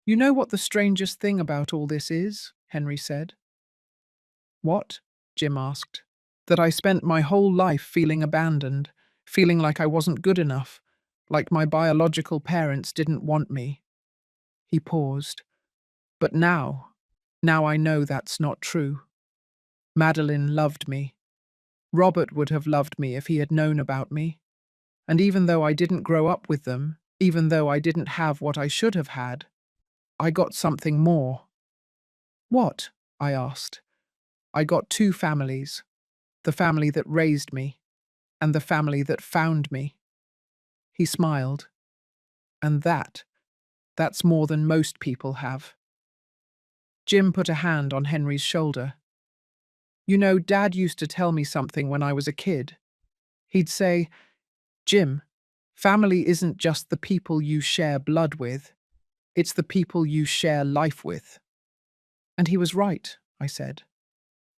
You know what the strangest thing about all this is? Henry said. What? Jim asked. That I spent my whole life feeling abandoned, feeling like I wasn't good enough, like my biological parents didn't want me. He paused. But now I know that's not true. Madeline loved me. Robert would have loved me if he had known about me. And even though I didn't grow up with them, even though I didn't have what I should have had, I got something more. What? I asked. I got two families. The family that raised me, and the family that found me. He smiled. And that's more than most people have. Jim put a hand on Henry's shoulder. You know, Dad used to tell me something when I was a kid. He'd say, Jim, family isn't just the people you share blood with, it's the people you share life with. And he was right, I said.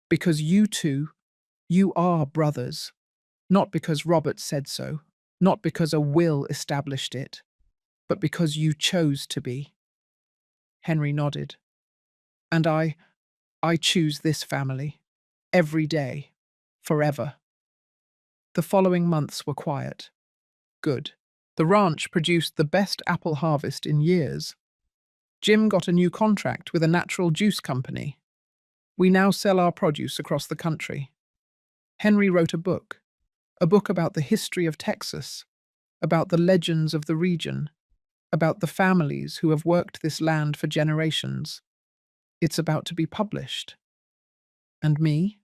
Because you two, you are brothers. Not because Robert said so, not because a will established it, but because you chose to be. Henry nodded. And I choose this family. Every day. Forever. The following months were quiet. Good. The ranch produced the best apple harvest in years. Jim got a new contract with a natural juice company. We now sell our produce across the country. Henry wrote a book about the history of Texas, about the legends of the region, about the families who have worked this land for generations. It's about to be published. And me?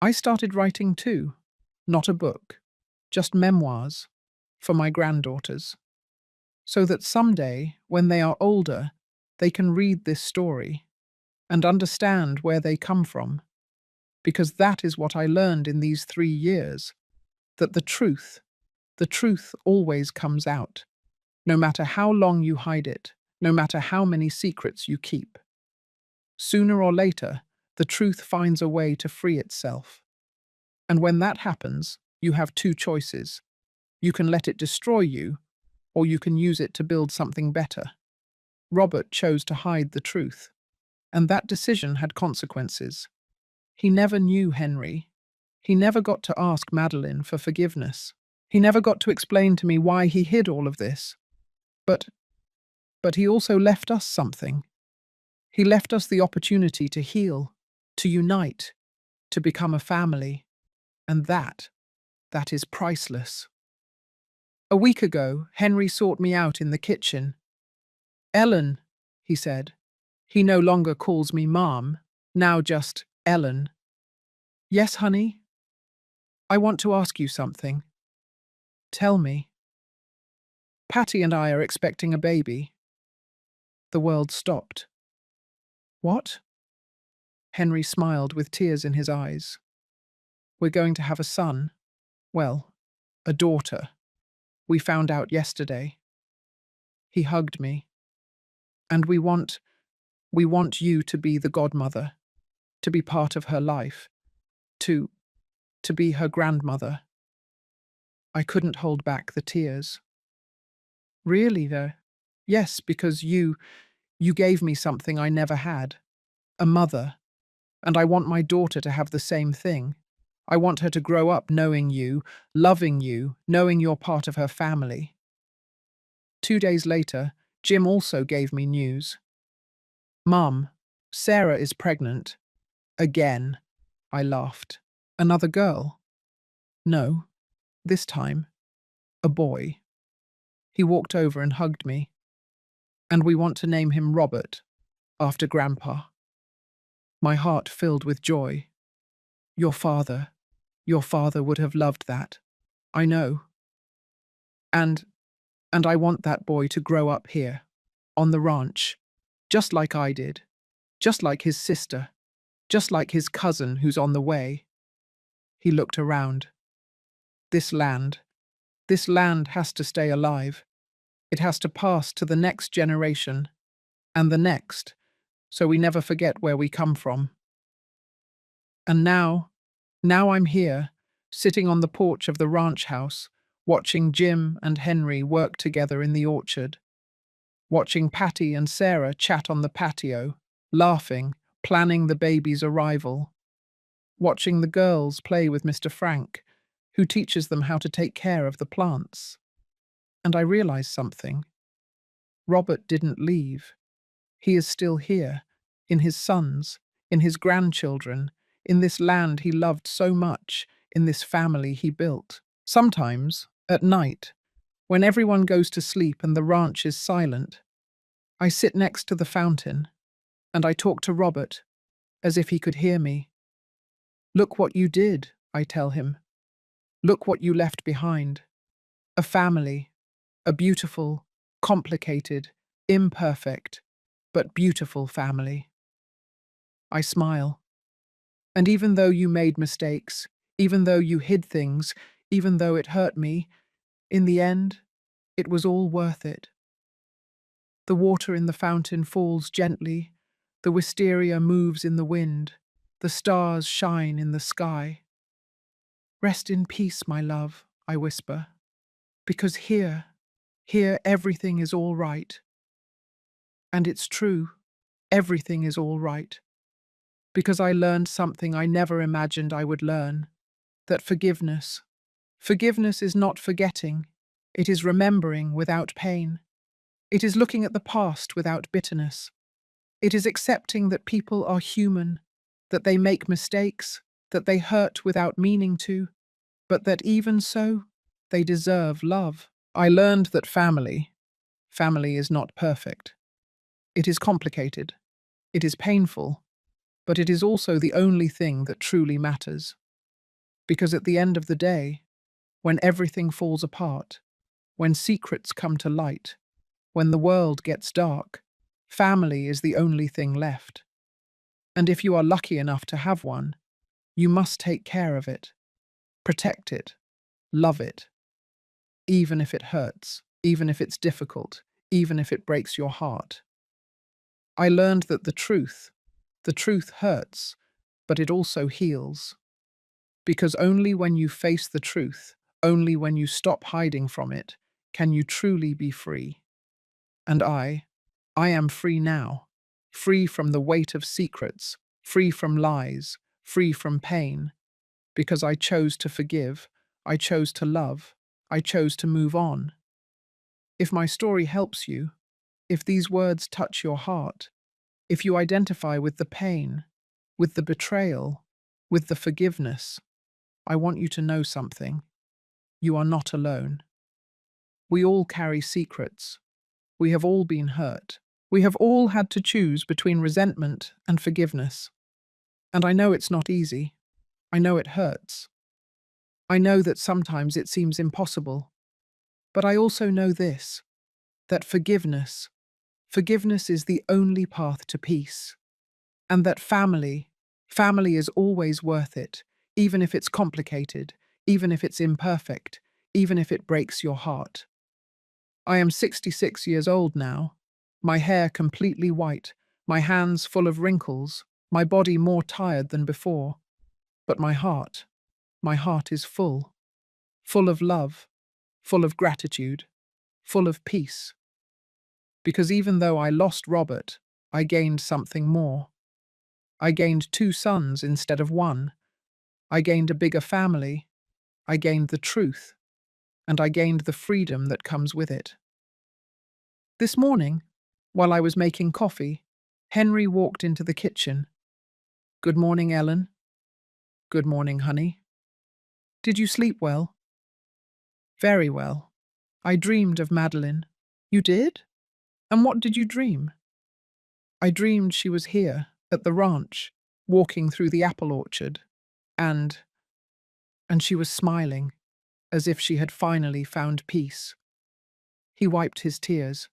I started writing too. Not a book, just memoirs, for my granddaughters. So that someday, when they are older, they can read this story and understand where they come from. Because that is what I learned in these 3 years, that the truth always comes out, no matter how long you hide it, no matter how many secrets you keep. Sooner or later, the truth finds a way to free itself. And when that happens, you have two choices. You can let it destroy you, or you can use it to build something better. Robert chose to hide the truth, and that decision had consequences. He never knew Henry. He never got to ask Madeline for forgiveness. He never got to explain to me why he hid all of this. But, but he also left us something. He left us the opportunity to heal, to unite, to become a family. And that is priceless. A week ago, Henry sought me out in the kitchen. "Ellen," he said. He no longer calls me Mom, now just Ellen. "Yes, honey? I want to ask you something." "Tell me." "Patty and I are expecting a baby." The world stopped. "What?" Henry smiled with tears in his eyes. "We're going to have a son. Well, a daughter. We found out yesterday." He hugged me. "And we want you to be the godmother, to be part of her life, to be her grandmother." I couldn't hold back the tears. "Really, though?" "Yes, because you gave me something I never had. A mother. And I want my daughter to have the same thing. I want her to grow up knowing you, loving you, knowing you're part of her family." 2 days later, Jim also gave me news. "Mum, Sarah is pregnant." "Again," I laughed. "Another girl?" "No, this time, a boy." He walked over and hugged me. "And we want to name him Robert, after Grandpa." My heart filled with joy. Your father would have loved that. I know. And I want that boy to grow up here, on the ranch, just like I did, just like his sister, just like his cousin who's on the way." He looked around. This land has to stay alive. It has to pass to the next generation, and the next, so we never forget where we come from. And now I'm here, sitting on the porch of the ranch house, watching Jim and Henry work together in the orchard, watching Patty and Sarah chat on the patio, laughing, planning the baby's arrival, watching the girls play with Mr. Frank, who teaches them how to take care of the plants. And I realized something. Robert didn't leave. He is still here, in his sons, in his grandchildren, in this land he loved so much, in this family he built. Sometimes, at night, when everyone goes to sleep and the ranch is silent, I sit next to the fountain, and I talk to Robert, as if he could hear me. "Look what you did," I tell him. "Look what you left behind. A family, a beautiful, complicated, imperfect, but beautiful family." I smile. "And even though you made mistakes, even though you hid things, even though it hurt me, in the end, it was all worth it." The water in the fountain falls gently, the wisteria moves in the wind, the stars shine in the sky. "Rest in peace, my love," I whisper, "because here everything is all right." And it's true, everything is all right. Because I learned something I never imagined I would learn, that forgiveness is not forgetting, it is remembering without pain. It is looking at the past without bitterness. It is accepting that people are human, that they make mistakes, that they hurt without meaning to, but that even so, they deserve love. I learned that family is not perfect. It is complicated. It is painful. But it is also the only thing that truly matters. Because at the end of the day, when everything falls apart, when secrets come to light, when the world gets dark, family is the only thing left. And if you are lucky enough to have one, you must take care of it, protect it, love it, even if it hurts, even if it's difficult, even if it breaks your heart. I learned that the truth hurts, but it also heals. Because only when you face the truth, only when you stop hiding from it, can you truly be free. And I am free now, free from the weight of secrets, free from lies, free from pain, because I chose to forgive, I chose to love, I chose to move on. If my story helps you, if these words touch your heart, if you identify with the pain, with the betrayal, with the forgiveness, I want you to know something. You are not alone. We all carry secrets. We have all been hurt. We have all had to choose between resentment and forgiveness. And I know it's not easy. I know it hurts. I know that sometimes it seems impossible. But I also know this, that forgiveness is the only path to peace. And that family is always worth it, even if it's complicated, even if it's imperfect, even if it breaks your heart. I am 66 years old now, my hair completely white, my hands full of wrinkles, my body more tired than before. But my heart is full, full of love, full of gratitude, full of peace. Because even though I lost Robert, I gained something more. I gained 2 sons instead of 1. I gained a bigger family. I gained the truth. And I gained the freedom that comes with it. This morning, while I was making coffee, Henry walked into the kitchen. "Good morning, Ellen." "Good morning, honey." "Did you sleep well?" "Very well. I dreamed of Madeline." "You did? And what did you dream?" "I dreamed she was here, at the ranch, walking through the apple orchard, and she was smiling, as if she had finally found peace." He wiped his tears.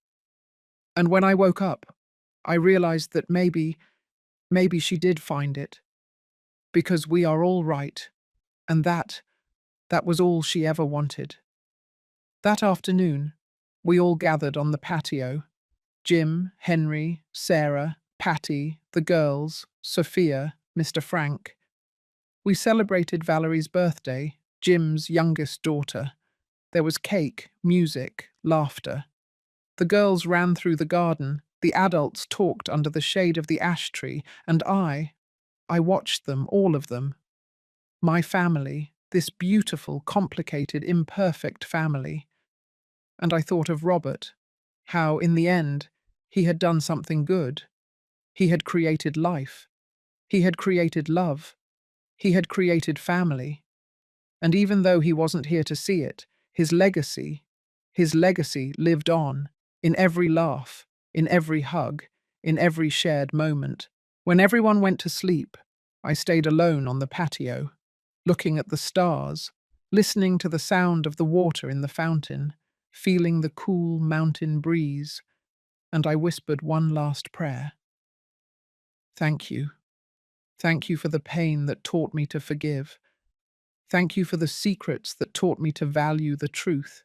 "And when I woke up, I realized that maybe she did find it, because we are all right, and that was all she ever wanted." That afternoon, we all gathered on the patio. Jim, Henry, Sarah, Patty, the girls, Sophia, Mr. Frank. We celebrated Valerie's birthday, Jim's youngest daughter. There was cake, music, laughter. The girls ran through the garden, the adults talked under the shade of the ash tree, and I watched them, all of them. My family, this beautiful, complicated, imperfect family. And I thought of Robert, how, in the end, he had done something good. He had created life. He had created love. He had created family. And even though he wasn't here to see it, his legacy lived on, in every laugh, in every hug, in every shared moment. When everyone went to sleep, I stayed alone on the patio, looking at the stars, listening to the sound of the water in the fountain, feeling the cool mountain breeze, and I whispered one last prayer. Thank you. Thank you for the pain that taught me to forgive. Thank you for the secrets that taught me to value the truth.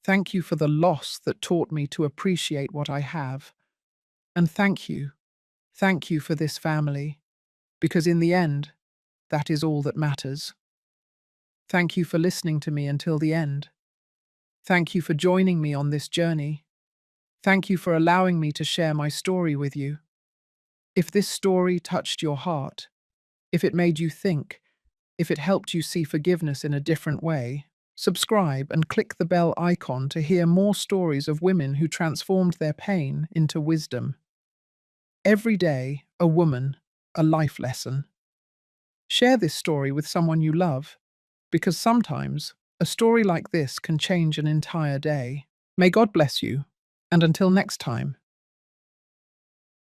Thank you for the loss that taught me to appreciate what I have. And thank you for this family, because in the end, that is all that matters. Thank you for listening to me until the end. Thank you for joining me on this journey. Thank you for allowing me to share my story with you. If this story touched your heart, if it made you think, if it helped you see forgiveness in a different way, subscribe and click the bell icon to hear more stories of women who transformed their pain into wisdom. Every day, a woman, a life lesson. Share this story with someone you love, because sometimes a story like this can change an entire day. May God bless you, and until next time.